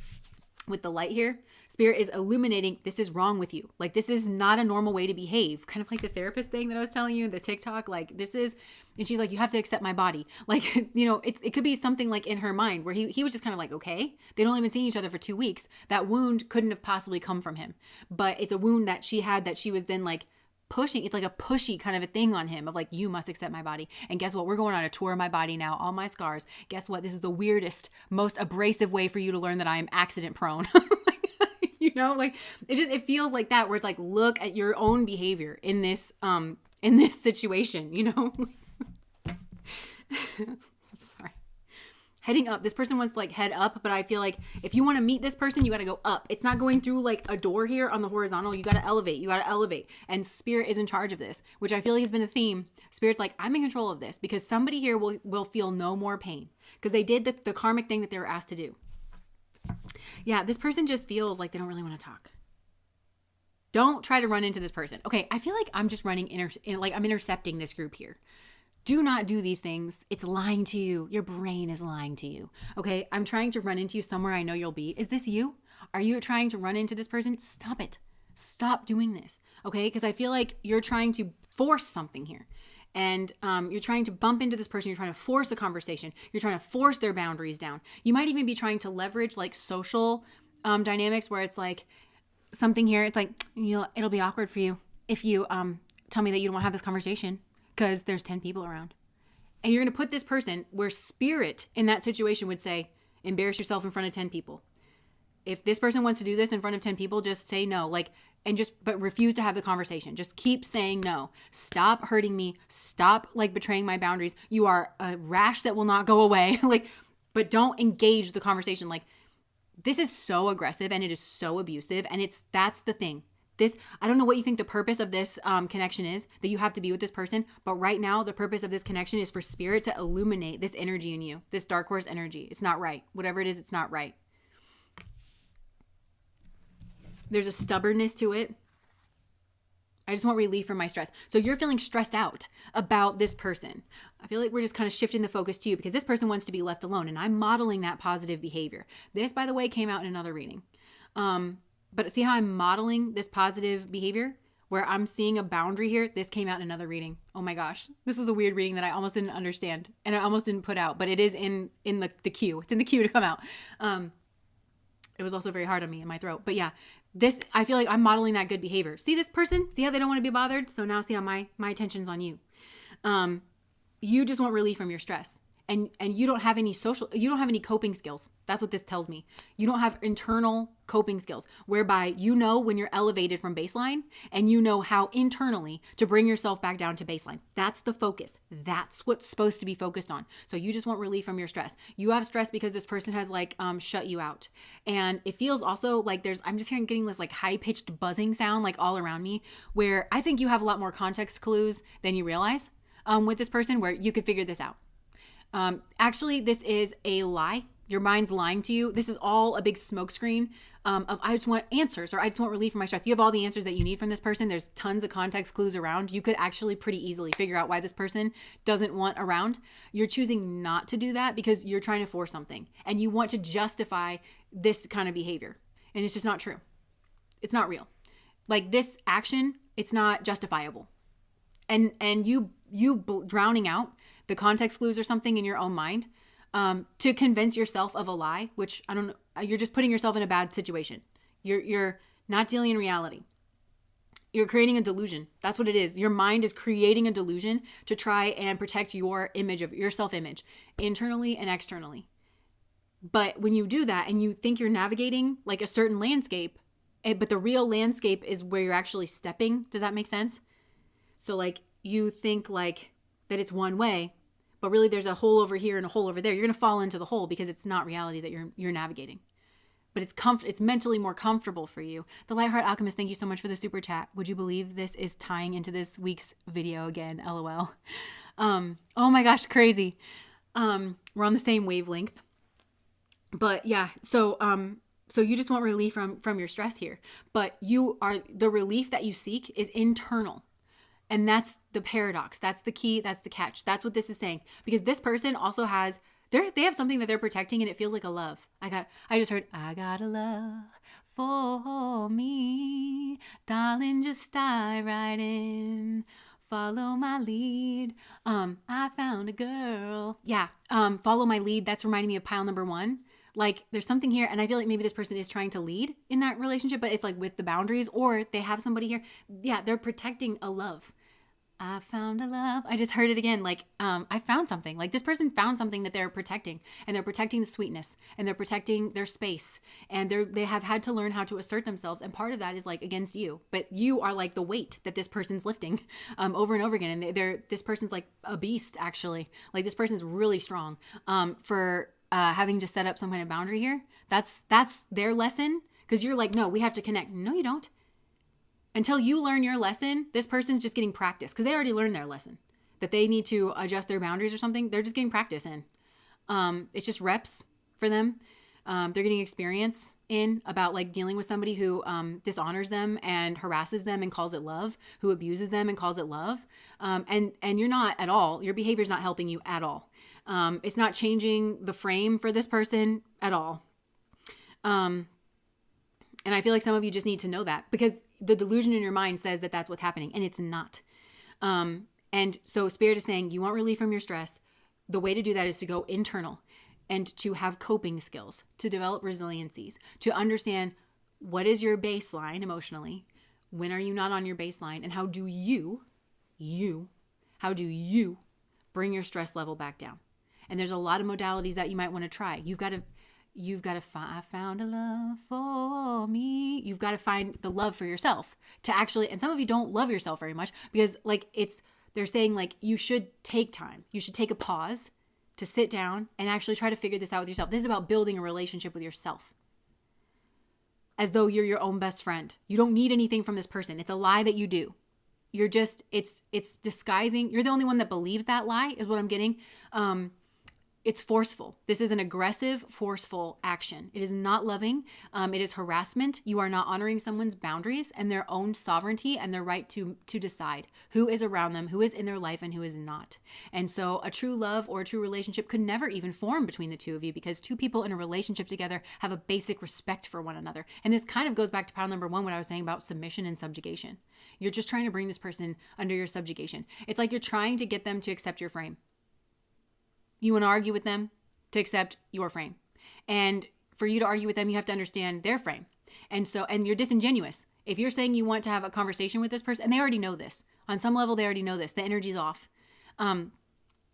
with the light here, spirit is illuminating, this is wrong with you. Like this is not a normal way to behave. Kind of like the therapist thing that I was telling you, the TikTok, like this is, and she's like, you have to accept my body. Like, you know, it could be something like in her mind where he was just kind of like, okay, they'd only been seeing each other for 2 weeks. That wound couldn't have possibly come from him, but it's a wound that she had that she was then like pushing. It's like a pushy kind of a thing on him of like, you must accept my body. And guess what? We're going on a tour of my body now, all my scars. Guess what? This is the weirdest, most abrasive way for you to learn that I am accident prone. You know, like it feels like that, where it's like, look at your own behavior in this situation, you know? I'm sorry. Heading up. This person wants to like head up, but I feel like if you want to meet this person, you got to go up. It's not going through like a door here on the horizontal. You got to elevate. You got to elevate. And spirit is in charge of this, which I feel like has been a theme. Spirit's like, I'm in control of this, because somebody here will feel no more pain because they did the karmic thing that they were asked to do. Yeah, this person just feels like they don't really want to talk. Don't try to run into this person. Okay, I feel like I'm just I'm intercepting this group here. Do not do these things. It's lying to you. Your brain is lying to you. Okay, I'm trying to run into you somewhere I know you'll be. Is this you? Are you trying to run into this person? Stop it. Stop doing this. Okay, because I feel like you're trying to force something here. And you're trying to bump into this person. You're trying to force the conversation. You're trying to force their boundaries down. You might even be trying to leverage like social dynamics where it's like something here. It's like, it'll be awkward for you if you tell me that you don't want to have this conversation because there's 10 people around. And you're going to put this person where spirit in that situation would say, embarrass yourself in front of 10 people. If this person wants to do this in front of 10 people, just say no. But refuse to have the conversation. Just keep saying no. Stop hurting me. Stop betraying my boundaries. You are a rash that will not go away. But don't engage the conversation. This is so aggressive and it is so abusive. And that's the thing. I don't know what you think the purpose of this connection is, that you have to be with this person. But right now, the purpose of this connection is for spirit to illuminate this energy in you, this dark horse energy. It's not right. Whatever it is, it's not right. There's a stubbornness to it. I just want relief from my stress. So you're feeling stressed out about this person. I feel like we're just kind of shifting the focus to you because this person wants to be left alone. And I'm modeling that positive behavior. This, by the way, came out in another reading. But see how I'm modeling this positive behavior where I'm seeing a boundary here? This came out in another reading. Oh my gosh. This is a weird reading that I almost didn't understand and I almost didn't put out, but it is in the queue. It's in the queue to come out. It was also very hard on me in my throat. But yeah, I feel like I'm modeling that good behavior. See this person? See how they don't want to be bothered? So now see how my attention's on you. You just want relief from your stress. And you don't have any coping skills. That's what this tells me. You don't have internal coping skills whereby you know when you're elevated from baseline and you know how internally to bring yourself back down to baseline. That's the focus. That's what's supposed to be focused on. So you just want relief from your stress. You have stress because this person has shut you out. And it feels also like I'm just getting this like high pitched buzzing sound like all around me, where I think you have a lot more context clues than you realize with this person, where you could figure this out. Actually, this is a lie. Your mind's lying to you. This is all a big smokescreen of I just want answers, or I just want relief from my stress. You have all the answers that you need from this person. There's tons of context clues around. You could actually pretty easily figure out why this person doesn't want around. You're choosing not to do that because you're trying to force something and you want to justify this kind of behavior. And it's just not true. It's not real. Like this action, it's not justifiable. And you drowning out the context clues or something in your own mind to convince yourself of a lie, which I don't know, you're just putting yourself in a bad situation. You're not dealing in reality. You're creating a delusion. That's what it is. Your mind is creating a delusion to try and protect your image of your self-image internally and externally. But when you do that and you think you're navigating like a certain landscape, but the real landscape is where you're actually stepping. Does that make sense? So like you think like that it's one way, but really there's a hole over here and a hole over there. You're going to fall into the hole because it's not reality that you're navigating. But it's mentally more comfortable for you. The Lightheart Alchemist, thank you so much for the super chat. Would you believe this is tying into this week's video again? LOL. Oh my gosh, crazy. We're on the same wavelength. But yeah, so you just want relief from your stress here. But the relief that you seek is internal. And that's the paradox. That's the key. That's the catch. That's what this is saying. Because this person also has, they have something that they're protecting and it feels like a love. I just heard, I got a love for me. Darling, just dive right in. Follow my lead. I found a girl. Yeah. Follow my lead. That's reminding me of pile number 1. Like there's something here. And I feel like maybe this person is trying to lead in that relationship, but it's like with the boundaries, or they have somebody here. Yeah. They're protecting a love. I found a love. I just heard it again. Like, I found something. Like this person found something that they're protecting, and they're protecting the sweetness, and they're protecting their space, and they have had to learn how to assert themselves. And part of that is like against you, but you are like the weight that this person's lifting over and over again. And this person's like a beast, actually. Like this person's really strong for having to set up some kind of boundary here. That's their lesson. Because you're like, no, we have to connect. No, you don't. Until you learn your lesson, this person's just getting practice because they already learned their lesson that they need to adjust their boundaries or something. They're just getting practice in. It's just reps for them. They're getting experience in about like dealing with somebody who dishonors them and harasses them and calls it love, who abuses them and calls it love. And you're not at all. Your behavior is not helping you at all. It's not changing the frame for this person at all. And I feel like some of you just need to know that because the delusion in your mind says that that's what's happening, and it's not. And so Spirit is saying you want relief from your stress. The way to do that is to go internal and to have coping skills, to develop resiliencies, to understand what is your baseline emotionally, when are you not on your baseline, and how do you bring your stress level back down? And there's a lot of modalities that you might want to try. I found a love for me. You've got to find the love for yourself to actually, and some of you don't love yourself very much because like they're saying like you should take time. You should take a pause to sit down and actually try to figure this out with yourself. This is about building a relationship with yourself as though you're your own best friend. You don't need anything from this person. It's a lie that you do. You're just, it's disguising. You're the only one that believes that lie is what I'm getting. It's forceful. This is an aggressive, forceful action. It is not loving. It is harassment. You are not honoring someone's boundaries and their own sovereignty and their right to decide who is around them, who is in their life, and who is not. And so a true love or a true relationship could never even form between the two of you because two people in a relationship together have a basic respect for one another. And this kind of goes back to pile number 1, what I was saying about submission and subjugation. You're just trying to bring this person under your subjugation. It's like you're trying to get them to accept your frame. You want to argue with them to accept your frame. And for you to argue with them, you have to understand their frame. And you're disingenuous. If you're saying you want to have a conversation with this person, and they already know this. On some level, they already know this. The energy's off. You want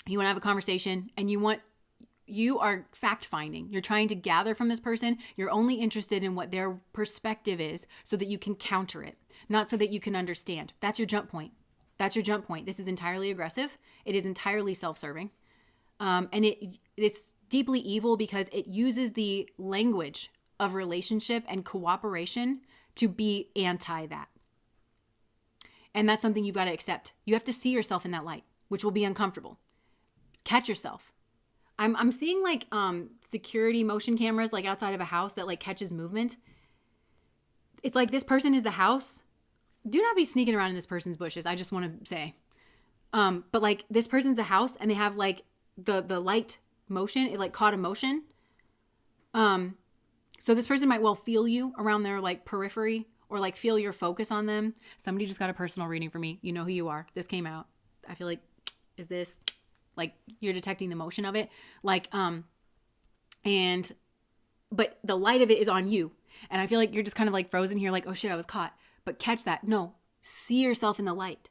to have a conversation and you are fact-finding. You're trying to gather from this person. You're only interested in what their perspective is so that you can counter it, not so that you can understand. That's your jump point. This is entirely aggressive. It is entirely self-serving. And it's deeply evil because it uses the language of relationship and cooperation to be anti that. And that's something you've got to accept. You have to see yourself in that light, which will be uncomfortable. Catch yourself. I'm seeing like security motion cameras like outside of a house that like catches movement. It's like this person is the house. Do not be sneaking around in this person's bushes. I just want to say. But like this person's the house and they have like the light motion. It like caught a motion. So this person might well feel you around their like periphery or like feel your focus on them. Somebody just got a personal reading for me. You know who you are. This came out. I feel like, is this like you're detecting the motion of it? Like, but the light of it is on you. And I feel like you're just kind of like frozen here. Like, oh shit, I was caught. But catch that. No, see yourself in the light.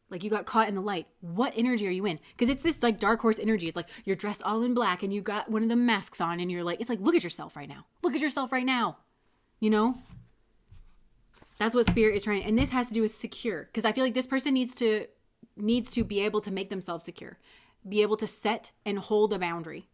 Like you got caught in the light. What energy are you in? Because it's this like dark horse energy. It's like you're dressed all in black and you got one of the masks on and you're like, it's like, look at yourself right now. Look at yourself right now. You know? That's what spirit is trying. And this has to do with secure. Because I feel like this person needs to be able to make themselves secure. Be able to set and hold a boundary.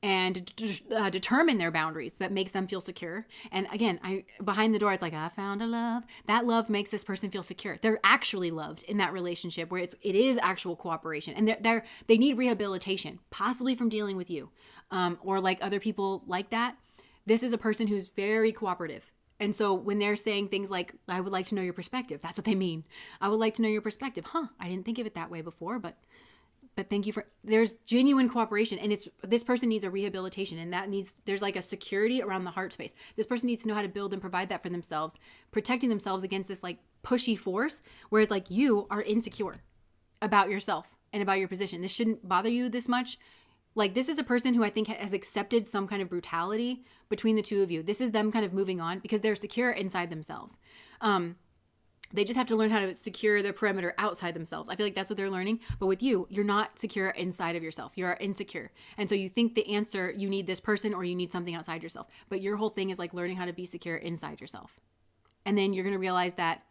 And determine their boundaries that makes them feel secure. And again, behind the door, it's like, I found a love. That love makes this person feel secure. They're actually loved in that relationship where it is actual cooperation. And they need rehabilitation, possibly from dealing with you or like other people like that. This is a person who's very cooperative. And so when they're saying things like, I would like to know your perspective, that's what they mean. I would like to know your perspective. I didn't think of it that way before, but thank you there's genuine cooperation and this person needs a rehabilitation and there's like a security around the heart space. This person needs to know how to build and provide that for themselves, protecting themselves against this like pushy force. Whereas like you are insecure about yourself and about your position. This shouldn't bother you this much. Like this is a person who I think has accepted some kind of brutality between the two of you. This is them kind of moving on because they're secure inside themselves. They just have to learn how to secure their perimeter outside themselves. I feel like that's what they're learning. But with you, you're not secure inside of yourself. You're insecure. And so you think the answer, you need this person or you need something outside yourself. But your whole thing is like learning how to be secure inside yourself. And then you're going to realize that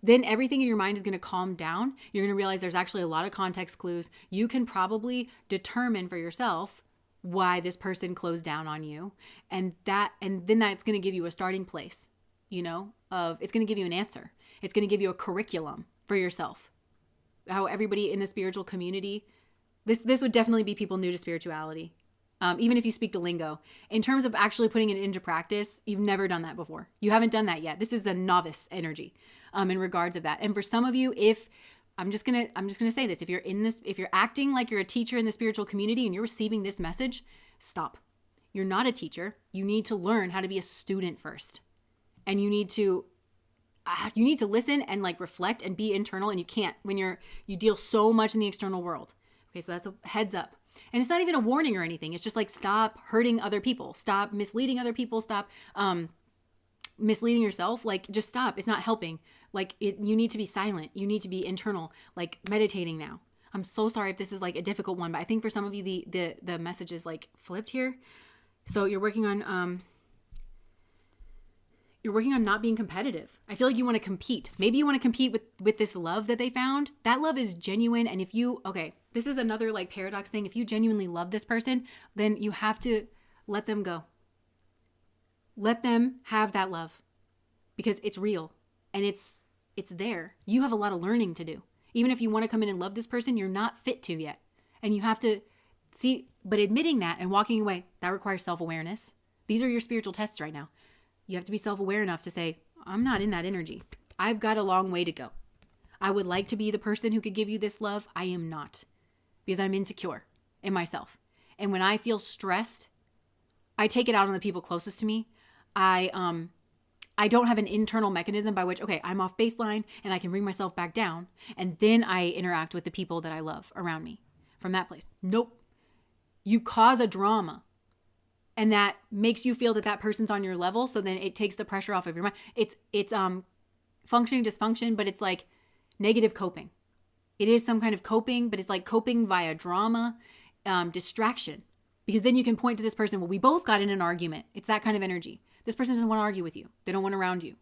then everything in your mind is going to calm down. You're going to realize there's actually a lot of context clues. You can probably determine for yourself why this person closed down on you. And then that's going to give you a starting place, it's going to give you an answer. It's going to give you a curriculum for yourself. How everybody in the spiritual community, this would definitely be people new to spirituality. Even if you speak the lingo. In terms of actually putting it into practice, you've never done that before. You haven't done that yet. This is a novice energy in regards of that. And for some of you, I'm just gonna say this, if you're acting like you're a teacher in the spiritual community and you're receiving this message, stop. You're not a teacher. You need to learn how to be a student first. And you need to listen and like reflect and be internal, and you can't when you deal so much in the external world. Okay, so that's a heads up. And it's not even a warning or anything. It's just like, stop hurting other people. Stop misleading other people. Stop misleading yourself. Like, just stop. It's not helping. Like, you need to be silent. You need to be internal, like meditating now. I'm so sorry if this is like a difficult one, but I think for some of you, the message is like flipped here. So you're working on not being competitive. I feel like you want to compete. Maybe you want to compete with this love that they found. That love is genuine. And this is another like paradox thing. If you genuinely love this person, then you have to let them go. Let them have that love because it's real and it's there. You have a lot of learning to do. Even if you want to come in and love this person, you're not fit to yet. And you have to see, but admitting that and walking away, that requires self-awareness. These are your spiritual tests right now. You have to be self-aware enough to say, I'm not in that energy. I've got a long way to go. I would like to be the person who could give you this love. I am not, because I'm insecure in myself. And when I feel stressed, I take it out on the people closest to me. I don't have an internal mechanism by which, I'm off baseline and I can bring myself back down. And then I interact with the people that I love around me from that place. Nope. You cause a drama. and that makes you feel that that person's on your level. So then it takes the pressure off of your mind. It's functioning dysfunction, but it's like negative coping. It is some kind of coping, but it's like coping via drama, distraction. Because then you can point to this person, well, we both got in an argument. It's that kind of energy. This person doesn't want to argue with you. They don't want around you.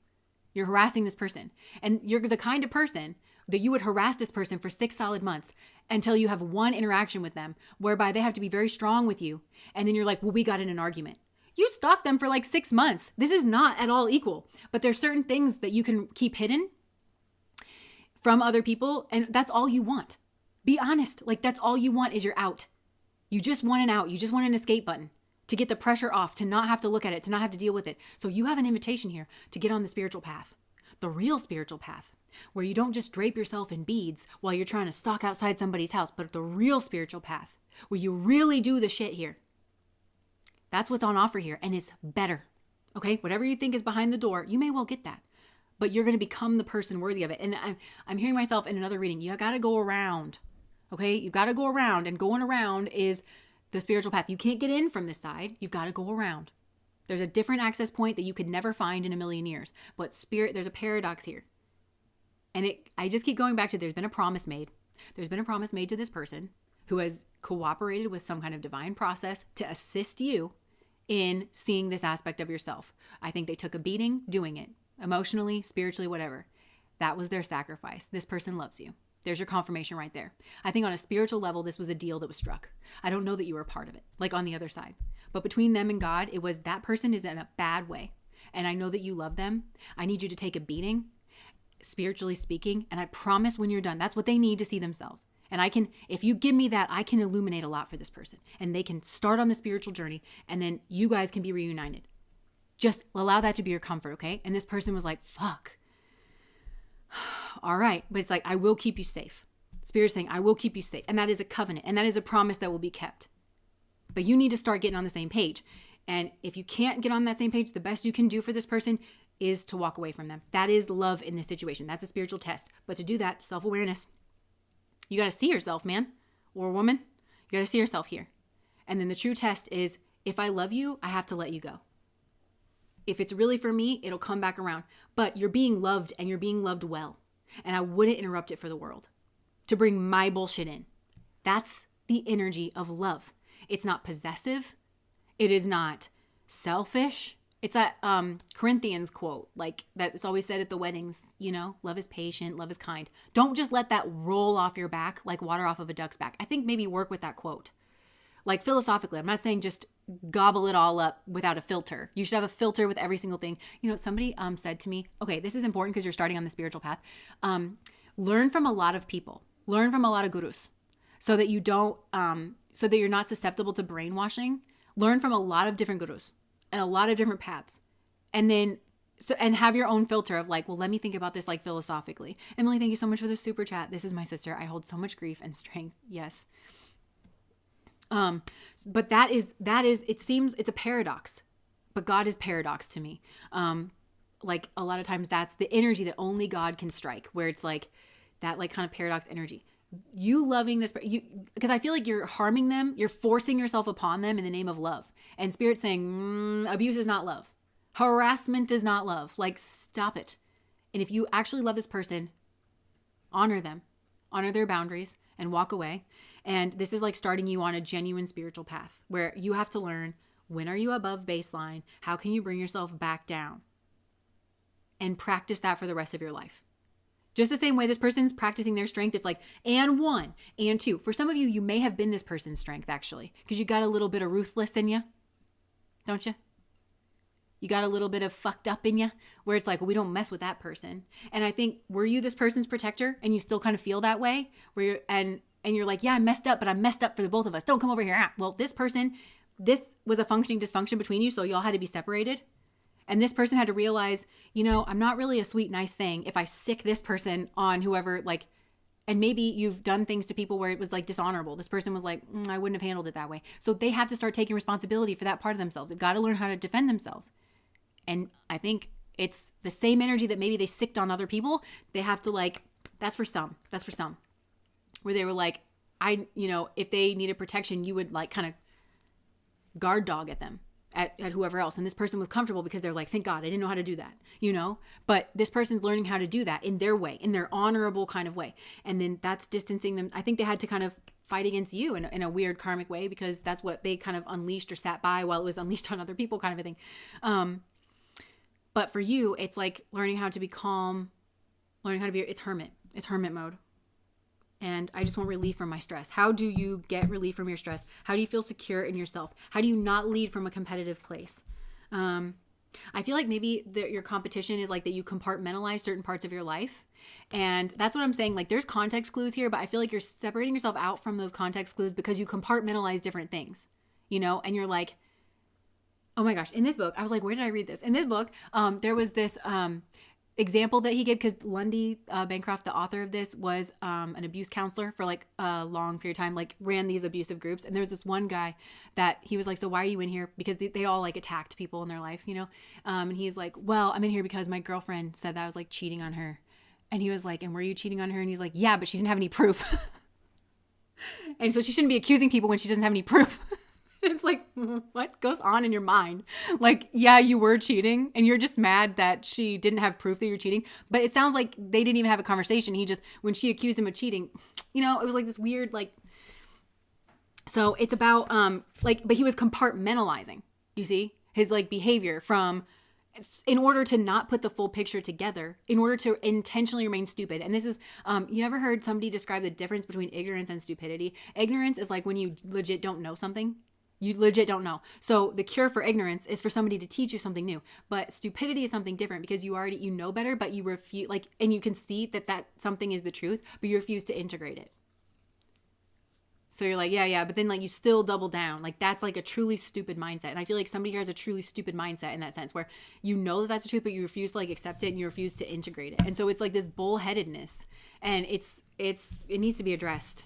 You're harassing this person. And you're the kind of person that you would harass this person for 6 solid months until you have one interaction with them, whereby they have to be very strong with you. And then you're like, well, we got in an argument. You stalked them for like 6 months. This is not at all equal. But there's certain things that you can keep hidden from other people, and that's all you want. Be honest. Like, that's all you want is your out. You just want an out. You just want an escape button to get the pressure off, to not have to look at it, to not have to deal with it. So you have an invitation here to get on the spiritual path, the real spiritual path, where you don't just drape yourself in beads while you're trying to stalk outside somebody's house, but the real spiritual path where you really do the shit here. That's what's on offer here, and it's better. Okay? Whatever you think is behind the door, you may well get that. But you're going to become the person worthy of it. And I'm hearing myself in another reading. You got to go around. Okay? You got to go around. And going around is the spiritual path. You can't get in from this side. You've got to go around. There's a different access point that you could never find in a million years. But spirit, there's a paradox here. And I just keep going back to there's been a promise made. There's been a promise made to this person who has cooperated with some kind of divine process to assist you in seeing this aspect of yourself. I think they took a beating doing it. Emotionally, spiritually, whatever. That was their sacrifice. This person loves you. There's your confirmation right there. I think on a spiritual level, this was a deal that was struck. I don't know that you were a part of it, like on the other side. But between them and God, it was that person is in a bad way. And I know that you love them. I need you to take a beating, spiritually speaking. And I promise when you're done, that's what they need to see themselves. And I can, if you give me that, I can illuminate a lot for this person. And they can start on the spiritual journey. And then you guys can be reunited. Just allow that to be your comfort, okay? And this person was like, fuck. All right. But it's like, I will keep you safe. Spirit's saying, I will keep you safe. And that is a covenant. And that is a promise that will be kept. But you need to start getting on the same page. And if you can't get on that same page, the best you can do for this person is to walk away from them. That is love in this situation. That's a spiritual test. But to do that, self-awareness. You got to see yourself, man or woman. You got to see yourself here. And then the true test is, if I love you, I have to let you go. If it's really for me, it'll come back around. But you're being loved, and you're being loved well. And I wouldn't interrupt it for the world to bring my bullshit in. That's the energy of love. It's not possessive. It is not selfish. It's that Corinthians quote, like that's always said at the weddings, you know, love is patient, love is kind. Don't just let that roll off your back like water off of a duck's back. I think maybe work with that quote. Like philosophically, I'm not saying just gobble it all up without a filter. You should have a filter with every single thing. You know, somebody said to me, okay, this is important because you're starting on the spiritual path. Learn from a lot of people. Learn from a lot of gurus so that you don't, so that you're not susceptible to brainwashing. Learn from a lot of different gurus and a lot of different paths. And then, and have your own filter of like, well, let me think about this like philosophically. Emily, thank you so much for the super chat. This is my sister. I hold so much grief and strength. Yes. But that is, it seems it's a paradox, but God is paradox to me. Like a lot of times that's the energy that only God can strike, where it's like that, like kind of paradox energy. You loving this, because I feel like you're harming them. You're forcing yourself upon them in the name of love. And Spirit's saying, abuse is not love. Harassment is not love. Like, stop it. And if you actually love this person, honor them, honor their boundaries, and walk away. And this is like starting you on a genuine spiritual path where you have to learn, when are you above baseline? How can you bring yourself back down? And practice that for the rest of your life. Just the same way this person's practicing their strength. It's like, and 1, and 2. For some of you, you may have been this person's strength actually, because you got a little bit of ruthless in you, don't you? You got a little bit of fucked up in you where it's like, well, we don't mess with that person. And I think, were you this person's protector and you still kind of feel that way where you're, and you're like, yeah, I messed up, but I messed up for the both of us. Don't come over here. Well, this person, this was a functioning dysfunction between you. So y'all had to be separated. And this person had to realize, you know, I'm not really a sweet, nice thing if I sick this person on whoever, like, and maybe you've done things to people where it was like dishonorable. This person was like, I wouldn't have handled it that way. So they have to start taking responsibility for that part of themselves. They've got to learn how to defend themselves. And I think it's the same energy that maybe they sicked on other people. They have to like, that's for some. Where they were like, if they needed protection, you would like kind of guard dog at them. at whoever else. And this person was comfortable because they're like, thank God, I didn't know how to do that, you know? But this person's learning how to do that in their way, in their honorable kind of way. And then that's distancing them. I think they had to kind of fight against you in a weird karmic way, because that's what they kind of unleashed or sat by while it was unleashed on other people, kind of a thing. But for you, it's like learning how to be calm, learning how to be, it's hermit mode. And I just want relief from my stress. How do you get relief from your stress? How do you feel secure in yourself? How do you not lead from a competitive place? I feel like maybe your competition is like that you compartmentalize certain parts of your life. And that's what I'm saying. Like, there's context clues here, but I feel like you're separating yourself out from those context clues because you compartmentalize different things, you know? And you're like, oh my gosh, in this book, I was like, where did I read this? In this book, there was this example that he gave, because Lundy Bancroft, the author of this, was an abuse counselor for like a long period of time, like ran these abusive groups. And there was this one guy that he was like, so why are you in here? Because they all like attacked people in their life, you know? And he's like, well, I'm in here because my girlfriend said that I was like cheating on her. And he was like, and were you cheating on her? And he's like, yeah, but she didn't have any proof. And so she shouldn't be accusing people when she doesn't have any proof. It's like, what goes on in your mind? Like, yeah, you were cheating and you're just mad that she didn't have proof that you're cheating. But it sounds like they didn't even have a conversation. He just, when she accused him of cheating, you know, it was like this weird, like, so it's about, like, but he was compartmentalizing, you see, his like behavior from, in order to not put the full picture together, in order to intentionally remain stupid. And this is, you ever heard somebody describe the difference between ignorance and stupidity? Ignorance is like when you legit don't know something. You legit don't know. So the cure for ignorance is for somebody to teach you something new. But stupidity is something different, because you know better, but you refuse, like, and you can see that something is the truth, but you refuse to integrate it. So you're like, yeah, but then like you still double down. Like, that's like a truly stupid mindset. And I feel like somebody here has a truly stupid mindset in that sense, where you know that that's the truth, but you refuse to like accept it and you refuse to integrate it. And so it's like this bullheadedness, and it needs to be addressed.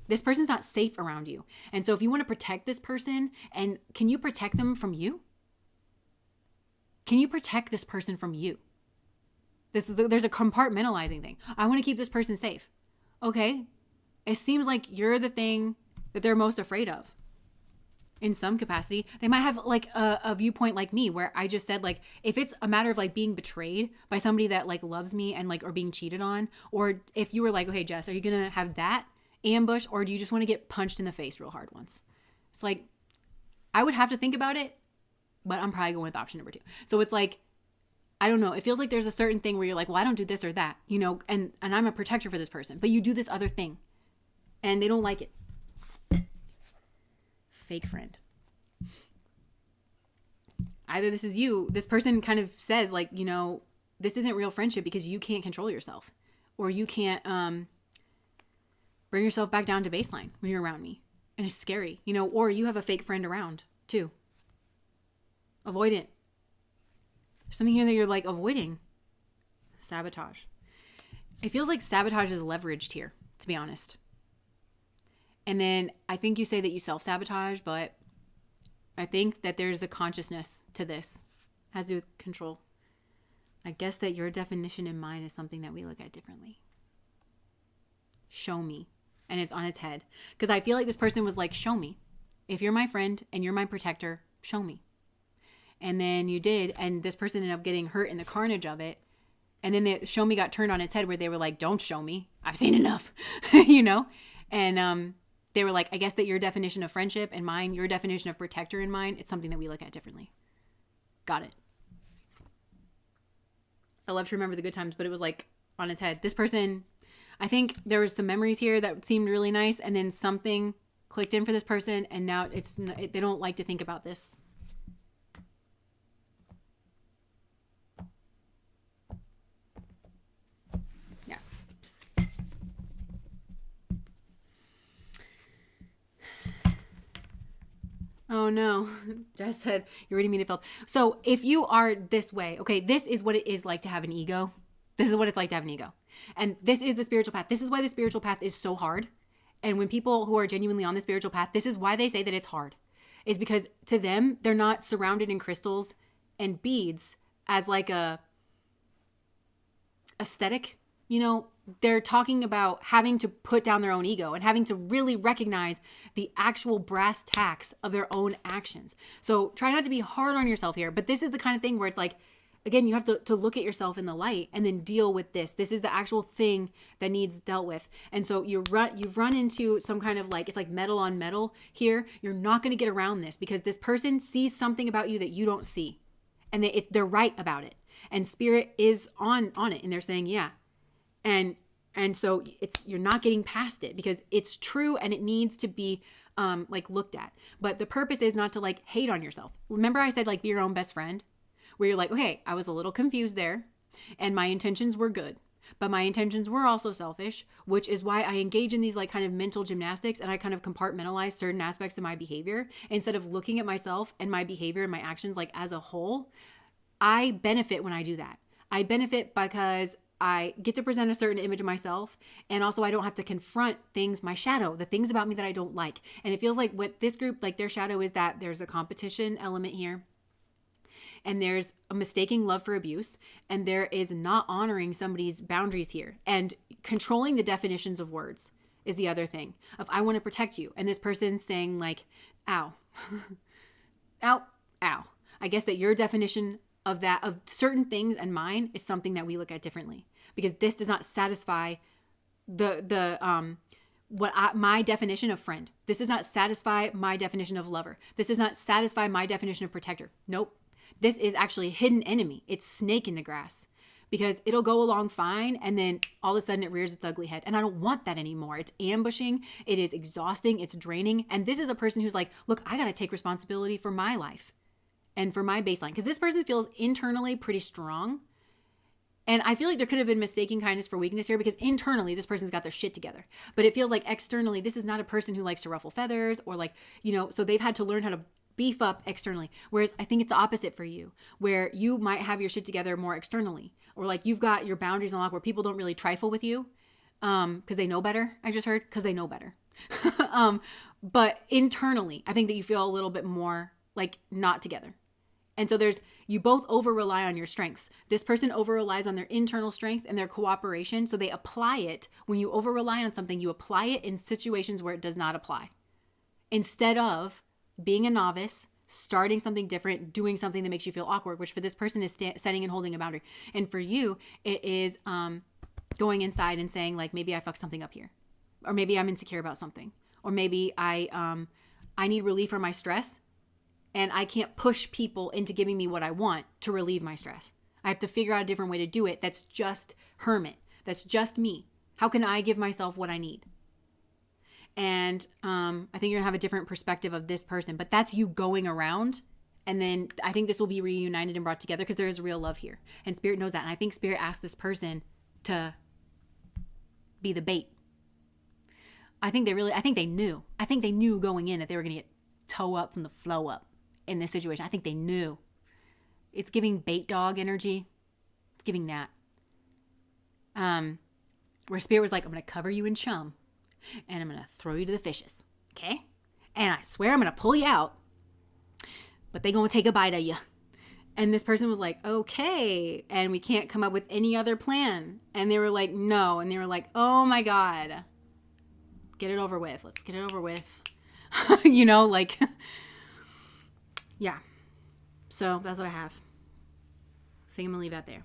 This person's not safe around you. And so if you want to protect this person, and can you protect them from you? Can you protect this person from you? There's a compartmentalizing thing. I want to keep this person safe. Okay. It seems like you're the thing that they're most afraid of. In some capacity, they might have like a viewpoint like me, where I just said, like, if it's a matter of like being betrayed by somebody that like loves me and like, or being cheated on, or if you were like, okay, Jess, are you going to have that ambush, or do you just want to get punched in the face real hard once? It's like, I would have to think about it, but I'm probably going with option number 2. So it's like, I don't know. It feels like there's a certain thing where you're like, well, I don't do this or that, you know, and I'm a protector for this person, but you do this other thing and they don't like it. Fake friend. Either this is you, this person kind of says like, you know, this isn't real friendship because you can't control yourself, or you can't, bring yourself back down to baseline when you're around me. And it's scary, you know, or you have a fake friend around too. Avoid it. There's something here that you're like avoiding. Sabotage. It feels like sabotage is leveraged here, to be honest. And then I think you say that you self-sabotage, but I think that there's a consciousness to this. It has to do with control. I guess that your definition and mine is something that we look at differently. Show me. And it's on its head. Because I feel like this person was like, show me. If you're my friend and you're my protector, show me. And then you did. And this person ended up getting hurt in the carnage of it. And then the show me got turned on its head, where they were like, don't show me. I've seen enough. You know? And they were like, I guess that your definition of friendship and mine, your definition of protector and mine, it's something that we look at differently. Got it. I love to remember the good times, but it was like on its head. This person, I think there was some memories here that seemed really nice, and then something clicked in for this person, and now they don't like to think about this. Yeah. Oh no. Jess said, you're reading me to feel. So if you are this way, okay, this is what it is like to have an ego. This is what it's like to have an ego. And this is the spiritual path. This is why the spiritual path is so hard. And when people who are genuinely on the spiritual path, this is why they say that it's hard. Is because to them, they're not surrounded in crystals and beads as like a aesthetic, you know, they're talking about having to put down their own ego and having to really recognize the actual brass tacks of their own actions. So try not to be hard on yourself here, but this is the kind of thing where it's like, again, you have to look at yourself in the light and then deal with this. This is the actual thing that needs dealt with. And so you've run into some kind of like, it's like metal on metal here. You're not going to get around this because this person sees something about you that you don't see. And they're right about it. And spirit is on it. And they're saying, yeah. And so you're not getting past it because it's true and it needs to be like looked at. But the purpose is not to like hate on yourself. Remember I said like be your own best friend? Where you're like, okay, I was a little confused there and my intentions were good, but my intentions were also selfish, which is why I engage in these like kind of mental gymnastics and I kind of compartmentalize certain aspects of my behavior instead of looking at myself and my behavior and my actions like as a whole. I benefit when I do that. I benefit because I get to present a certain image of myself. And also I don't have to confront things, my shadow, the things about me that I don't like. And it feels like what this group, like their shadow is that there's a competition element here. And there's a mistaking love for abuse. And there is not honoring somebody's boundaries here. And controlling the definitions of words is the other thing. Of I want to protect you. And this person's saying like, ow, ow, ow. I guess that your definition of that, of certain things and mine is something that we look at differently. Because this does not satisfy my definition of friend. This does not satisfy my definition of lover. This does not satisfy my definition of protector. Nope. This is actually a hidden enemy. It's snake in the grass because it'll go along fine. And then all of a sudden it rears its ugly head. And I don't want that anymore. It's ambushing. It is exhausting. It's draining. And this is a person who's like, look, I got to take responsibility for my life and for my baseline. Because this person feels internally pretty strong. And I feel like there could have been mistaken kindness for weakness here because internally this person's got their shit together. But it feels like externally, this is not a person who likes to ruffle feathers or like, so they've had to learn how to beef up externally. Whereas I think it's the opposite for you, where you might have your shit together more externally, or like you've got your boundaries unlocked where people don't really trifle with you because they know better. I just heard because they know better. But internally, I think that you feel a little bit more like not together. And so you both over rely on your strengths. This person over relies on their internal strength and their cooperation. So they apply it. When you over rely on something, you apply it in situations where it does not apply. Instead of being a novice, starting something different, doing something that makes you feel awkward, which for this person is setting and holding a boundary. And for you, it is going inside and saying like, maybe I fucked something up here. Or maybe I'm insecure about something. Or maybe I need relief from my stress. And I can't push people into giving me what I want to relieve my stress. I have to figure out a different way to do it. That's just hermit. That's just me. How can I give myself what I need? And I think you're going to have a different perspective of this person. But that's you going around. And then I think this will be reunited and brought together because there is real love here. And Spirit knows that. And I think Spirit asked this person to be the bait. I think they knew. I think they knew going in that they were going to get toe up from the flow up in this situation. I think they knew. It's giving bait dog energy. It's giving that. Where Spirit was like, I'm going to cover you in chum. And I'm going to throw you to the fishes. Okay? And I swear I'm going to pull you out. But they going to take a bite of you. And this person was like, okay. And we can't come up with any other plan. And they were like, no. And they were like, oh my God. Get it over with. Let's get it over with. Like, yeah. So that's what I have. I think I'm going to leave that there.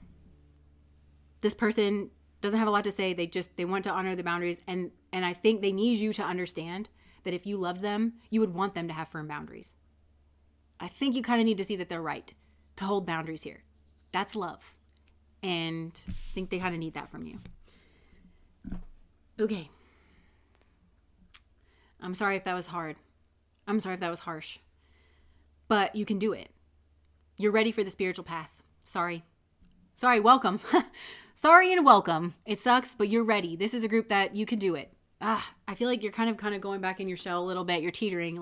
This person doesn't have a lot to say. They want to honor the boundaries. And I think they need you to understand that if you loved them, you would want them to have firm boundaries. I think you kind of need to see that they're right to hold boundaries here. That's love. And I think they kind of need that from you. Okay. I'm sorry if that was hard. I'm sorry if that was harsh. But you can do it. You're ready for the spiritual path. Sorry, welcome. Sorry and welcome. It sucks, but you're ready. This is a group that you can do it. I feel like you're kind of going back in your shell a little bit. You're teetering,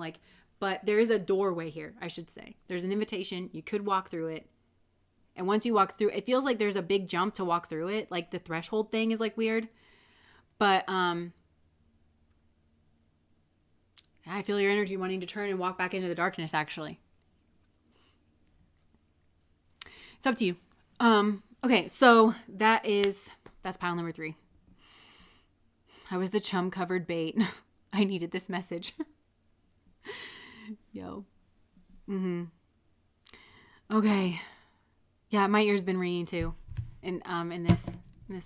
but there is a doorway here, I should say. There's an invitation. You could walk through it. And once you walk through, it feels like there's a big jump to walk through it. Like the threshold thing is like weird. But I feel your energy wanting to turn and walk back into the darkness, actually. It's up to you. Okay, so that's pile number 3. I was the chum covered bait. I needed this message. Yo. Okay. Yeah, my ear's been ringing too in this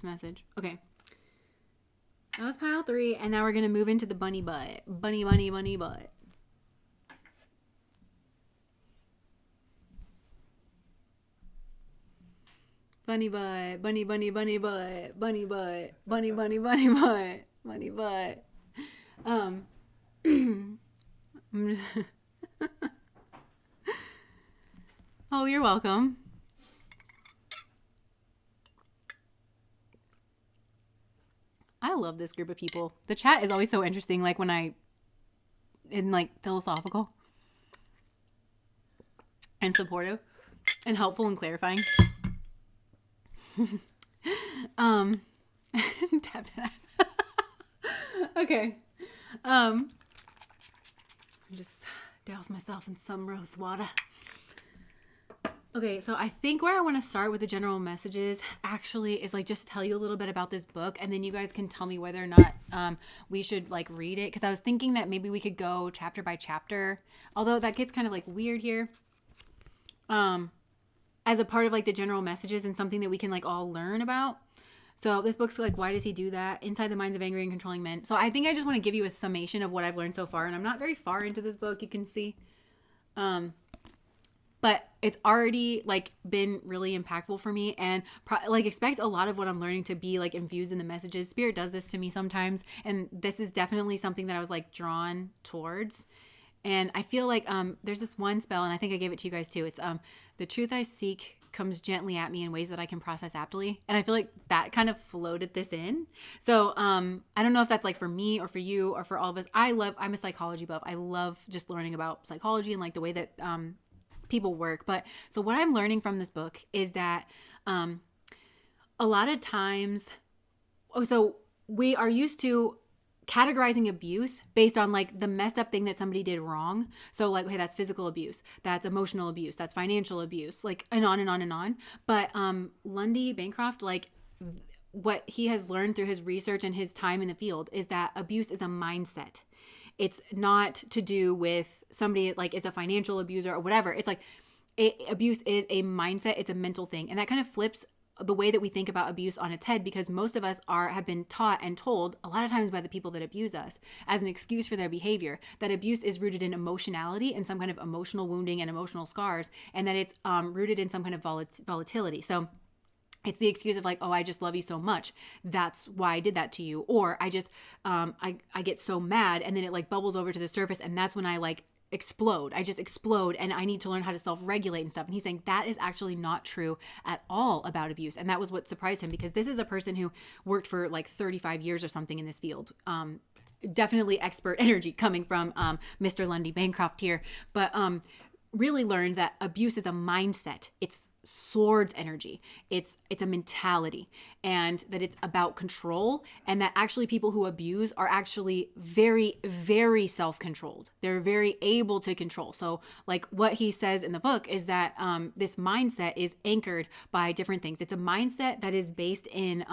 message. Okay. That was pile 3, and now we're going to move into the bunny butt. Bunny butt. Bunny butt, bunny butt, bunny butt, bunny butt, bunny butt. Oh, you're welcome. I love this group of people. The chat is always so interesting, like philosophical and supportive and helpful and clarifying. Tapped it. Okay. Just douse myself in some rose water. Okay, so I think where I want to start with the general messages actually is like just to tell you a little bit about this book, and then you guys can tell me whether or not we should like read it, because I was thinking that maybe we could go chapter by chapter, although that gets kind of like weird here. As a part of like the general messages and something that we can like all learn about. So this book's like, why does he do that? Inside the minds of angry and controlling men. So I think I just want to give you a summation of what I've learned so far, and I'm not very far into this book, you can see. But it's already like been really impactful for me, and like expect a lot of what I'm learning to be like infused in the messages. Spirit does this to me sometimes, and this is definitely something that I was like drawn towards. And I feel like there's this one spell, and I think I gave it to you guys too. It's the truth I seek comes gently at me in ways that I can process aptly. And I feel like that kind of floated this in. So I don't know if that's like for me or for you or for all of us. I'm a psychology buff. I love just learning about psychology and like the way that people work. But so what I'm learning from this book is that a lot of times, so we are used to categorizing abuse based on like the messed up thing that somebody did wrong. So like, okay, that's physical abuse, that's emotional abuse, that's financial abuse, like, and on and on and on. But Lundy Bancroft, like what he has learned through his research and his time in the field is that abuse is a mindset. It's not to do with somebody like is a financial abuser or whatever. It's like abuse is a mindset. It's a mental thing. And that kind of flips the way that we think about abuse on its head, because most of us have been taught and told a lot of times by the people that abuse us as an excuse for their behavior, that abuse is rooted in emotionality and some kind of emotional wounding and emotional scars, and that it's rooted in some kind of volatility. So it's the excuse of like, oh, I just love you so much, that's why I did that to you. Or I just I get so mad, and then it like bubbles over to the surface, and that's when I like explode. I just explode, and I need to learn how to self-regulate and stuff. And he's saying that is actually not true at all about abuse. And that was what surprised him, because this is a person who worked for like 35 years or something in this field. Definitely expert energy coming from Mr. Lundy Bancroft here. But really learned that abuse is a mindset. It's swords energy. It's a mentality, and that it's about control, and that actually people who abuse are actually very, very self-controlled. They're very able to control. So like what he says in the book is that this mindset is anchored by different things. It's a mindset that is based in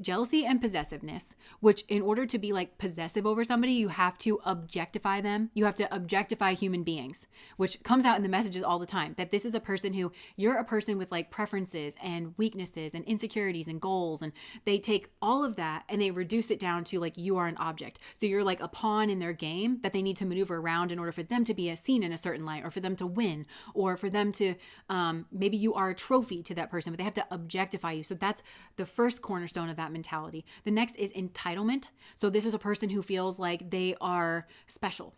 jealousy and possessiveness, which in order to be like possessive over somebody, you have to objectify them. You have to objectify human beings, which comes out in the messages all the time, that this is a person who, you're a person with like preferences and weaknesses and insecurities and goals, and they take all of that and they reduce it down to like, you are an object. So you're like a pawn in their game that they need to maneuver around in order for them to be seen in a certain light, or for them to win, or for them to maybe you are a trophy to that person, but they have to objectify you. So that's the first cornerstone of that mentality. The next is entitlement. So this is a person who feels like they are special,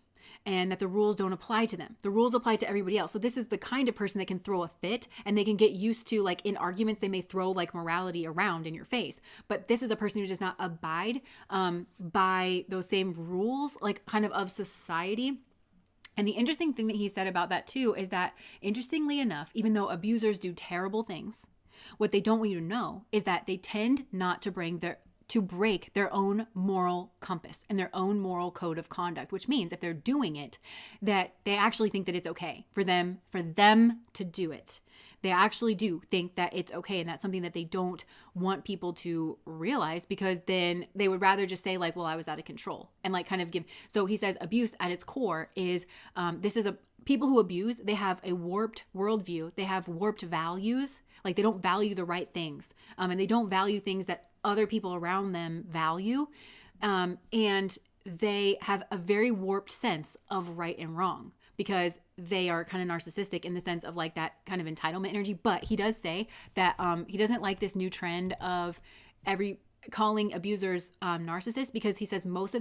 and that the rules don't apply to them. The rules apply to everybody else. So this is the kind of person that can throw a fit, and they can get used to, like in arguments, they may throw like morality around in your face. But this is a person who does not abide by those same rules, like kind of society. And the interesting thing that he said about that too is that, interestingly enough, even though abusers do terrible things, what they don't want you to know is that they tend not to break their own moral compass and their own moral code of conduct, which means if they're doing it, that they actually think that it's okay for them to do it. They actually do think that it's okay, and that's something that they don't want people to realize, because then they would rather just say like, well, I was out of control, and like kind of give. So he says abuse at its core is people who abuse, they have a warped worldview. They have warped values. Like they don't value the right things, and they don't value things that other people around them value. And they have a very warped sense of right and wrong, because they are kind of narcissistic in the sense of like that kind of entitlement energy. But he does say that he doesn't like this new trend of calling abusers narcissists, because he says most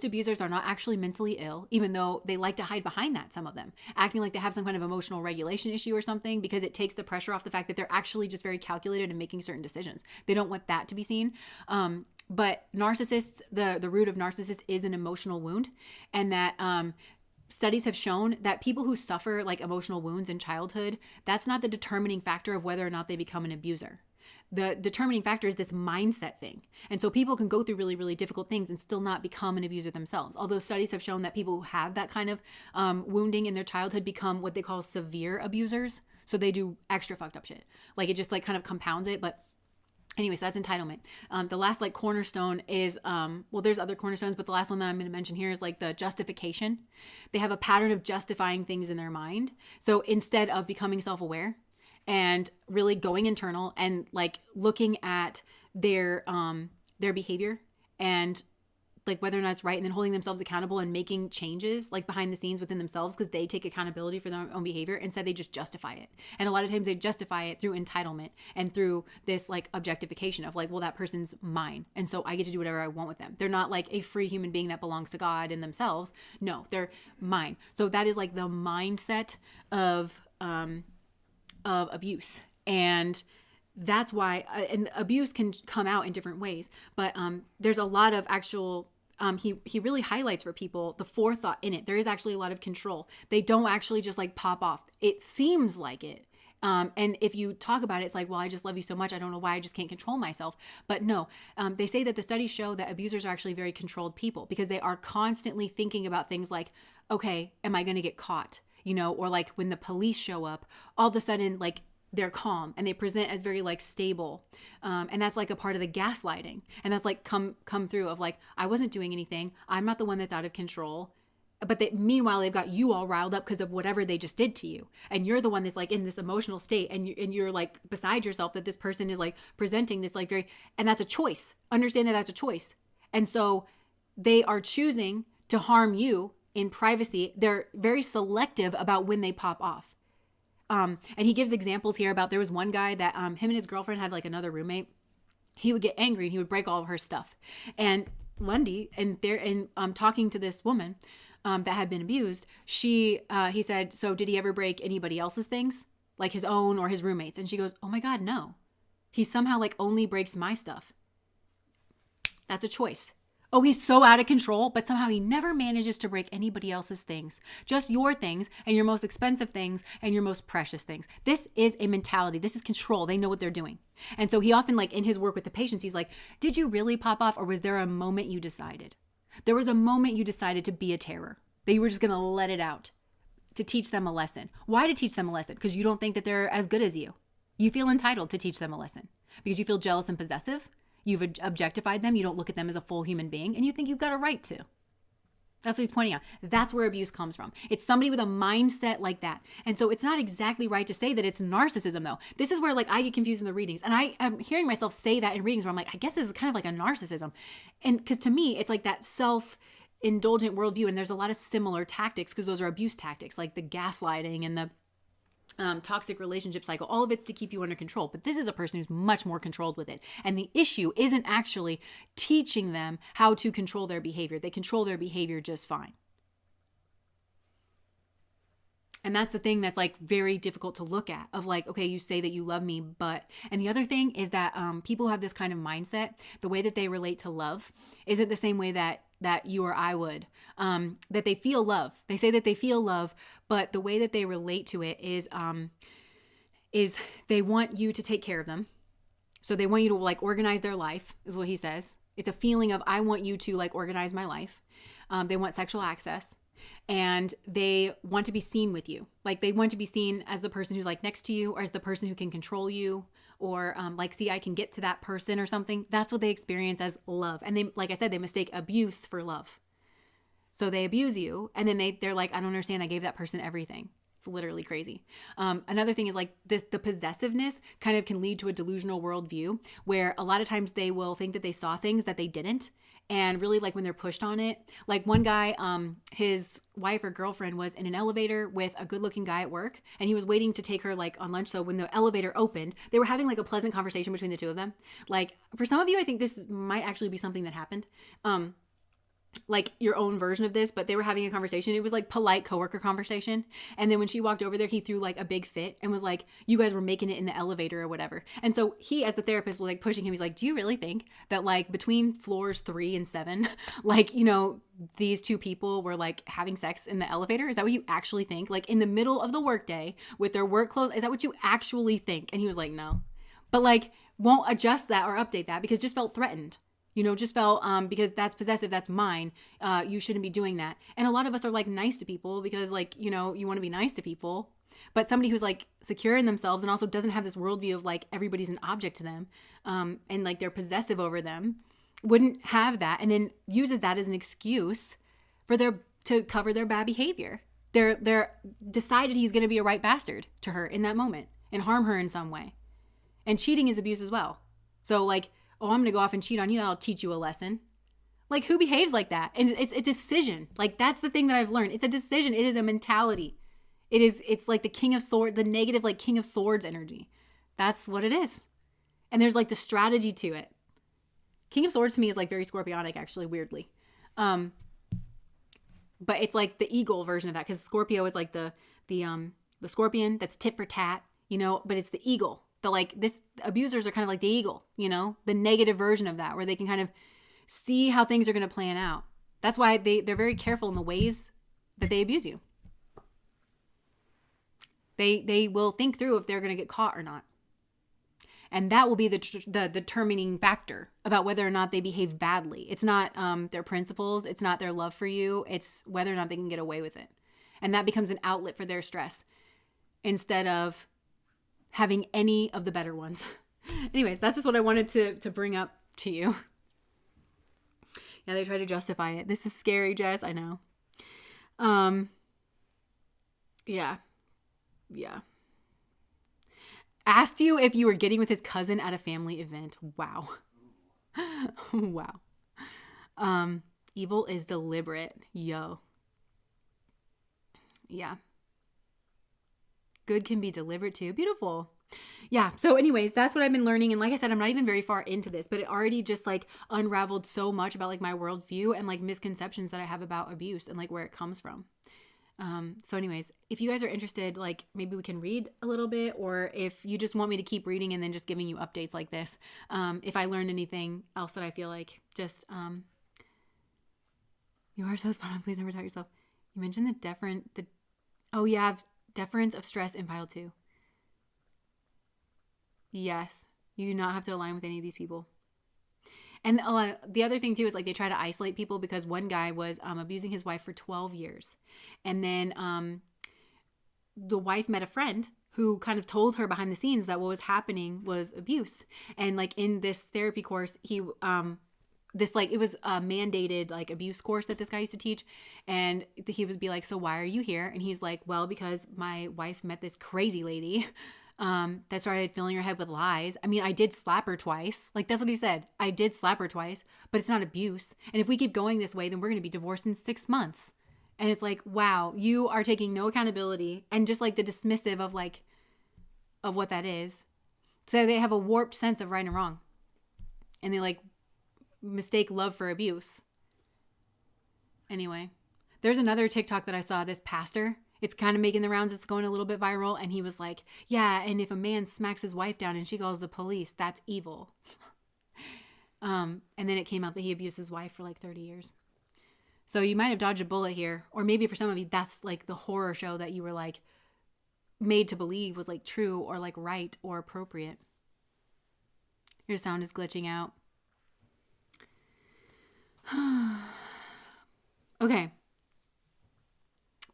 abusers are not actually mentally ill, even though they like to hide behind that, some of them acting like they have some kind of emotional regulation issue or something, because it takes the pressure off the fact that they're actually just very calculated and making certain decisions. They don't want that to be seen. But narcissists, the root of narcissist is an emotional wound, and that studies have shown that people who suffer like emotional wounds in childhood, that's not the determining factor of whether or not they become an abuser. The determining factor is this mindset thing. And so people can go through really, really difficult things and still not become an abuser themselves. Although studies have shown that people who have that kind of wounding in their childhood become what they call severe abusers. So they do extra fucked up shit. Like it just like kind of compounds it. But anyways, that's entitlement. The last like cornerstone is, well, there's other cornerstones, but the last one that I'm going to mention here is like the justification. They have a pattern of justifying things in their mind. So instead of becoming self-aware and really going internal and like looking at their behavior and like whether or not it's right, and then holding themselves accountable and making changes like behind the scenes within themselves because they take accountability for their own behavior, instead they just justify it. And a lot of times they justify it through entitlement and through this like objectification of like, well, that person's mine, and so I get to do whatever I want with them. They're not like a free human being that belongs to God and themselves. No, they're mine. So that is like the mindset of abuse. And that's why and abuse can come out in different ways, but there's a lot of actual he really highlights for people the forethought in it. There is actually a lot of control. They don't actually just like pop off. It seems like it. And if you talk about it, it's like, well, I just love you so much, I don't know why I just can't control myself. But no, they say that the studies show that abusers are actually very controlled people, because they are constantly thinking about things like, okay, am I going to get caught? You know, or like when the police show up, all of a sudden, like they're calm and they present as very like stable. And that's like a part of the gaslighting. And that's like come through of like, I wasn't doing anything. I'm not the one that's out of control. But meanwhile, they've got you all riled up because of whatever they just did to you. And you're the one that's like in this emotional state, and you're like beside yourself that this person is like presenting this like and that's a choice. Understand that that's a choice. And so they are choosing to harm you in privacy. They're very selective about when they pop off. And he gives examples here about, there was one guy that him and his girlfriend had like another roommate. He would get angry and he would break all of her stuff. And Lundy, talking to this woman that had been abused, he said, so did he ever break anybody else's things, like his own or his roommates? And she goes, oh my God, no. He somehow like only breaks my stuff. That's a choice. Oh, he's so out of control, but somehow he never manages to break anybody else's things, just your things and your most expensive things and your most precious things. This is a mentality. This is control. They know what they're doing. And so he often, like in his work with the patients, he's like, did you really pop off, or was there a moment you decided? There was a moment you decided to be a terror, that you were just going to let it out, to teach them a lesson. Why to teach them a lesson? Because you don't think that they're as good as you. You feel entitled to teach them a lesson because you feel jealous and possessive. You've objectified them. You don't look at them as a full human being, and you think you've got a right to. That's what he's pointing out. That's where abuse comes from. It's somebody with a mindset like that. And so it's not exactly right to say that it's narcissism, though. This is where like I get confused in the readings, and I am hearing myself say that in readings where I'm like, I guess this is kind of like a narcissism. And because to me, it's like that self-indulgent worldview, and there's a lot of similar tactics, because those are abuse tactics, like the gaslighting and the toxic relationship cycle. All of it's to keep you under control. But this is a person who's much more controlled with it. And the issue isn't actually teaching them how to control their behavior. They control their behavior just fine. And that's the thing that's like very difficult to look at, of like, okay, you say that you love me, but, and the other thing is that people have this kind of mindset. The way that they relate to love isn't the same way that you or I would, that they feel love. They say that they feel love, but the way that they relate to it is they want you to take care of them. So they want you to like organize their life, is what he says. It's a feeling of, I want you to like organize my life. They want sexual access. and they want to be seen with you. Like they want to be seen as the person who's like next to you, or as the person who can control you, or like, see, I can get to that person or something. That's what they experience as love. And they, like I said, they mistake abuse for love. So they abuse you, and then they're like, I don't understand. I gave that person everything. It's literally crazy. Another thing is like this, the possessiveness kind of can lead to a delusional worldview where a lot of times they will think that they saw things that they didn't. And really, like when they're pushed on it, like one guy, his wife or girlfriend was in an elevator with a good looking guy at work, and he was waiting to take her like on lunch. So when the elevator opened, they were having like a pleasant conversation between the two of them. Like for some of you, I think this might actually be something that happened. Like your own version of this, but they were having a conversation. It was like polite coworker conversation. And then when she walked over there, he threw like a big fit and was like, you guys were making it in the elevator or whatever. And so he, as the therapist, was like pushing him. He's like, do you really think that like between floors 3 and 7, like, you know, these two people were like having sex in the elevator? Is that what you actually think? Like in the middle of the workday with their work clothes? Is that what you actually think? And he was like, no. But like won't adjust that or update that because just felt threatened. You know, just felt because that's possessive, that's mine. You shouldn't be doing that. And a lot of us are like nice to people because like, you know, you want to be nice to people. But somebody who's like secure in themselves and also doesn't have this worldview of like everybody's an object to them and like they're possessive over them wouldn't have that, and then uses that as an excuse for to cover their bad behavior. They're decided he's going to be a right bastard to her in that moment and harm her in some way. And cheating is abuse as well. So like, oh, I'm going to go off and cheat on you. That'll teach you a lesson. Like who behaves like that? And it's a decision. Like that's the thing that I've learned. It's a decision. It is a mentality. It's like the king of swords, the negative, like king of swords energy. That's what it is. And there's like the strategy to it. King of swords to me is like very scorpionic, actually, weirdly. But it's like the eagle version of that. Cause Scorpio is like the scorpion that's tit for tat, you know, but it's the eagle. The like this abusers are kind of like the eagle, you know, the negative version of that, where they can kind of see how things are going to plan out. That's why they're very careful in the ways that they abuse you. They will think through if they're going to get caught or not. And that will be the determining factor about whether or not they behave badly. It's not their principles. It's not their love for you. It's whether or not they can get away with it. And that becomes an outlet for their stress instead of having any of the better ones. Anyways, that's just what I wanted to bring up to you. Yeah, they try to justify it. This is scary, Jess. I know. Yeah. Asked you if you were getting with his cousin at a family event. Wow. Wow. Evil is deliberate. Yo. Yeah. Good can be deliberate too. Beautiful. Yeah. So anyways, that's what I've been learning. And like I said, I'm not even very far into this, but it already just like unraveled so much about like my worldview and like misconceptions that I have about abuse and like where it comes from. So anyways, if you guys are interested, like maybe we can read a little bit, or if you just want me to keep reading and then just giving you updates like this. If I learned anything else that I feel like just, you are so spot on. Please never doubt yourself. You mentioned deference of stress in pile 2. Yes. You do not have to align with any of these people. And the other thing too is like they try to isolate people because one guy was abusing his wife for 12 years. And then the wife met a friend who kind of told her behind the scenes that what was happening was abuse. And like in this therapy course, it was a mandated like abuse course that this guy used to teach. And he would be like, so why are you here? And he's like, well, because my wife met this crazy lady that started filling her head with lies. I mean, I did slap her twice. Like that's what he said. I did slap her twice, but it's not abuse. And if we keep going this way, then we're going to be divorced in 6 months. And it's like, wow, you are taking no accountability and just like the dismissive of like, of what that is. So they have a warped sense of right and wrong. And they like mistake love for abuse. Anyway, there's another TikTok that I saw, this pastor. It's kind of making the rounds. It's going a little bit viral. And he was like, yeah, and if a man smacks his wife down and she calls the police, that's evil. And then it came out that he abused his wife for like 30 years. So you might have dodged a bullet here. Or maybe for some of you, that's like the horror show that you were like made to believe was like true or like right or appropriate. Your sound is glitching out. Okay.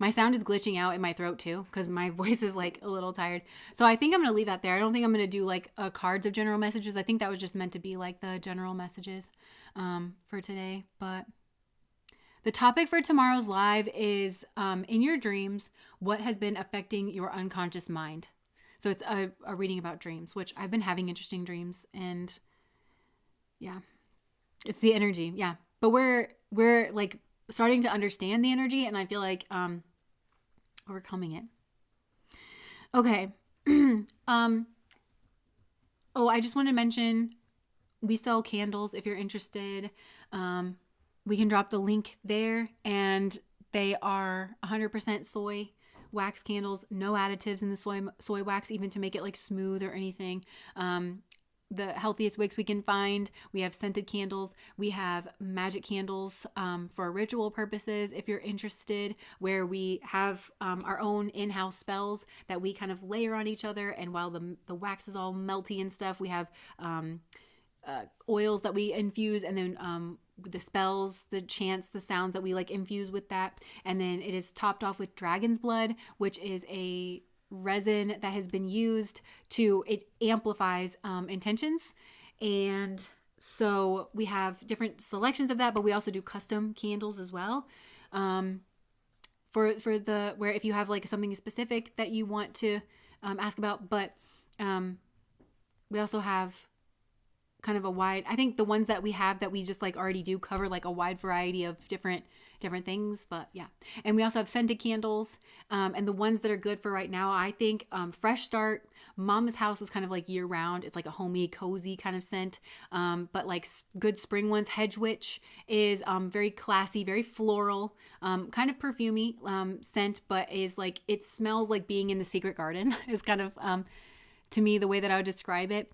My sound is glitching out in my throat too because my voice is like a little tired. So I think I'm going to leave that there. I don't think I'm going to do like a cards of general messages. I think that was just meant to be like the general messages for today. But the topic for tomorrow's live is in your dreams, what has been affecting your unconscious mind? So it's a reading about dreams, which I've been having interesting dreams, and yeah, it's the energy. Yeah. But we're like starting to understand the energy, and I feel like overcoming it. Okay. Oh, I just want to mention we sell candles if you're interested. We can drop the link there, and they are 100% soy wax candles, no additives in the soy wax, even to make it like smooth or anything. The healthiest wicks we can find. We have scented candles. We have magic candles for ritual purposes if you're interested, where we have our own in-house spells that we kind of layer on each other. And while the wax is all melty and stuff, we have oils that we infuse, and then the spells, the chants, the sounds that we like infuse with that. And then it is topped off with dragon's blood, which is a resin that has been used it amplifies intentions. And so we have different selections of that, but we also do custom candles as well. For the, where if you have like something specific that you want to ask about, but we also have kind of a wide, I think the ones that we have that we just like already do cover like a wide variety of different things, but yeah. And we also have scented candles, and the ones that are good for right now, I think Fresh Start, Mama's House is kind of like year round. It's like a homey, cozy kind of scent, but like good spring ones. Hedge Witch is very classy, very floral, kind of perfumey scent, but is like, it smells like being in the secret garden is kind of to me the way that I would describe it.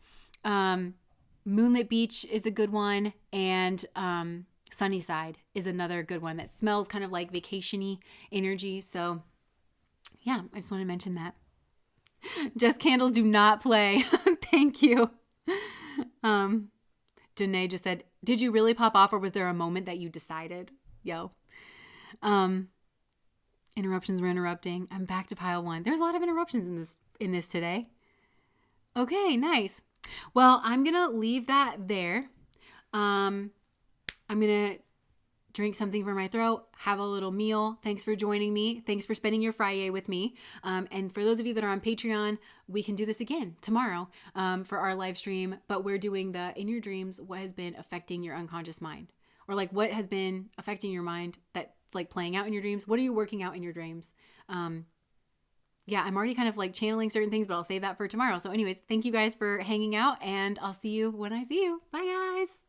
Moonlit Beach is a good one, and Sunnyside is another good one that smells kind of like vacation-y energy. So yeah, I just want to mention that. Just candles do not play. Thank you. Janae just said, did you really pop off, or was there a moment that you decided? Yo. Interruptions were interrupting. I'm back to pile one. There's a lot of interruptions in this today. Okay, nice. Well, I'm going to leave that there. I'm going to drink something for my throat, have a little meal. Thanks for joining me. Thanks for spending your Friday with me. And for those of you that are on Patreon, we can do this again tomorrow for our live stream. But we're doing the in your dreams, what has been affecting your unconscious mind, or like what has been affecting your mind that's like playing out in your dreams. What are you working out in your dreams? Yeah, I'm already kind of like channeling certain things, but I'll save that for tomorrow. So anyways, thank you guys for hanging out, and I'll see you when I see you. Bye guys.